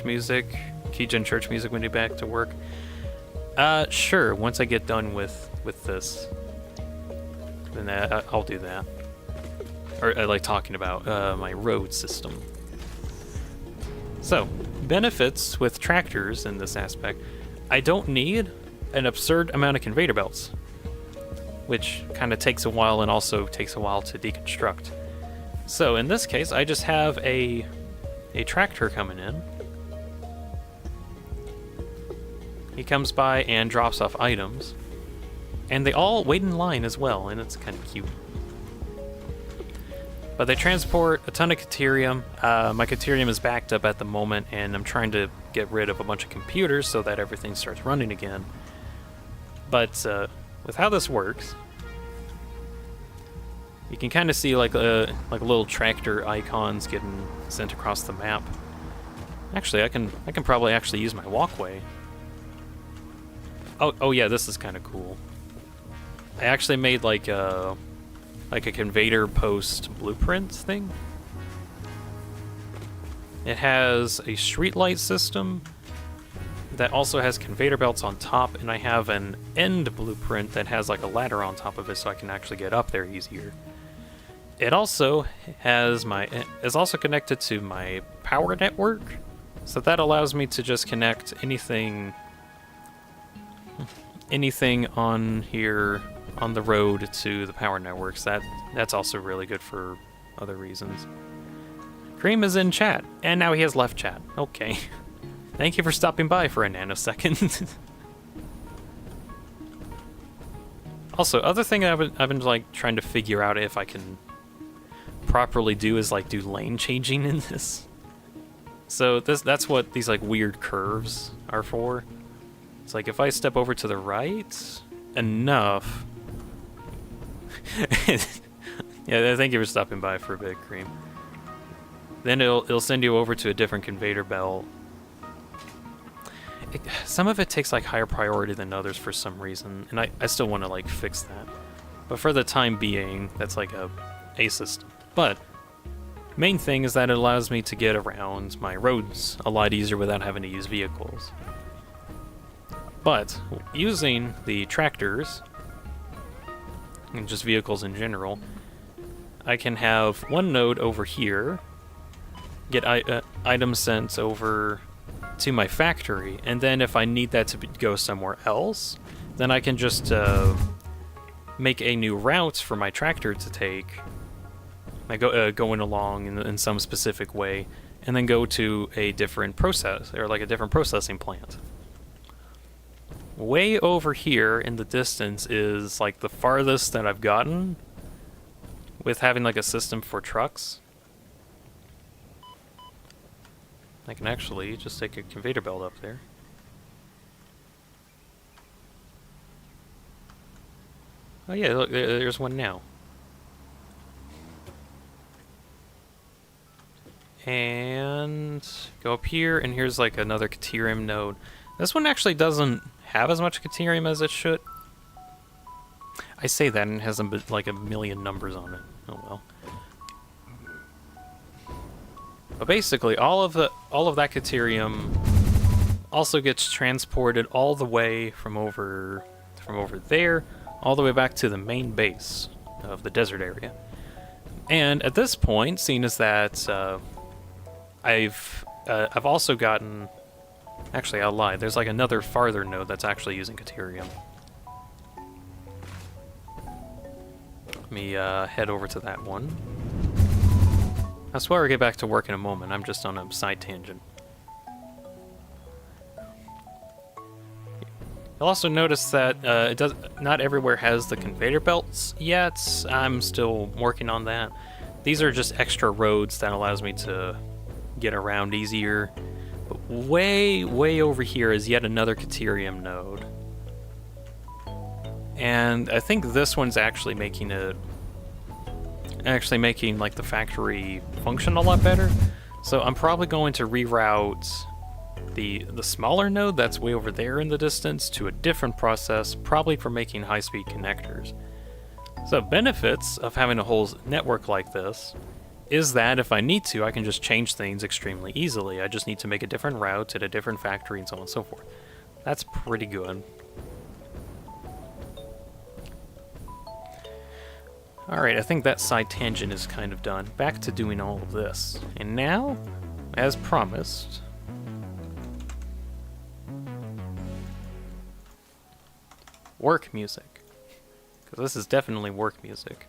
music, Keygen church music when you're back to work? Sure. Once I get done with this, then I'll do that. Or I like talking about my road system. So, benefits with tractors in this aspect. I don't need an absurd amount of conveyor belts, which kind of takes a while and also takes a while to deconstruct. So in this case, I just have a tractor coming in. He comes by and drops off items, and they all wait in line as well, and it's kind of cute. But they transport a ton of Caterium. My Caterium is backed up at the moment, and I'm trying to get rid of a bunch of computers so that everything starts running again. But with how this works, you can kind of see like little tractor icons getting sent across the map. Actually, I can probably actually use my walkway. Oh yeah, this is kind of cool. I actually made like a conveyor post blueprint thing. It has a streetlight system that also has conveyor belts on top, and I have an end blueprint that has like a ladder on top of it so I can actually get up there easier. It also is also connected to my power network, so that allows me to just connect anything on here on the road to the power networks. That's also really good for other reasons. Cream is in chat, and now he has left chat. Okay. Thank you for stopping by for a nanosecond. Also, other thing I've been like trying to figure out if I can properly do is like do lane changing in this. So that's what these like weird curves are for. It's like if I step over to the right enough. Yeah, thank you for stopping by for a bit, Cream. Then it'll send you over to a different conveyor belt. Some of it takes like higher priority than others for some reason, and I still want to like fix that. But for the time being, that's like a system. But Main thing is that it allows me to get around my roads a lot easier without having to use vehicles. But using the tractors, and just vehicles in general, I can have one node over here get items sent over to my factory, and then if I need that to go somewhere else, then I can just make a new route for my tractor to take, going along in some specific way, and then go to a different process, or like a different processing plant. Way over here in the distance is like the farthest that I've gotten with having like a system for trucks. I can actually just take a conveyor belt up there. Oh yeah, look, there's one now. And go up here, and here's like another Caterium node. This one actually doesn't have as much Caterium as it should. I say that and it has like a million numbers on it. Oh well. But basically, all of that Caterium also gets transported all the way from over there, all the way back to the main base of the desert area. And at this point, seeing as that I've also gotten. Actually, I'll lie. There's like another farther node that's actually using Caterium. Let me head over to that one. I swear I'll get back to work in a moment. I'm just on a side tangent. You'll also notice that not everywhere has the conveyor belts yet. I'm still working on that. These are just extra roads that allows me to get around easier. But way over here is yet another Caterium node. And I think this one's actually making like the factory function a lot better. So I'm probably going to reroute the smaller node that's way over there in the distance to a different process, probably for making high-speed connectors. So benefits of having a whole network like this is that if I need to, I can just change things extremely easily. I just need to make a different route at a different factory and so on and so forth. That's pretty good. Alright, I think that side tangent is kind of done. Back to doing all of this. And now, as promised, work music. Because this is definitely work music.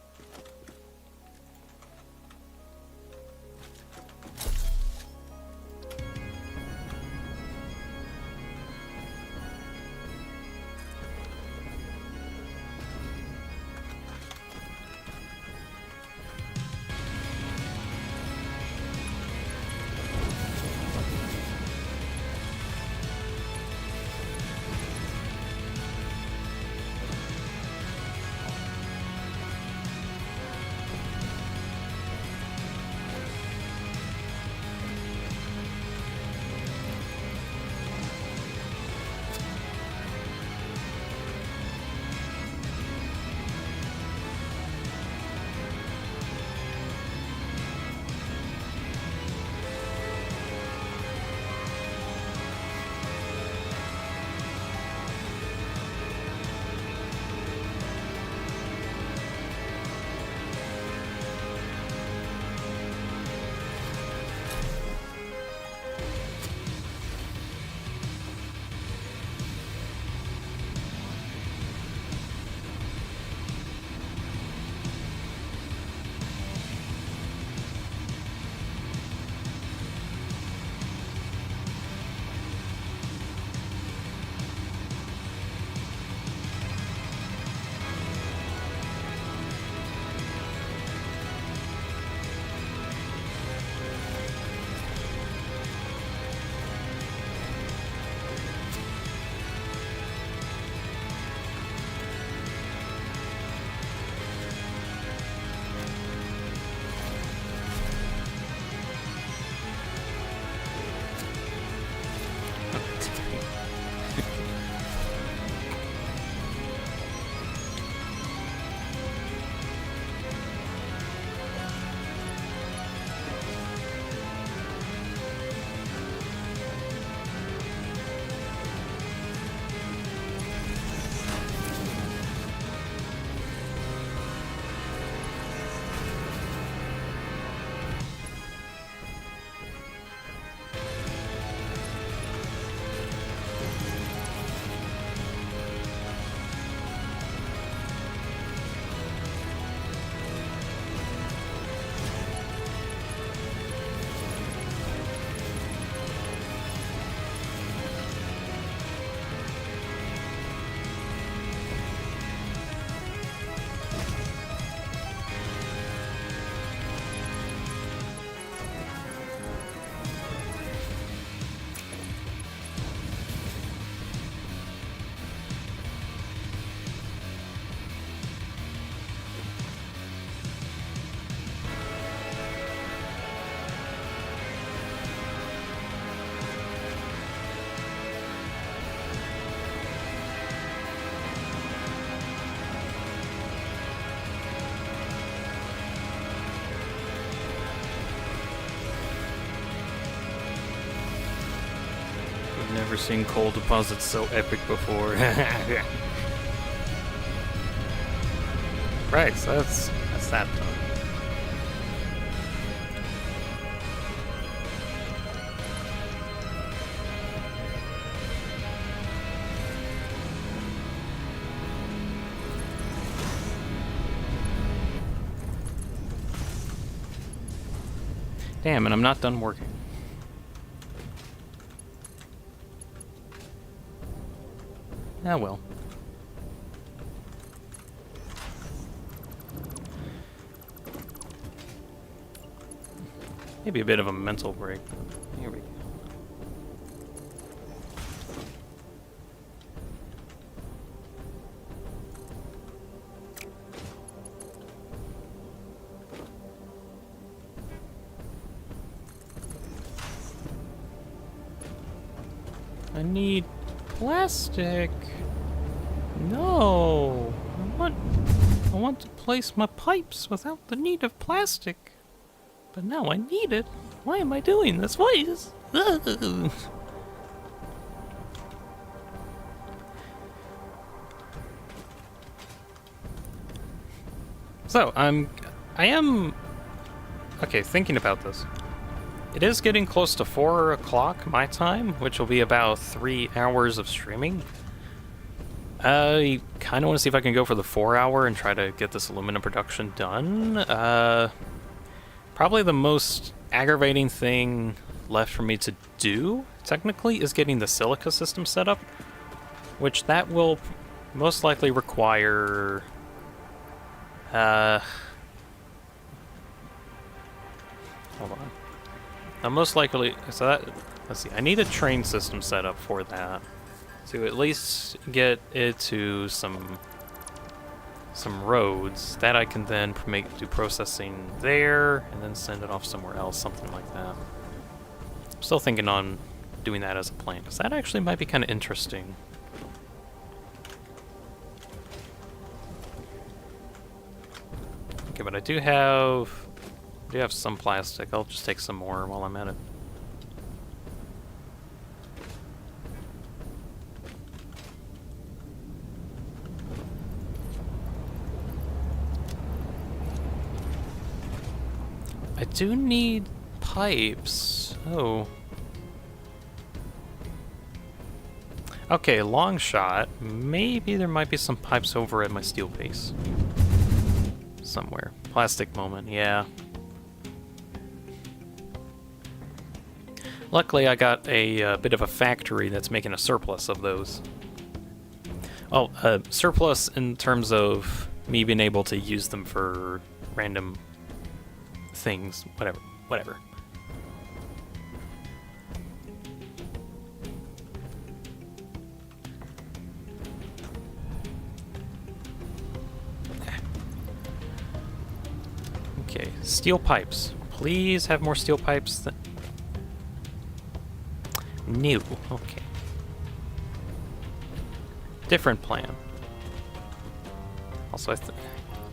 Never seen coal deposits so epic before. Right, so that's that done. Damn, and I'm not done working. Ah, well. Maybe a bit of a mental break. Here we go. I need plastic. No. I want to place my pipes without the need of plastic. But now I need it. Why am I doing this? Why is... So, I am... Okay, thinking about this. It is getting close to 4 o'clock my time, which will be about 3 hours of streaming. I kind of want to see if I can go for the 4 hour and try to get this aluminum production done. Probably the most aggravating thing left for me to do, technically, is getting the silica system set up, which that will most likely require... hold on. Most likely, so that, let's see, I need a train system set up for that to at least get it to some roads that I can then do processing there and then send it off somewhere else, something like that. I'm still thinking on doing that as a plan, because that actually might be kind of interesting. Okay, but I do have some plastic. I'll just take some more while I'm at it. I do need pipes. Oh. Okay, long shot. Maybe there might be some pipes over at my steel base. Somewhere. Plastic moment, yeah. Luckily, I got a bit of a factory that's making a surplus of those. Oh, surplus in terms of me being able to use them for random things, whatever. Okay, steel pipes. Please have more steel pipes. New. Okay. Different plan. Also,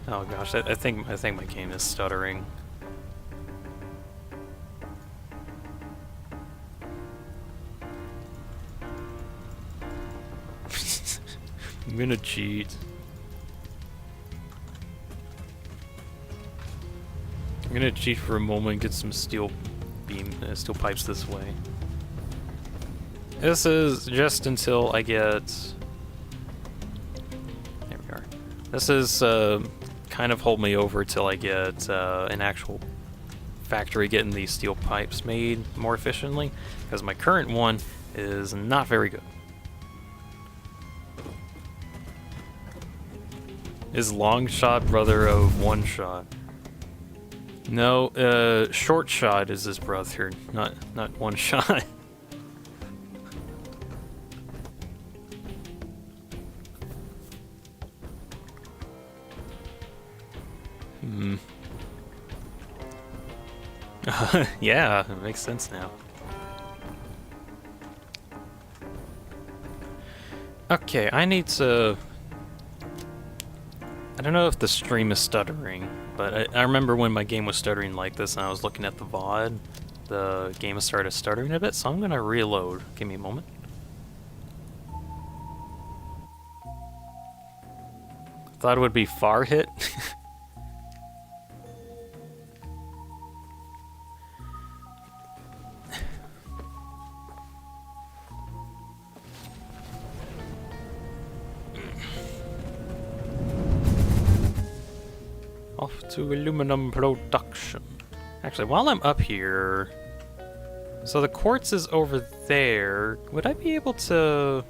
oh gosh, I think my game is stuttering. I'm gonna cheat. I'm gonna cheat for a moment and get some steel pipes this way. This is just until I get... There we are. This is kind of hold me over till I get an actual factory getting these steel pipes made more efficiently, because my current one is not very good. Is long shot brother of one shot? No, short shot is his brother, not one shot. Yeah, it makes sense now. Okay, I need to... I don't know if the stream is stuttering, but I remember when my game was stuttering like this and I was looking at the VOD, the game started stuttering a bit, so I'm gonna reload. Give me a moment. thought it would be far hit. Off to aluminum production. Actually, while I'm up here, so the quartz is over there. Would I be able to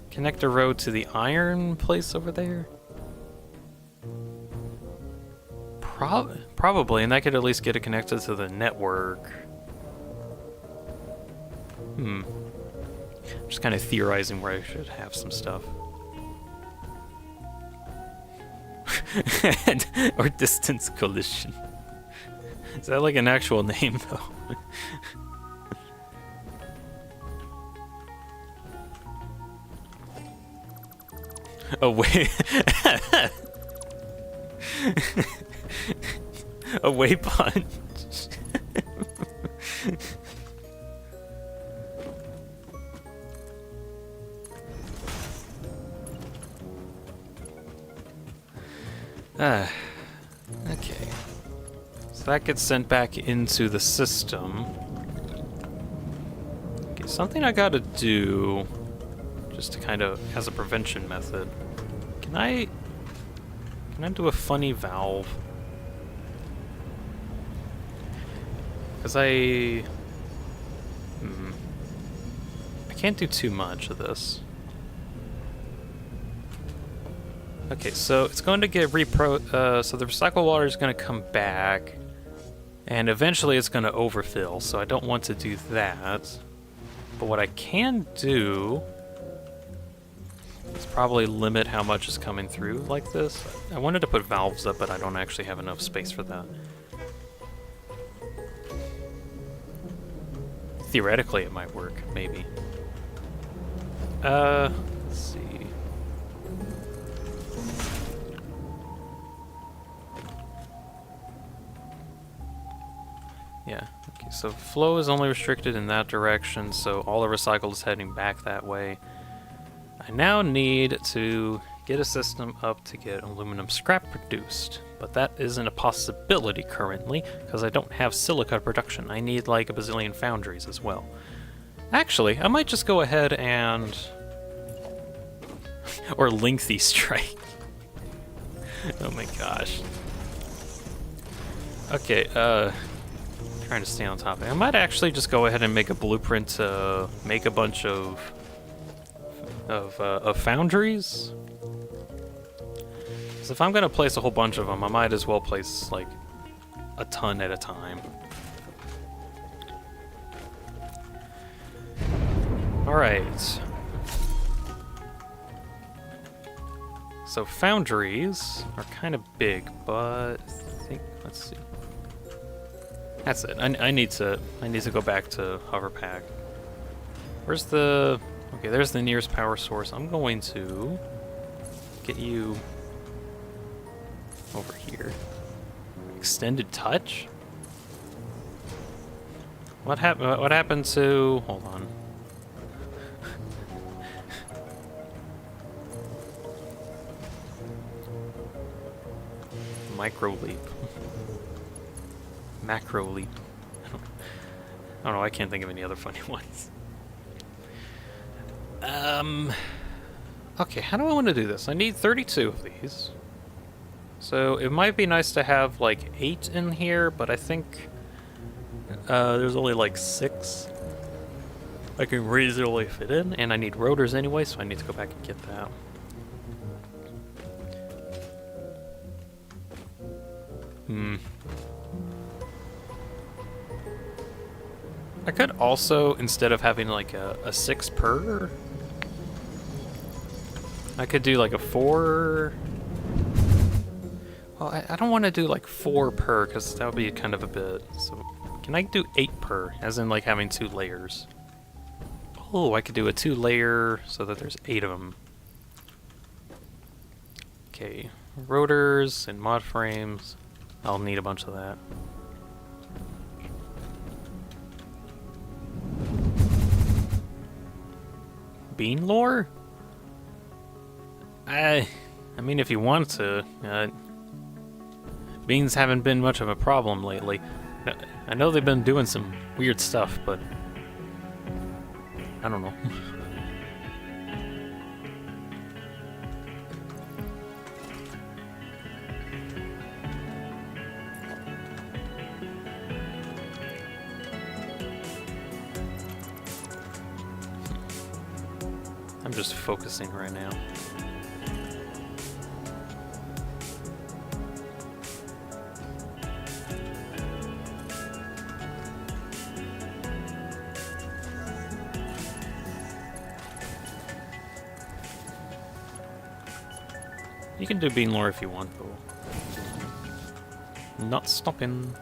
connect a road to the iron place over there? Probably, and that could at least get it connected to the network. Just kind of theorizing where I should have some stuff. Or distance collision. Is that like an actual name, though? Oh, wait. A way punch. Okay. So that gets sent back into the system. Okay, something I gotta do, just to kind of, as a prevention method. Can I do a funny valve? Because I can't do too much of this. Okay, so it's going to get so the recycled water is going to come back, and eventually it's going to overfill, so I don't want to do that. But what I can do is probably limit how much is coming through like this. I wanted to put valves up, but I don't actually have enough space for that. Theoretically, it might work, maybe. Let's see. Yeah, okay, so flow is only restricted in that direction, so all the recycled is heading back that way. I now need to get a system up to get aluminum scrap produced, but that isn't a possibility currently, because I don't have silica production. I need like a bazillion foundries as well. Actually, I might just go ahead and... or lengthy strike. Oh my gosh. Okay, trying to stay on top. I might actually just go ahead and make a blueprint to make a bunch of foundries. Because if I'm gonna place a whole bunch of them, I might as well place like a ton at a time. All right. So foundries are kind of big, but I think, let's see. That's it. I need to go back to Hoverpack. Where's the... Okay, there's the nearest power source. I'm going to get you over here. Extended touch? What happened to... Hold on. Micro leap. Macro leap. I don't know, I can't think of any other funny ones. Okay, how do I want to do this? I need 32 of these. So it might be nice to have like 8 in here, but I think there's only like 6 I can reasonably fit in, and I need rotors anyway, so I need to go back and get that. I could also, instead of having like a 6 per, I could do like a 4. Well, I don't want to do like 4 per, because that would be kind of a bit. So can I do 8 per, as in like having 2 layers? Oh, I could do a 2 layer so that there's 8 of them. Okay, rotors and mod frames. I'll need a bunch of that. Bean lore? I I mean, if you want to, beans haven't been much of a problem lately. I know they've been doing some weird stuff, but I don't know. I'm just focusing right now. You can do bean lore if you want, though. Not stopping.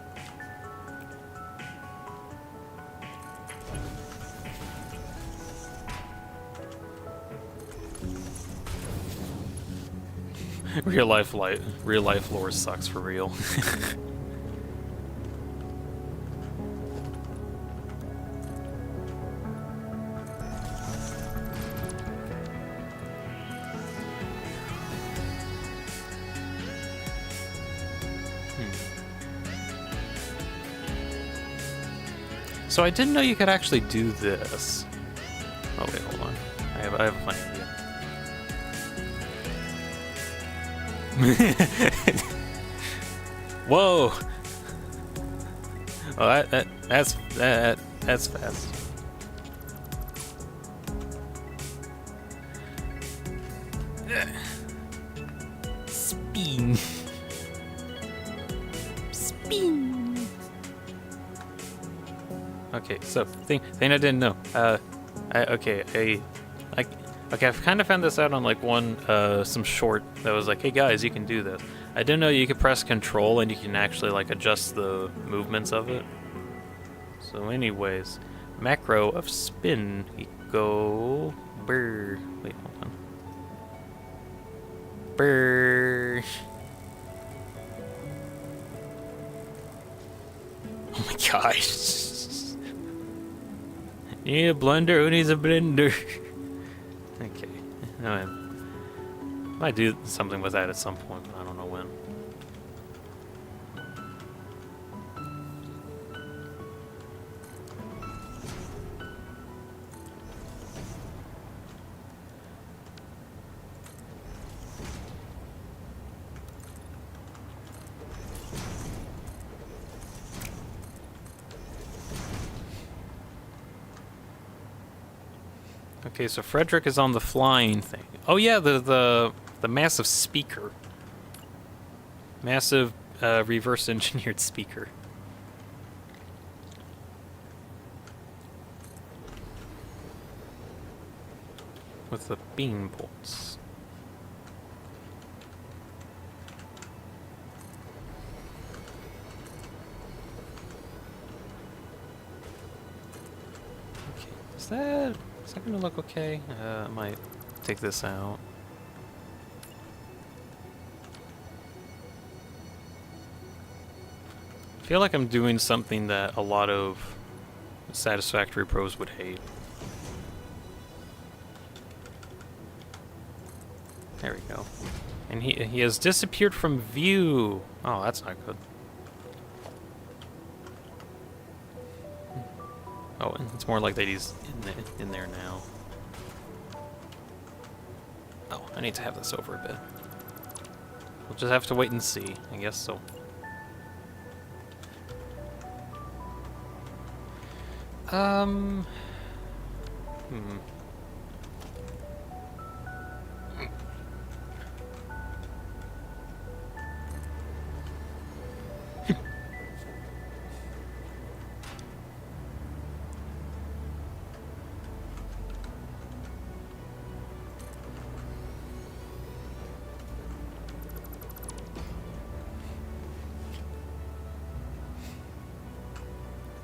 Real life lore sucks for real. So I didn't know you could actually do this. Oh wait, hold on. I have a funny idea. Whoa! Oh, that's fast. Spin. Spin. Okay, so thing I didn't know. Okay, I've kind of found this out on like some short that was like, hey guys, you can do this. I didn't know you could press control and you can actually like adjust the movements of it. So anyways, macro of spin equal brr. Wait, hold on. Brr. Oh my gosh. Need a blender? Who needs a blender? Okay. I might do something with that at some point, but I don't know when. Okay, so Frederick is on the flying thing. Oh yeah, the massive speaker. Massive reverse engineered speaker. With the beam bolts. Okay, is that gonna look okay? I might take this out. I feel like I'm doing something that a lot of Satisfactory pros would hate. There we go. And he has disappeared from view. Oh, that's not good. Oh, and it's more like that he's in there now. Oh, I need to have this over a bit. We'll just have to wait and see. I guess so.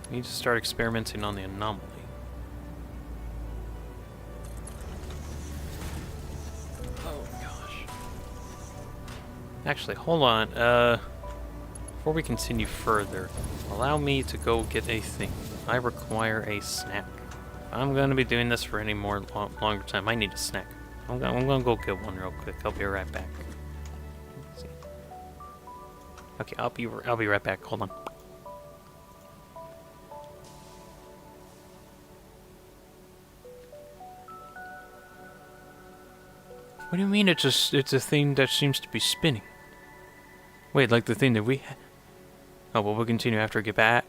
We need to start experimenting on the anomaly. Oh gosh. Actually, hold on. Before we continue further, allow me to go get a thing. I require a snack. If I'm gonna be doing this for any more longer time, I need a snack. I'm gonna go get one real quick. I'll be right back. Okay, I'll be right back. Hold on. What do you mean it's a thing that seems to be spinning? Wait, like the thing that we... Oh, well, we'll continue after I get back.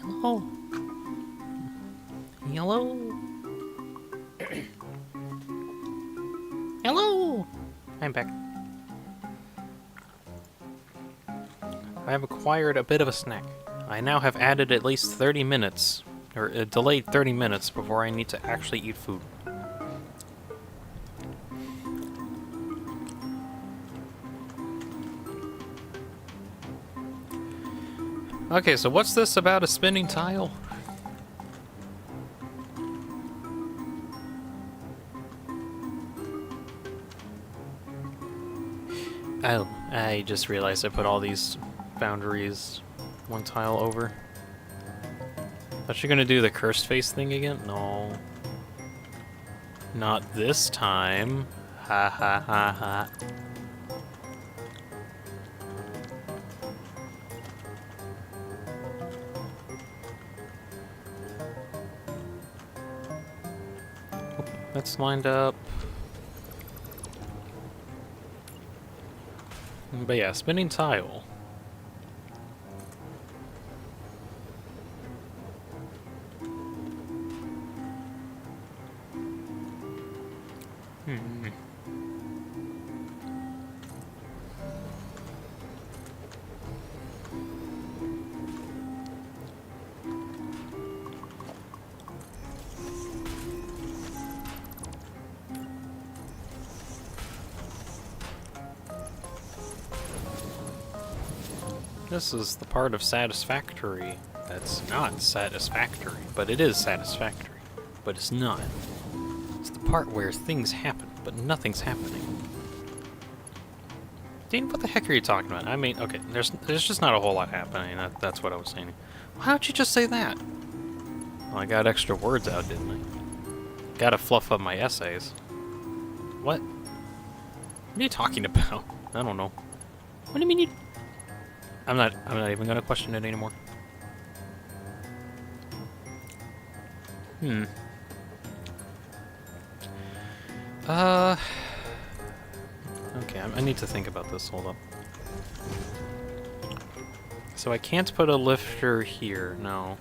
Hello. Hello. Hello. I'm back. I have acquired a bit of a snack. I now have added at least 30 minutes, or delayed 30 minutes before I need to actually eat food. Okay, so what's this about a spinning tile? Oh, I just realized I put all these boundaries one tile over. Thought you're gonna do the cursed face thing again? No. Not this time. Ha ha ha ha. That's lined up. But yeah, spinning tile. This is the part of satisfactory that's not satisfactory, but it is satisfactory, but it's not. It's the part where things happen, but nothing's happening. Dean, what the heck are you talking about? I mean, okay, there's just not a whole lot happening. That's what I was saying. Well, how'd you just say that? Well, I got extra words out, didn't I? Gotta fluff up my essays. What? What are you talking about? I don't know. What do you mean you... I'm not even gonna question it anymore. Okay, I need to think about this. Hold up. So I can't put a lifter here, no.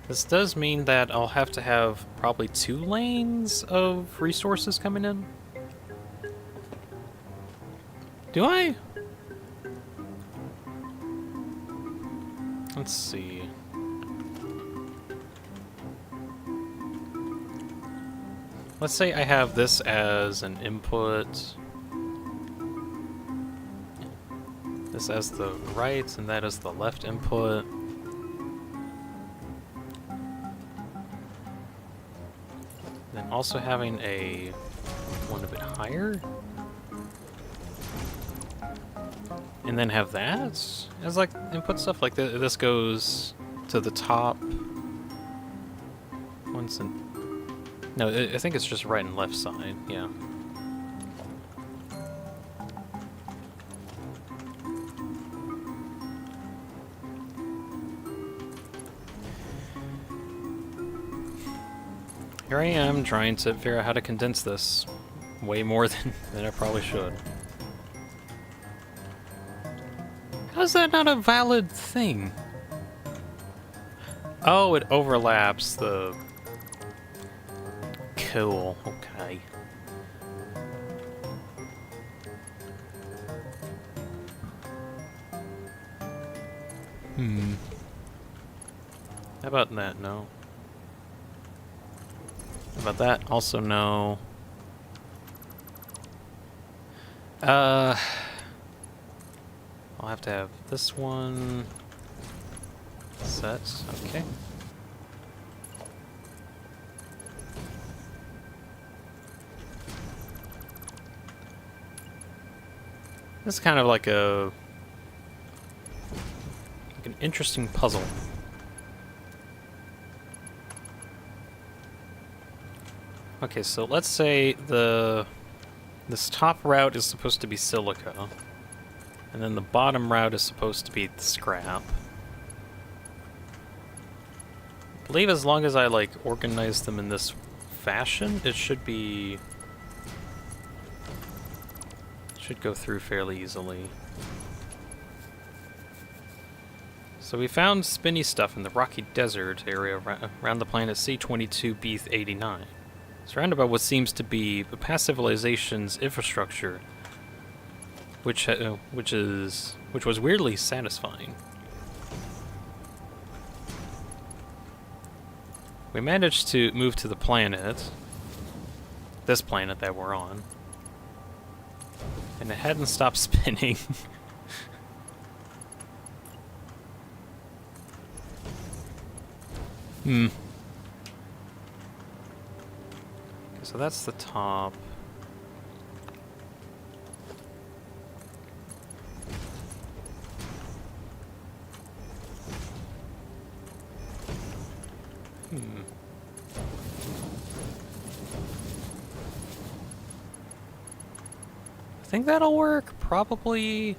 This does mean that I'll have to have probably 2 lanes of resources coming in. Do I? Let's see. Let's say I have this as an input, this as the right, and that as the left input. Then also having a one a bit higher. And then have that as like input stuff. Like this goes to the top. Once in... No, I think it's just right and left side, yeah. Here I am trying to figure out how to condense this way more than I probably should. How's that not a valid thing? Oh, it overlaps the... Cool, okay. How about that? No. How about that? Also no. I'll have to have this one set. Okay. This is kind of like an interesting puzzle. Okay, so let's say this top route is supposed to be silica, and then the bottom route is supposed to be the scrap. I believe as long as I like organize them in this fashion, it should go through fairly easily. So we found spinny stuff in the rocky desert area around the planet C22b89, surrounded by what seems to be the past civilization's infrastructure, which was weirdly satisfying. We managed to move to the planet, this planet that we're on, and it hadn't stopped spinning. Okay, so that's the top. I think that'll work, probably.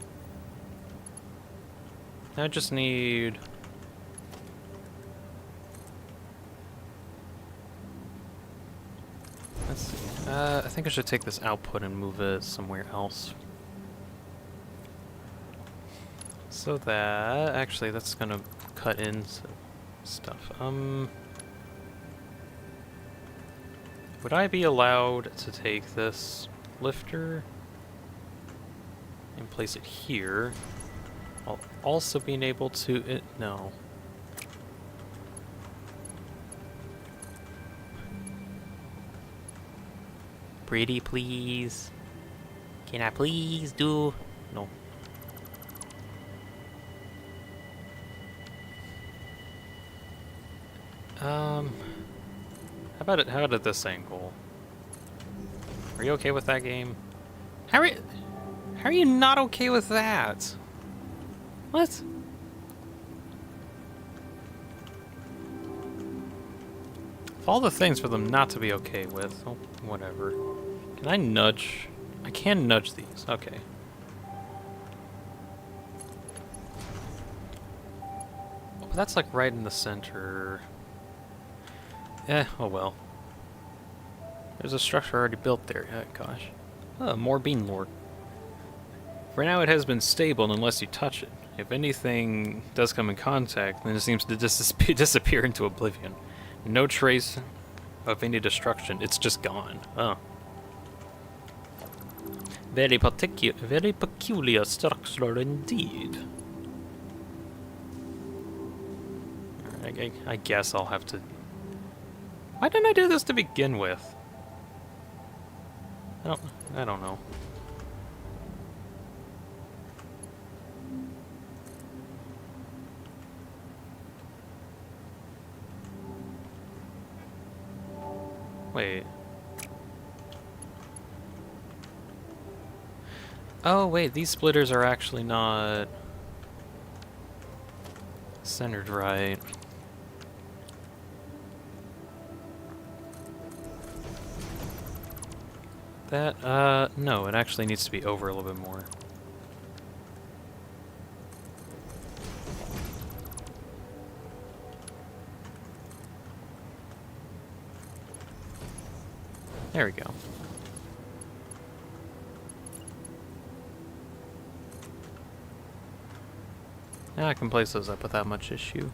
I just need... Let's see. I think I should take this output and move it somewhere else. So that... Actually, that's gonna cut into stuff. Would I be allowed to take this lifter and place it here, while also being able to... No. Pretty please. Can I please do? No. How about it? How about at this angle? Are you okay with that game? How are you not okay with that? What? Of all the things for them not to be okay with, oh, whatever. Can I nudge? I can nudge these. Okay. Oh, but that's like right in the center. Oh well. There's a structure already built there. Gosh. Oh, more bean lore. For now, it has been stable unless you touch it. If anything does come in contact, then it seems to disappear into oblivion. No trace of any destruction. It's just gone. Oh. Very peculiar structure indeed. I guess I'll have to... Why didn't I do this to begin with? I don't know. Wait. Oh, wait, these splitters are actually not centered right. That, no, it actually needs to be over a little bit more. There we go. Now I can place those up without much issue.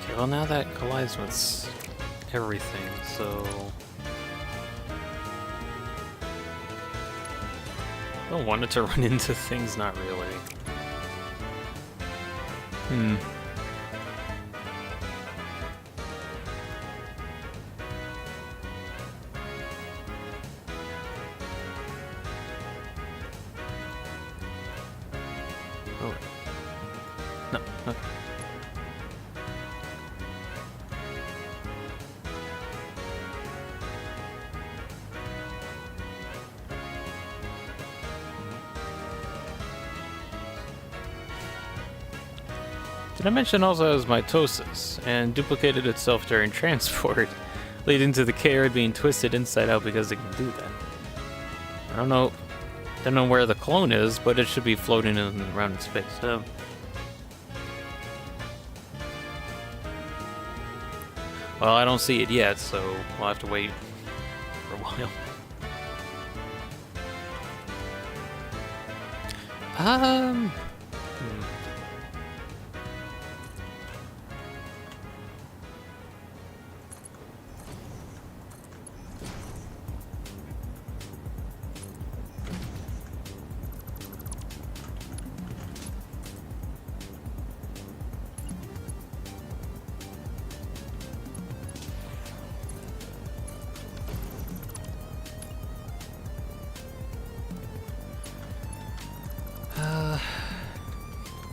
Okay, well now that collides with everything, so... I don't want it to run into things, not really. Oh. No, okay. Did I mention also has mitosis, and duplicated itself during transport, leading to the carrot being twisted inside out because it can do that. I don't know where the clone is, but it should be floating around in space. So. Well, I don't see it yet, so we'll have to wait for a while.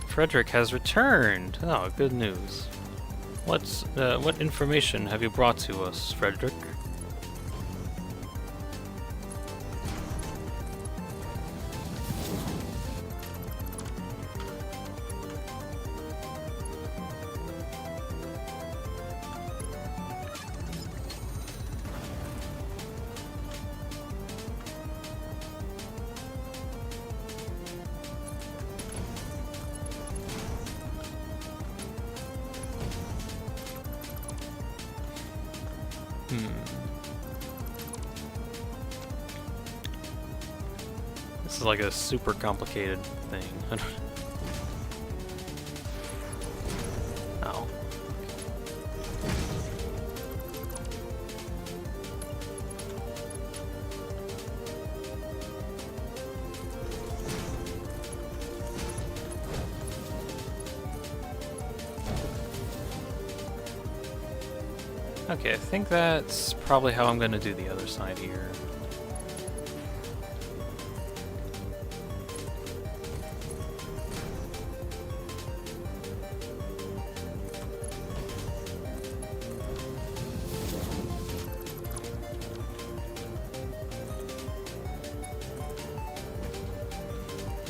Frederick has returned. Oh, good news. What information have you brought to us, Frederick? This is like a super complicated thing. Oh. Okay, I think that's probably how I'm going to do the other side here.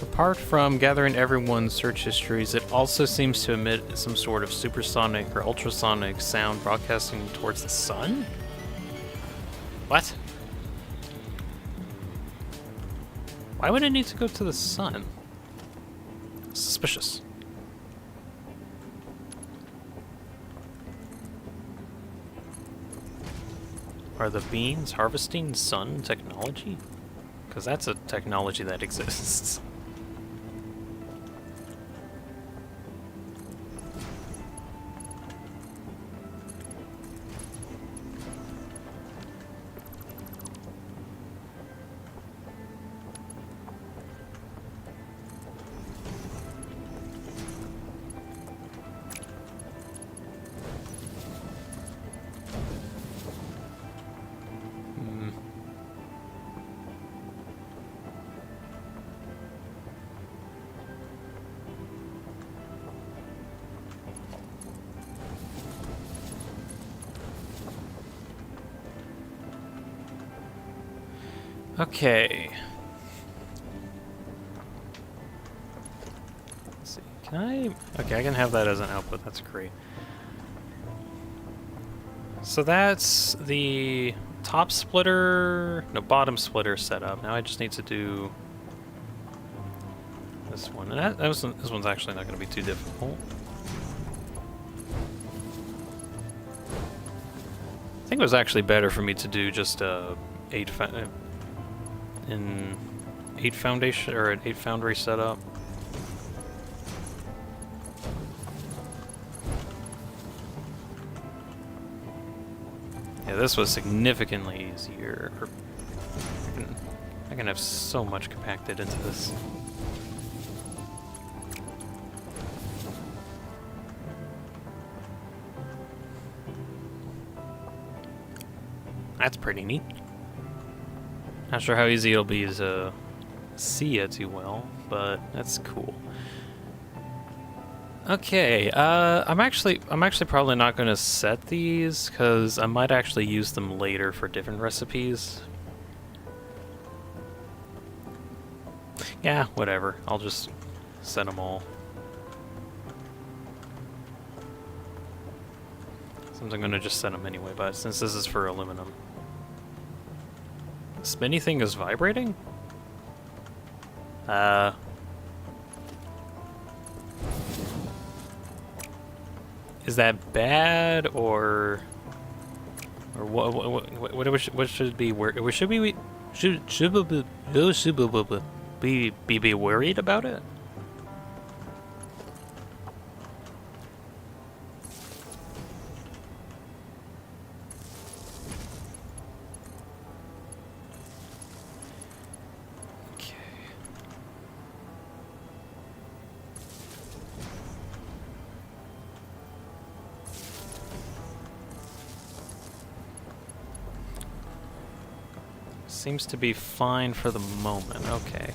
Apart from gathering everyone's search histories, it also seems to emit some sort of supersonic or ultrasonic sound broadcasting towards the sun? What? Why would it need to go to the sun? Suspicious. Are the beans harvesting sun technology? Because that's a technology that exists. Okay. Let's see. Can I? Okay, I can have that as an output. That's great. So that's the top splitter, no, bottom splitter setup. Now I just need to do this one. And this one's actually not going to be too difficult. I think it was actually better for me to do just a 8 foundation or an 8 foundry setup. Yeah, this was significantly easier. I can have so much compacted into this. That's pretty neat. Not sure how easy it'll be to see it too well, but that's cool. Okay, I'm actually probably not going to set these because I might actually use them later for different recipes. Yeah, whatever. I'll just set them all. Since I'm going to just set them anyway, but since this is for aluminum. The spinny thing is vibrating? Is that bad or what should be where should we be worried about it? Seems to be fine for the moment. Okay.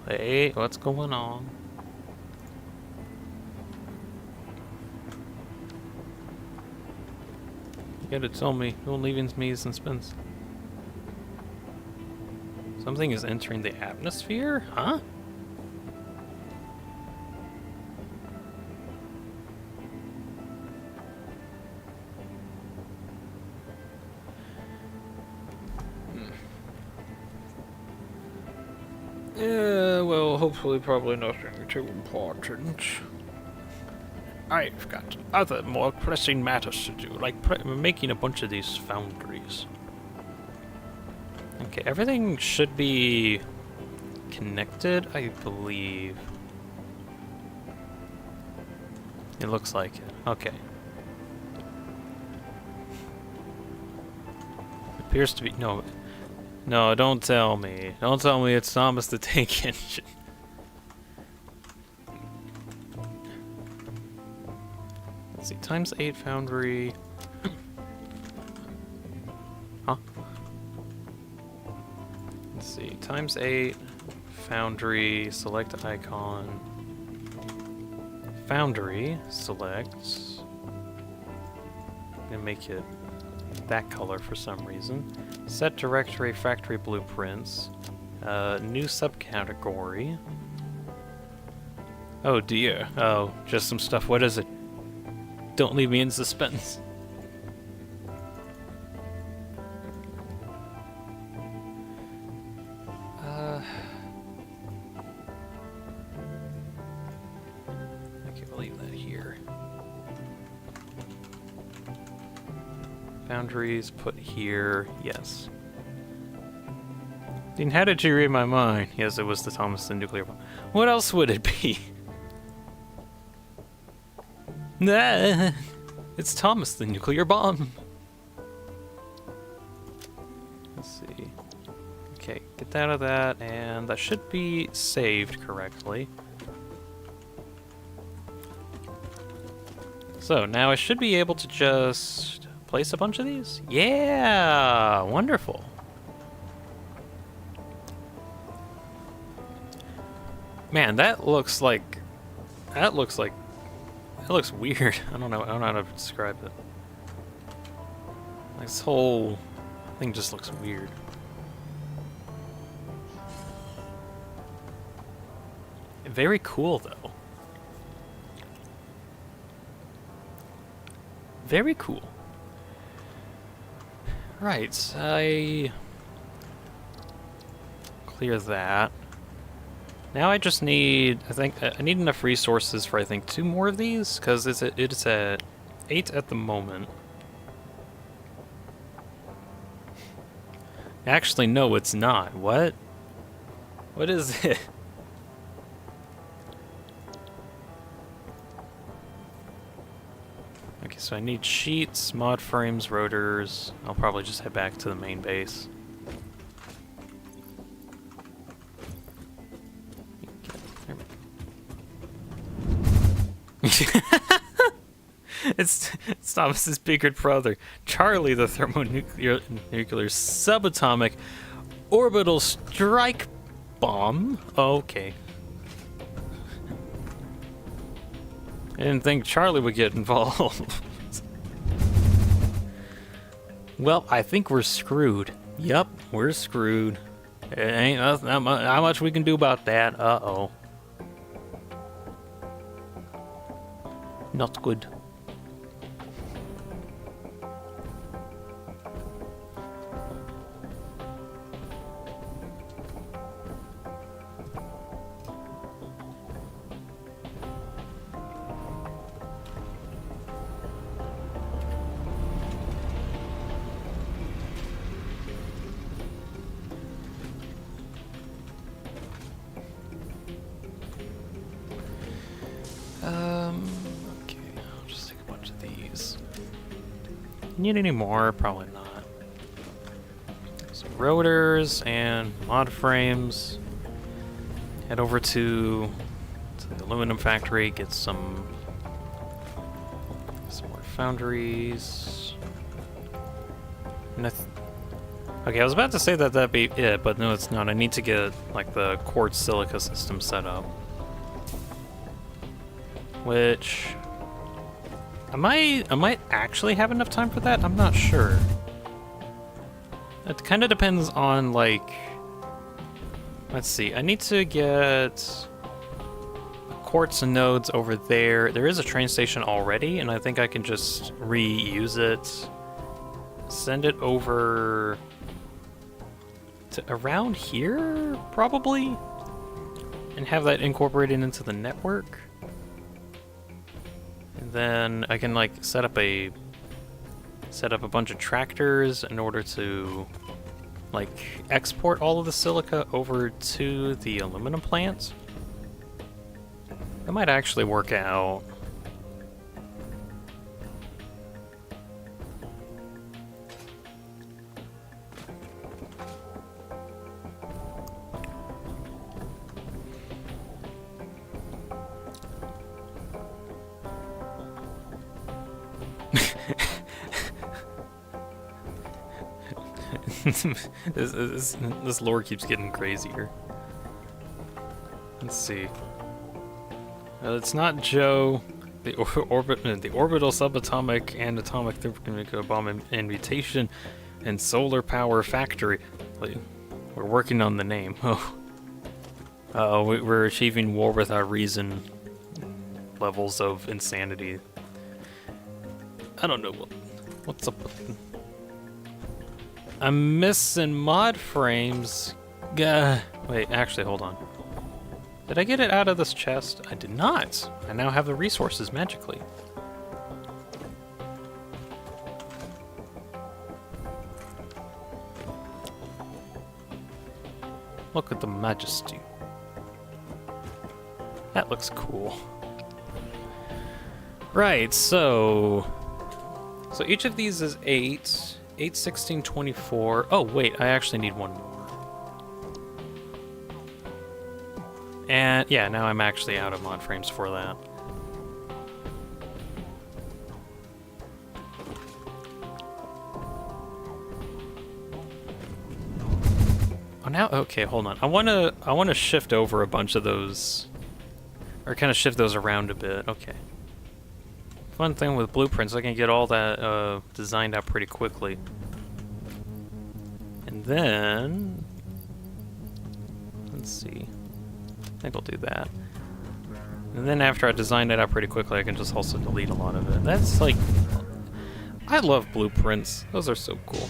Hey, what's going on? You gotta tell me. Don't leave me in suspense. Something is entering the atmosphere? Huh? hopefully probably nothing too important. I've got other more pressing matters to do, like making a bunch of these foundries. Okay, everything should be connected, I believe. It looks like it. Okay. Appears to be... No. No, don't tell me. Don't tell me it's Thomas the Tank Engine. Let's see. Times 8 foundry. Huh? Let's see. Times 8 foundry. Select icon. Foundry. Select. I'm gonna make it that color for some reason. Set directory factory blueprints. New subcategory. Oh dear. Oh, just some stuff. What is it? Don't leave me in suspense. Okay, we'll leave that here. Boundaries put here. Yes. Dean, how did you read my mind? Yes, it was the Thomas the Nuclear Bomb. What else would it be? Nah, it's Thomas the Nuclear Bomb. Let's see. Okay, get out of that, and that should be saved correctly. So now I should be able to just place a bunch of these? Yeah! Wonderful. Man, that looks weird. I don't know how to describe it. This whole thing just looks weird. Very cool, though. Very cool. Right, I clear that. Now I just need, I need enough resources for, 2 more of these, because it's at 8 at the moment. Actually, no, it's not. What? What is it? Okay, so I need sheets, mod frames, rotors. I'll probably just head back to the main base. It's Thomas's bigger brother, Charlie, the thermonuclear subatomic orbital strike bomb. Okay. I didn't think Charlie would get involved. Well, I think we're screwed. Yep, we're screwed. It ain't not much we can do about that. Uh-oh. Not good. Okay, I'll just take a bunch of these. Need any more? Probably not. Some rotors and mod frames. Head over to the aluminum factory, get some more foundries. And okay, I was about to say that'd be it, but no, it's not. I need to get like the quartz silica system set up. Which I might actually have enough time for that. I'm not sure. It kind of depends on like. Let's see. I need to get quartz nodes over there. There is a train station already, and I think I can just reuse it. Send it over to around here, probably. and have that incorporated into the network. And then I can like set up a bunch of tractors in order to like export all of the silica over to the aluminum plant. That might actually work out. This lore keeps getting crazier. Let's see. It's not Joe, the orbital subatomic and atomic thermonuclear bomb invitation and solar power factory. We're working on the name. Oh, we're achieving war without reason levels of insanity. I don't know what's up with. I'm missing mod frames. Wait, actually, hold on. Did I get it out of this chest? I did not. I now have the resources magically. Look at the majesty. That looks cool. Right, so each of these is 8. 8, 16, 24. Oh, wait, I actually need one more. And yeah, now I'm actually out of mod frames for that. Oh, now, okay, hold on. I wanna shift over a bunch of those, or kind of shift those around a bit. Okay. Fun thing with blueprints, I can get all that designed out pretty quickly. And then, let's see. I think I'll do that. And then after I design it out pretty quickly, I can just also delete a lot of it. That's like, I love blueprints. Those are so cool.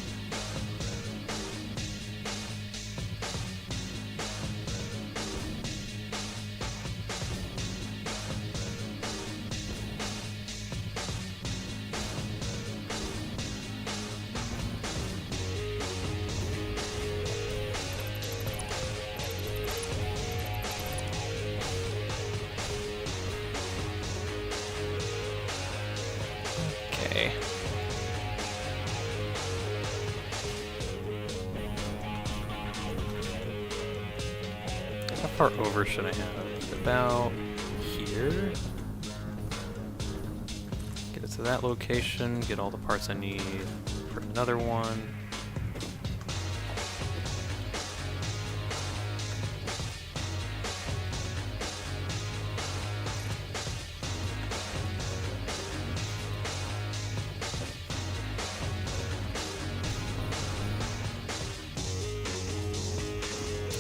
Okay. How far over should I have? About here. Get it to that location, get all the parts I need for another one.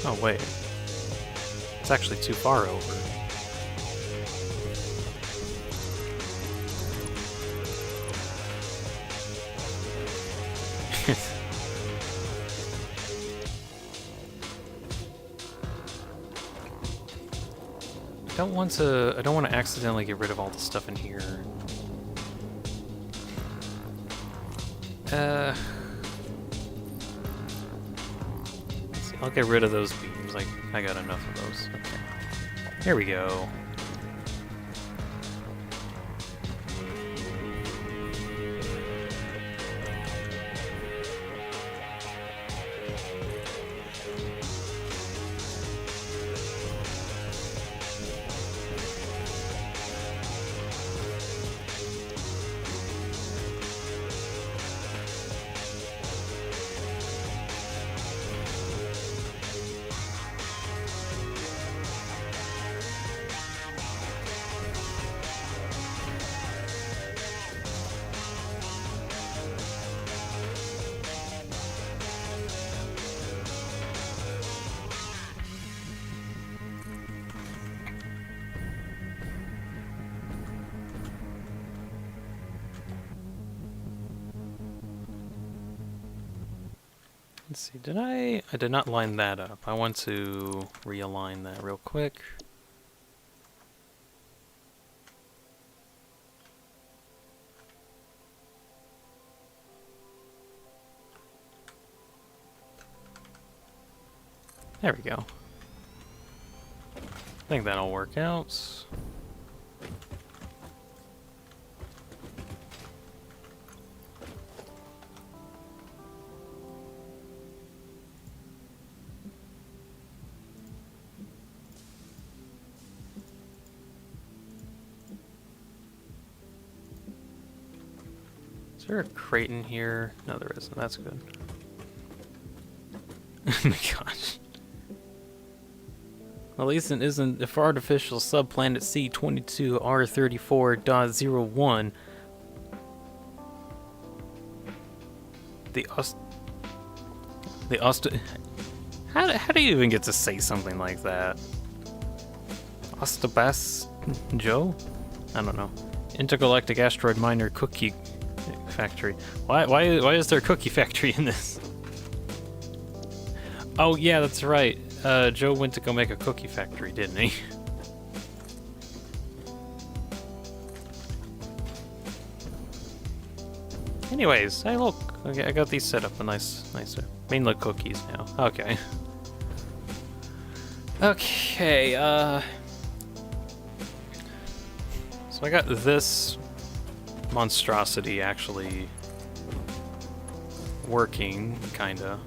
Oh, wait. It's actually too far over. I don't want to accidentally get rid of all the stuff in here. Let's see, I'll get rid of those beams. Like, I got enough of those. Okay. Here we go. Let's see, did I did not line that up. I want to realign that real quick. There we go. I think that'll work out. Is there a crate in here? No, there isn't. That's good. Oh my gosh. At least it isn't if artificial subplanet C22R34.01. How do you even get to say something like that? Ostabas Joe? I don't know. Intergalactic asteroid miner cookie factory. Why is there a cookie factory in this? Oh yeah, that's right. Joe went to go make a cookie factory, didn't he? Anyways, hey look, okay, I got these set up a nicer. Mainly cookies now. Okay. Okay, so I got this monstrosity actually working, kinda.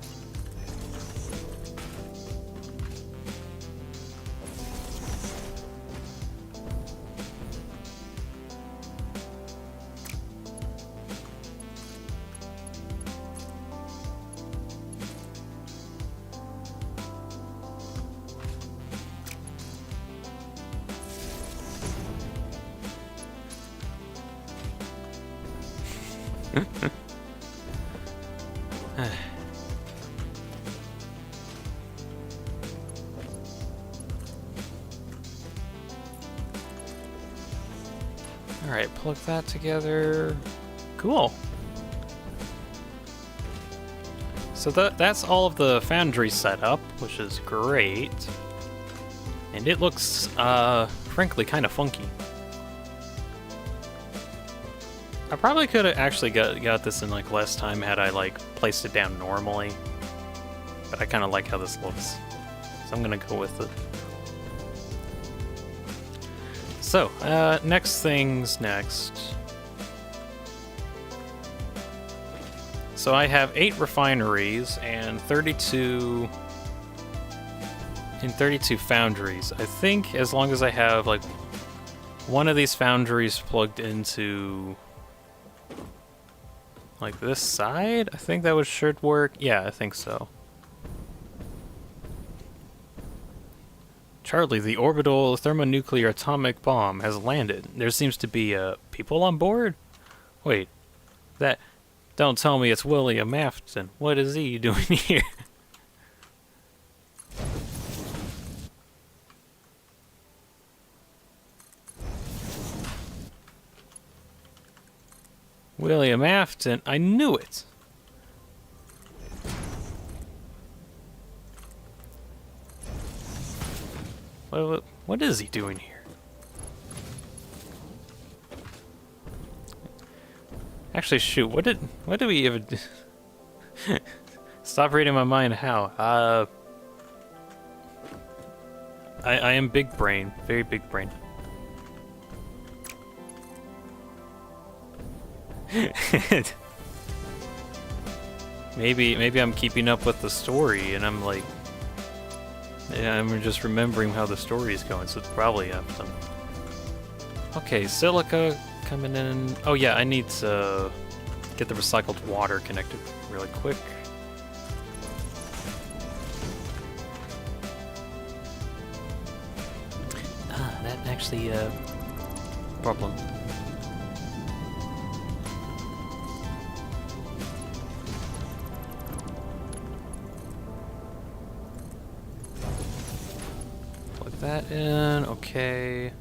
Alright, plug that together. Cool. So that's all of the foundry setup, which is great. And it looks, frankly, kind of funky. I probably could have actually got this in like less time had I like placed it down normally. But I kind of like how this looks. So I'm gonna go with it. So, next things next. So I have 8 refineries and 32 foundries. I think as long as I have like one of these foundries plugged into like this side, I think that should work. Yeah, I think so. Charlie, the orbital thermonuclear atomic bomb has landed. There seems to be people on board? Wait, that... Don't tell me it's William Afton. What is he doing here? William Afton, I knew it! What is he doing here? Actually, shoot, what did we even do? Stop reading my mind, how? I am big brain, very big brain. Maybe I'm keeping up with the story and I'm like, I'm just remembering how the story is going, so it's probably Afton. Okay, silica coming in. Oh yeah, I need to get the recycled water connected really quick. That actually problem. Plug that in, okay.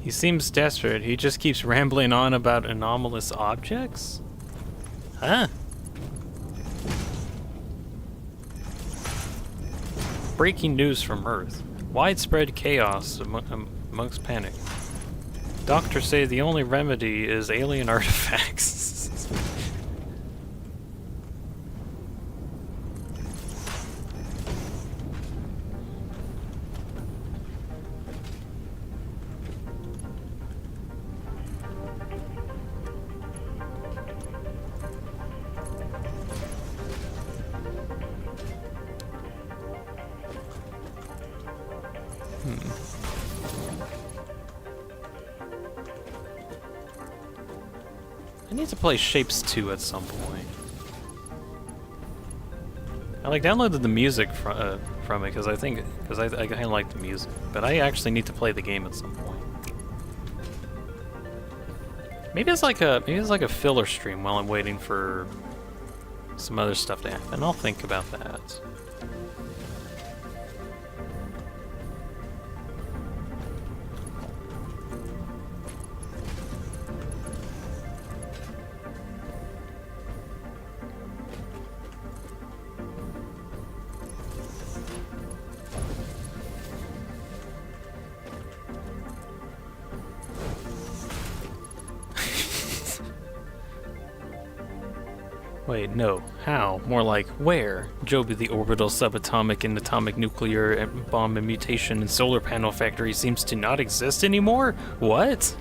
He seems desperate. He just keeps rambling on about anomalous objects? Huh? Breaking news from Earth. Widespread chaos amongst panic. Doctors say the only remedy is alien artifacts. I need to play Shapes 2 at some point. I downloaded the music from it because I kind of like the music, but I actually need to play the game at some point. Maybe it's like a filler stream while I'm waiting for some other stuff to happen. I'll think about that. Wait, no. How? More like, where? Joby, the orbital, subatomic, and atomic nuclear bomb and mutation and solar panel factory seems to not exist anymore? What?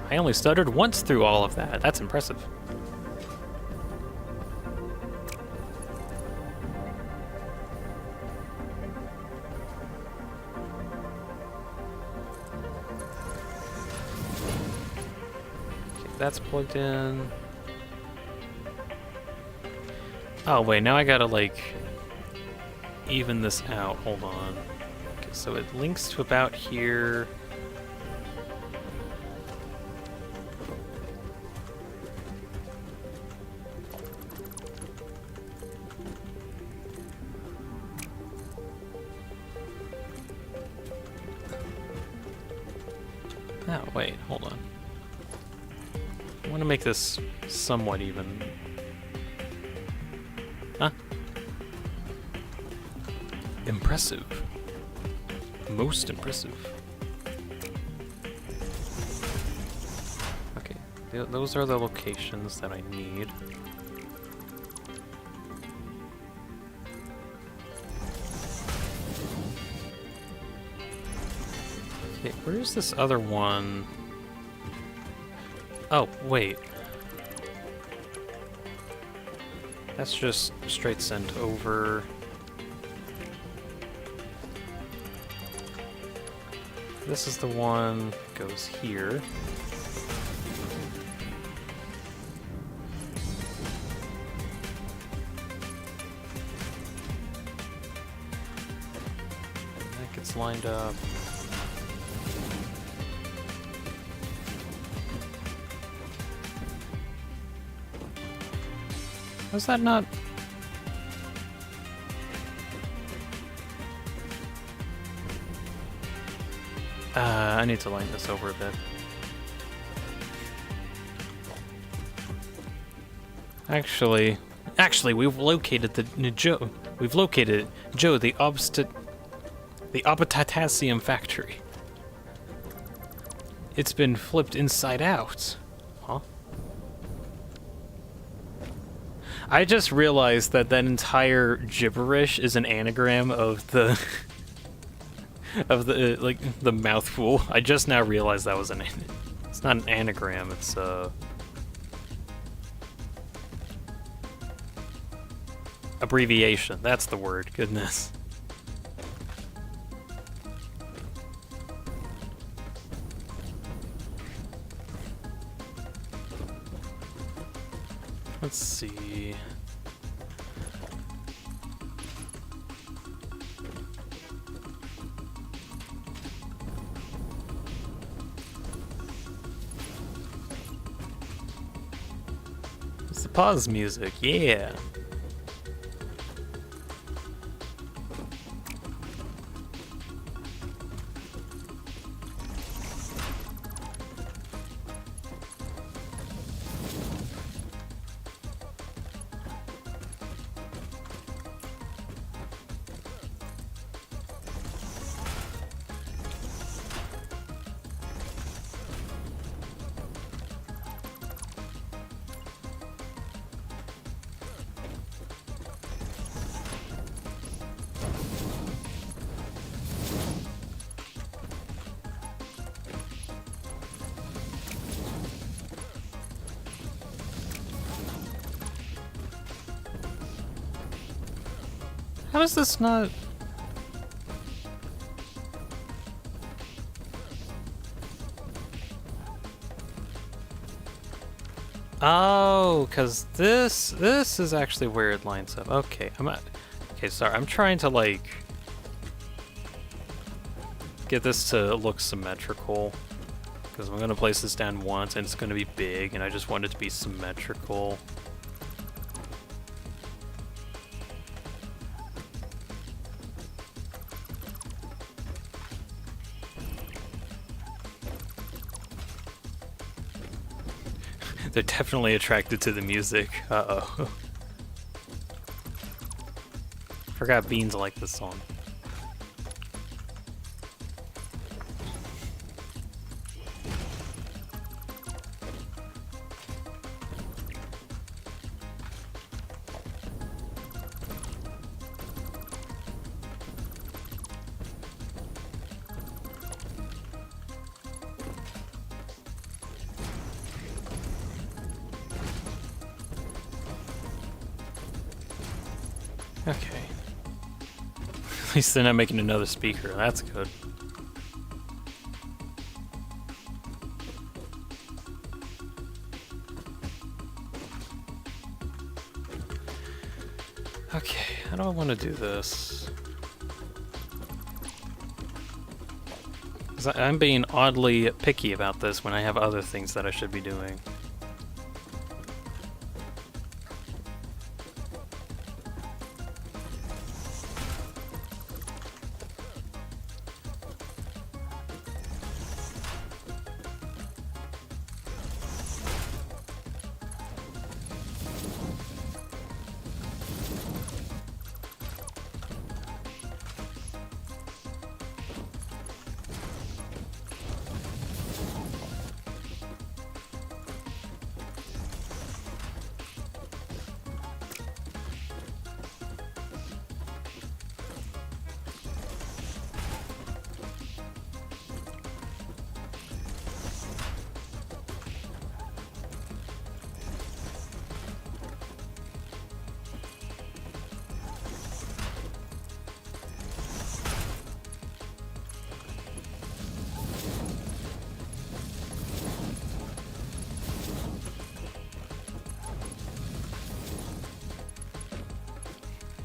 I only stuttered once through all of that. That's impressive. That's plugged in. Oh wait, now I gotta even this out. Hold on. Okay, so it links to about here. Oh wait, hold on. I want to make this somewhat even. Huh? Impressive. Most impressive. Okay, those are the locations that I need. Okay, where's this other one? Oh, wait. That's just straight sent over. This is the one that goes here. And that gets lined up. How's that not? I need to line this over a bit. Actually, we've located Joe. We've located Joe, the obitatassium factory. It's been flipped inside out. Huh? I just realized that entire gibberish is an anagram of the the mouthful. I just now realized that was it's not an anagram, it's abbreviation. That's the word. Goodness. Let's see. It's the pause music, yeah. How does this not... Oh, because this is actually where it lines up. Okay, okay, sorry. I'm trying to, like, get this to look symmetrical. Because I'm going to place this down once, and it's going to be big, and I just want it to be symmetrical. They're definitely attracted to the music. Uh-oh. Forgot Beans like this song. Okay. At least they're not making another speaker. That's good. Okay, how do I want to do this? 'Cause I'm being oddly picky about this when I have other things that I should be doing.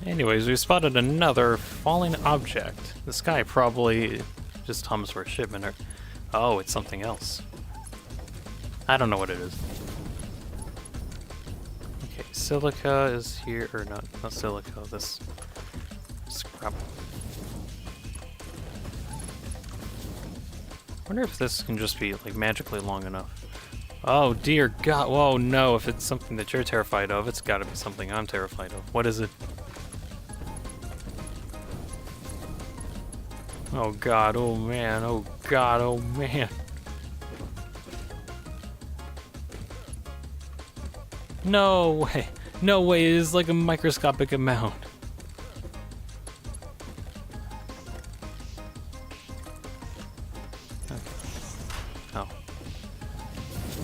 Anyways, we spotted another falling object. This guy probably just hums for a shipment or... Oh, it's something else. I don't know what it is. Okay, silica is here, or not silica, this scrap. I wonder if this can just be, like, magically long enough. Oh, dear God. Whoa, no, if it's something that you're terrified of, it's gotta be something I'm terrified of. What is it? Oh God, oh man, oh God, oh man. No way, no way, it is like a microscopic amount. Okay. Oh.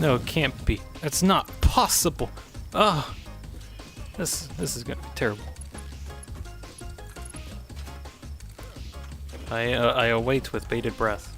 No, it can't be. It's not possible. Oh, this is gonna be terrible. I await with bated breath.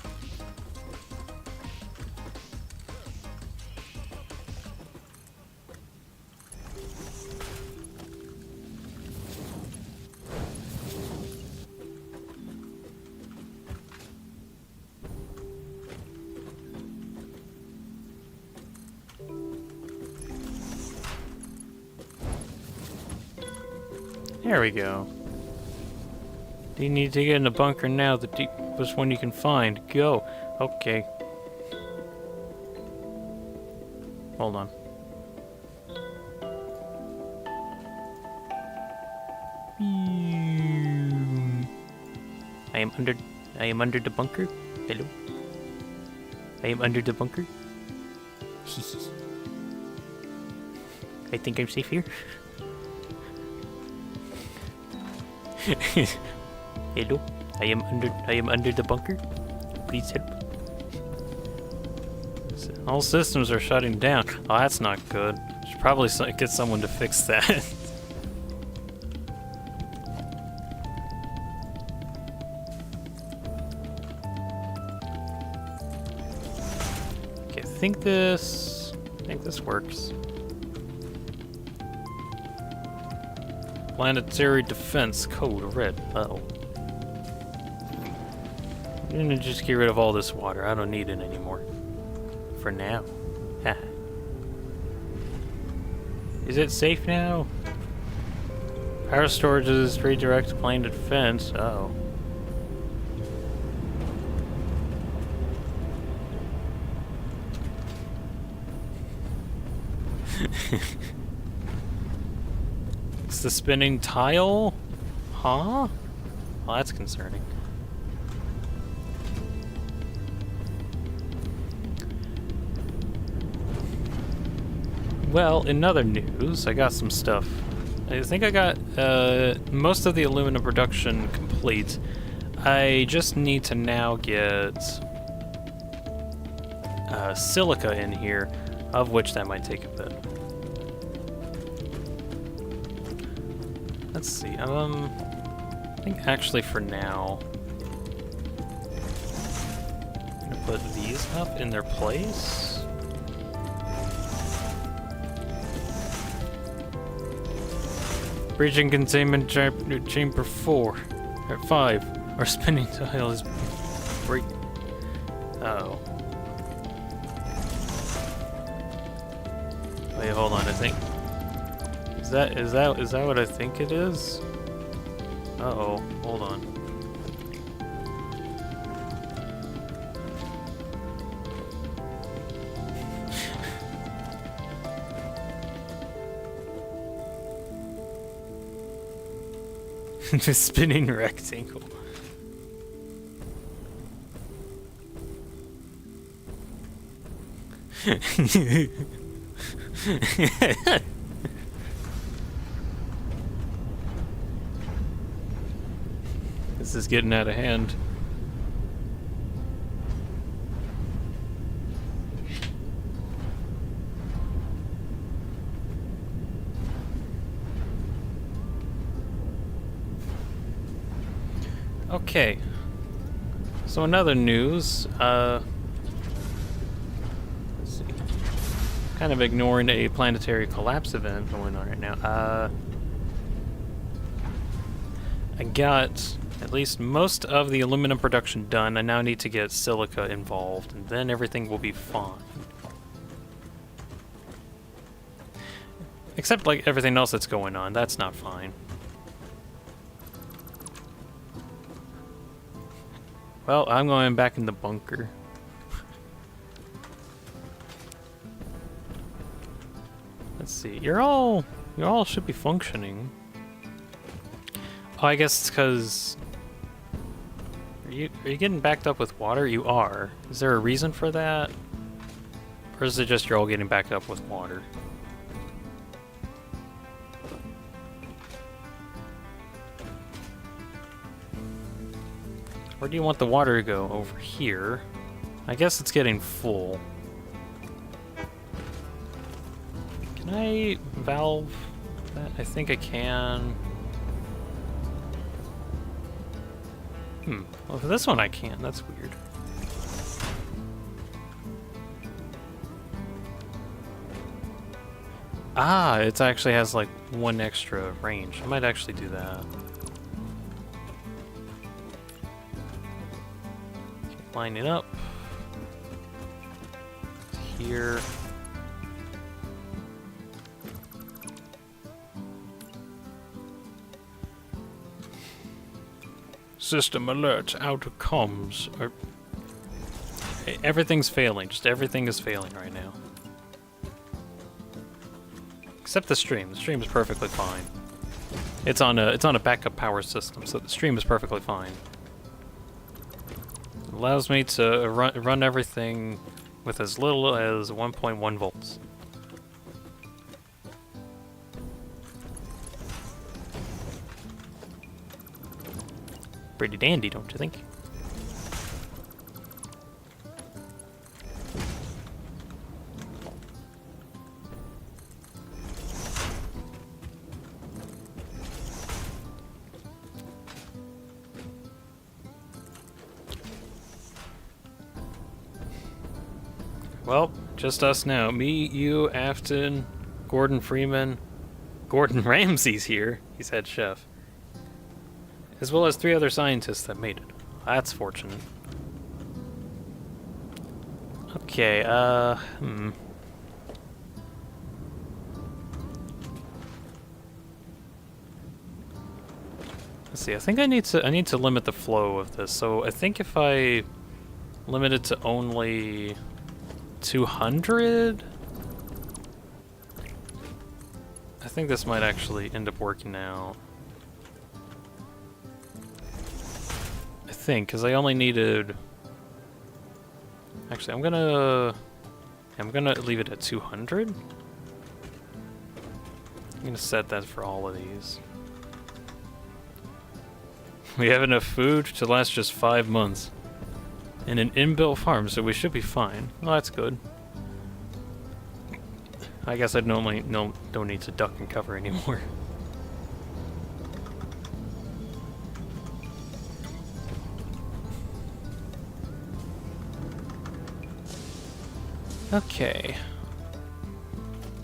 There we go. You need to get in the bunker now, the deepest one you can find. Go. Okay. Hold on. I am under the bunker. Hello. I am under the bunker. I think I'm safe here. Hello, I am under the bunker. Please help. All systems are shutting down. Oh, that's not good. Should probably get someone to fix that. think this works. Planetary defense code red. Uh-oh. I'm gonna just get rid of all this water. I don't need it anymore. For now. Ha. Is it safe now? Power storages redirect plane to defense. Uh-oh. It's the spinning tile? Huh? Well, that's concerning. Well, in other news, I got some stuff. I think I got most of the aluminum production complete. I just need to now get silica in here, of which that might take a bit. Let's see, I think actually for now, I'm gonna put these up in their place. Breaching containment chamber 4, or 5. Our spinning tile is break. Oh. Wait, hold on. I think is that what I think it is? Uh-oh. Hold on. The spinning rectangle. This is getting out of hand. Okay. So in other news, let's see. Kind of ignoring a planetary collapse event going on right now. I got at least most of the aluminum production done. I now need to get silica involved, and then everything will be fine. Except like everything else that's going on, that's not fine. Well, I'm going back in the bunker. Let's see. You all should be functioning. Oh, I guess it's because are you getting backed up with water? You are. Is there a reason for that? Or is it just you're all getting backed up with water? Where do you want the water to go? Over here. I guess it's getting full. Can I valve that? I think I can. Well, for this one I can. That's weird. Ah, it actually has like one extra range. I might actually do that. Line it up. Here. System alert, out of comms. Everything's failing. Just everything is failing right now. Except the stream. The stream is perfectly fine. It's on a backup power system, so the stream is perfectly fine. It allows me to run everything with as little as 1.1 volts. Pretty dandy, don't you think? Well, just us now. Me, you, Afton, Gordon Freeman. Gordon Ramsay's here. He's head chef. As well as 3 other scientists that made it. That's fortunate. Okay, Let's see, I think I need to limit the flow of this. So I think if I limit it to only 200, I think this might actually end up working out. I think, because I only needed... Actually, I'm gonna leave it at 200. I'm gonna set that for all of these. We have enough food to last just 5 months. In an inbuilt farm, so we should be fine. Well, that's good. I guess I don't need to duck and cover anymore. Okay.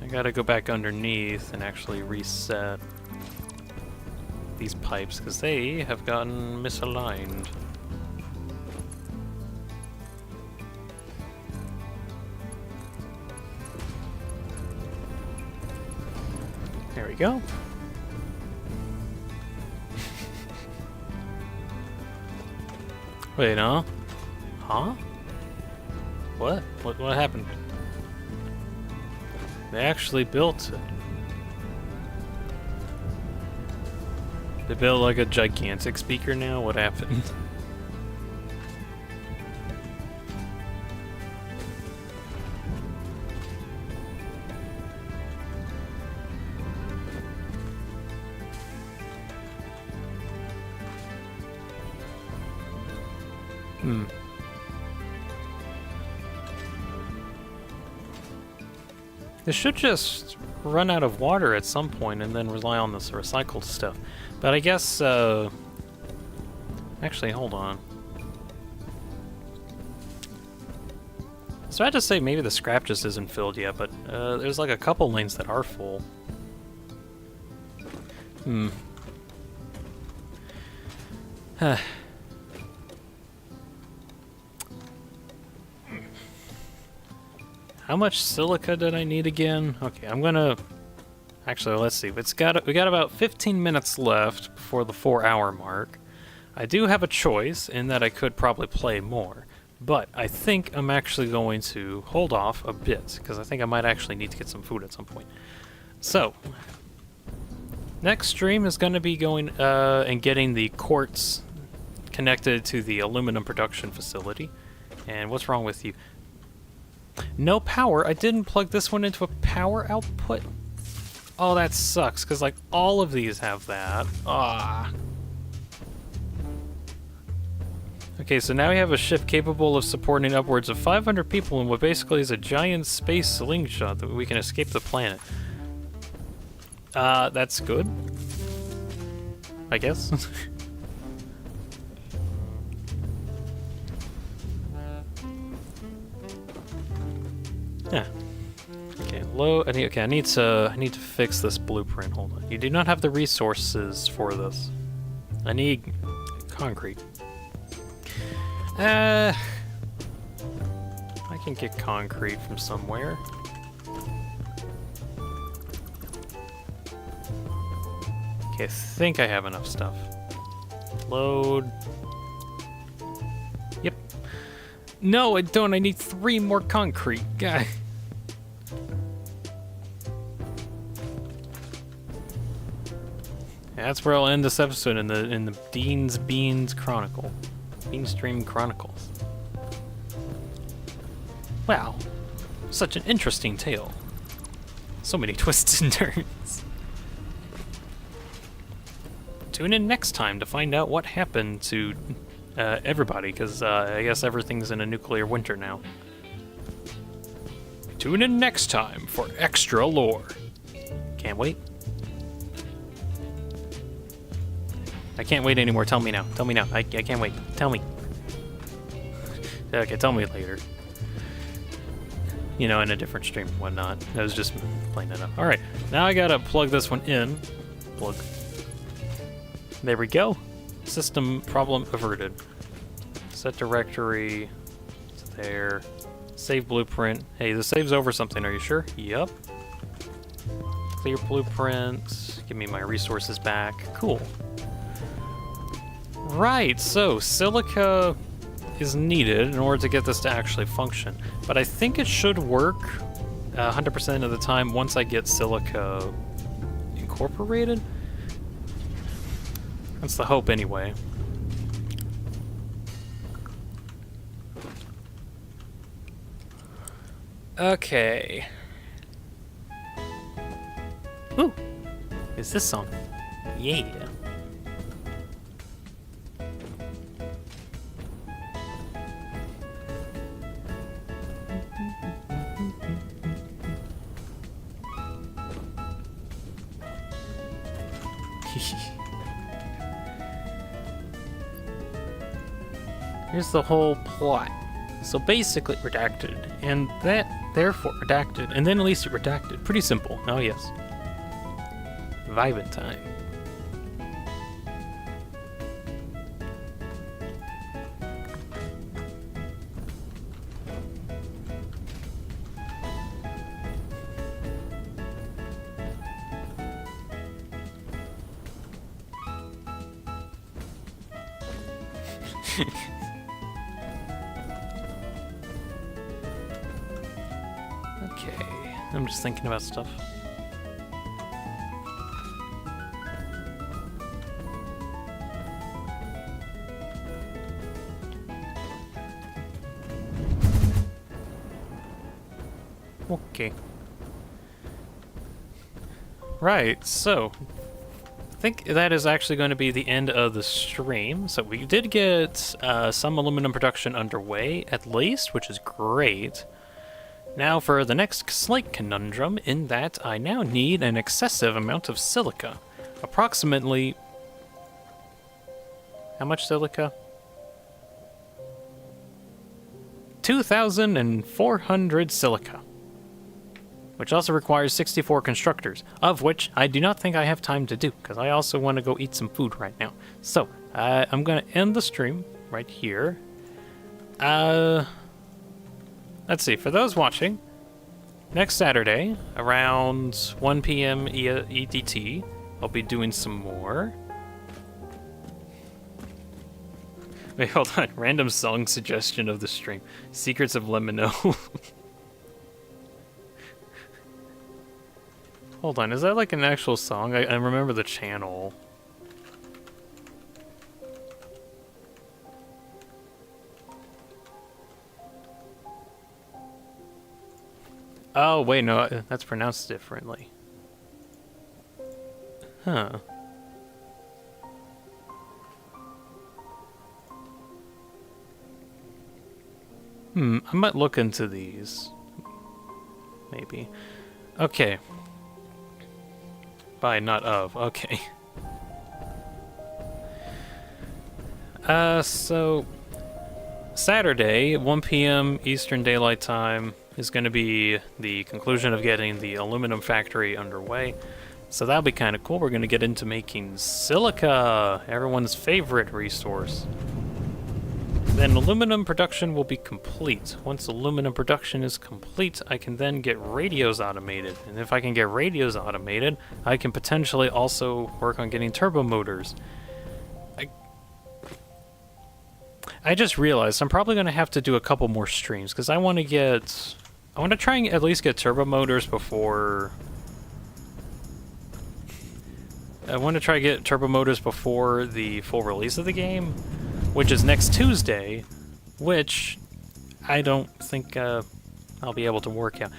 I gotta go back underneath and actually reset these pipes, because they have gotten misaligned. There we go. Wait, huh? Huh? What? What happened? They actually built it. They built like a gigantic speaker now? What happened? This should just run out of water at some point and then rely on this recycled stuff. But I guess, actually, hold on. So I had to say maybe the scrap just isn't filled yet, but there's like a couple lanes that are full. How much silica did I need again? Okay, I'm gonna... Actually, let's see. We got about 15 minutes left before the 4-hour mark. I do have a choice in that I could probably play more, but I think I'm actually going to hold off a bit, because I think I might actually need to get some food at some point. So, next stream is going to be going and getting the quartz connected to the aluminum production facility. And what's wrong with you? No power? I didn't plug this one into a power output? Oh, that sucks, because, like, all of these have that. Ah. Okay, so now we have a ship capable of supporting upwards of 500 people in what basically is a giant space slingshot that we can escape the planet. That's good. I guess. Yeah. Okay, I need to fix this blueprint. Hold on. You do not have the resources for this. I need concrete. I can get concrete from somewhere. Okay, I think I have enough stuff. Load. Yep. No, I don't. I need 3 more concrete. God. That's where I'll end this episode in the DeanSpillaBean Chronicle. Beanstream Chronicles. Wow. Such an interesting tale. So many twists and turns. Tune in next time to find out what happened to everybody, because I guess everything's in a nuclear winter now. Tune in next time for extra lore. Can't wait. I can't wait anymore. Tell me now. Tell me now. I can't wait. Tell me. Okay, tell me later. you know, in a different stream and whatnot. I was just playing it up. All right, now I gotta plug this one in. Plug. There we go. System problem averted. Set directory. It's there. Save blueprint. Hey, the save's over something. Are you sure? Yep. Clear blueprint. Give me my resources back. Cool. Right, so silica is needed in order to get this to actually function. But I think it should work 100% of the time once I get silica incorporated. That's the hope anyway. Okay. Ooh, is this song? Yeah. Here's the whole plot. So basically redacted, and that therefore redacted, and then at least it redacted. Pretty simple. Oh yes. Vibin' time. Okay, I'm just thinking about stuff. Okay. Right, so I think that is actually going to be the end of the stream. So we did get some aluminum production underway, at least, which is great. Now for the next slight conundrum, in that I now need an excessive amount of silica. Approximately... how much silica? 2,400 silica. Which also requires 64 constructors, of which I do not think I have time to do, because I also want to go eat some food right now. So, I'm going to end the stream right here. Let's see, for those watching, next Saturday, around 1 p.m. EDT, I'll be doing some more. Wait, hold on. Random song suggestion of the stream. Secrets of Lemino. Hold on, is that like an actual song? I remember the channel. Oh, wait, no, that's pronounced differently. Huh. I might look into these. Maybe. Okay. By, not of. Okay. So... Saturday, 1 p.m. Eastern Daylight Time is going to be the conclusion of getting the aluminum factory underway. So that'll be kind of cool. We're going to get into making silica, everyone's favorite resource. Then aluminum production will be complete. Once aluminum production is complete, I can then get radios automated. And if I can get radios automated, I can potentially also work on getting turbo motors. I just realized I'm probably going to have to do a couple more streams, because I want to try and at least get turbo motors before... I want to try to get turbo motors before the full release of the game, which is next Tuesday, which I don't think I'll be able to work out.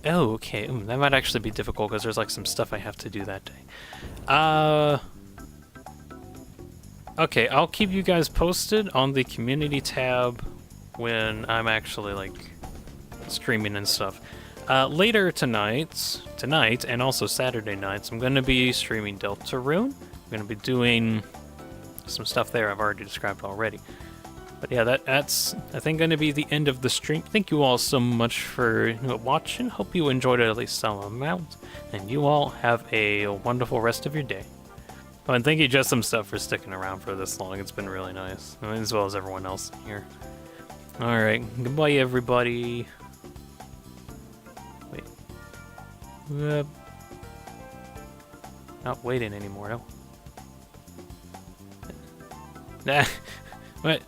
Oh, okay. That might actually be difficult because there's like some stuff I have to do that day. Okay, I'll keep you guys posted on the community tab when I'm actually like streaming and stuff. Later tonight, and also Saturday nights, I'm going to be streaming Deltarune. I'm going to be doing some stuff there I've already described already. But yeah, that's I think going to be the end of the stream. Thank you all so much for watching. Hope you enjoyed it at least some amount, and you all have a wonderful rest of your day. Oh, and thank you, Just Some Stuff, for sticking around for this long. It's been really nice, as well as everyone else here. All right, goodbye, everybody. Wait, not waiting anymore. No. Nah. What?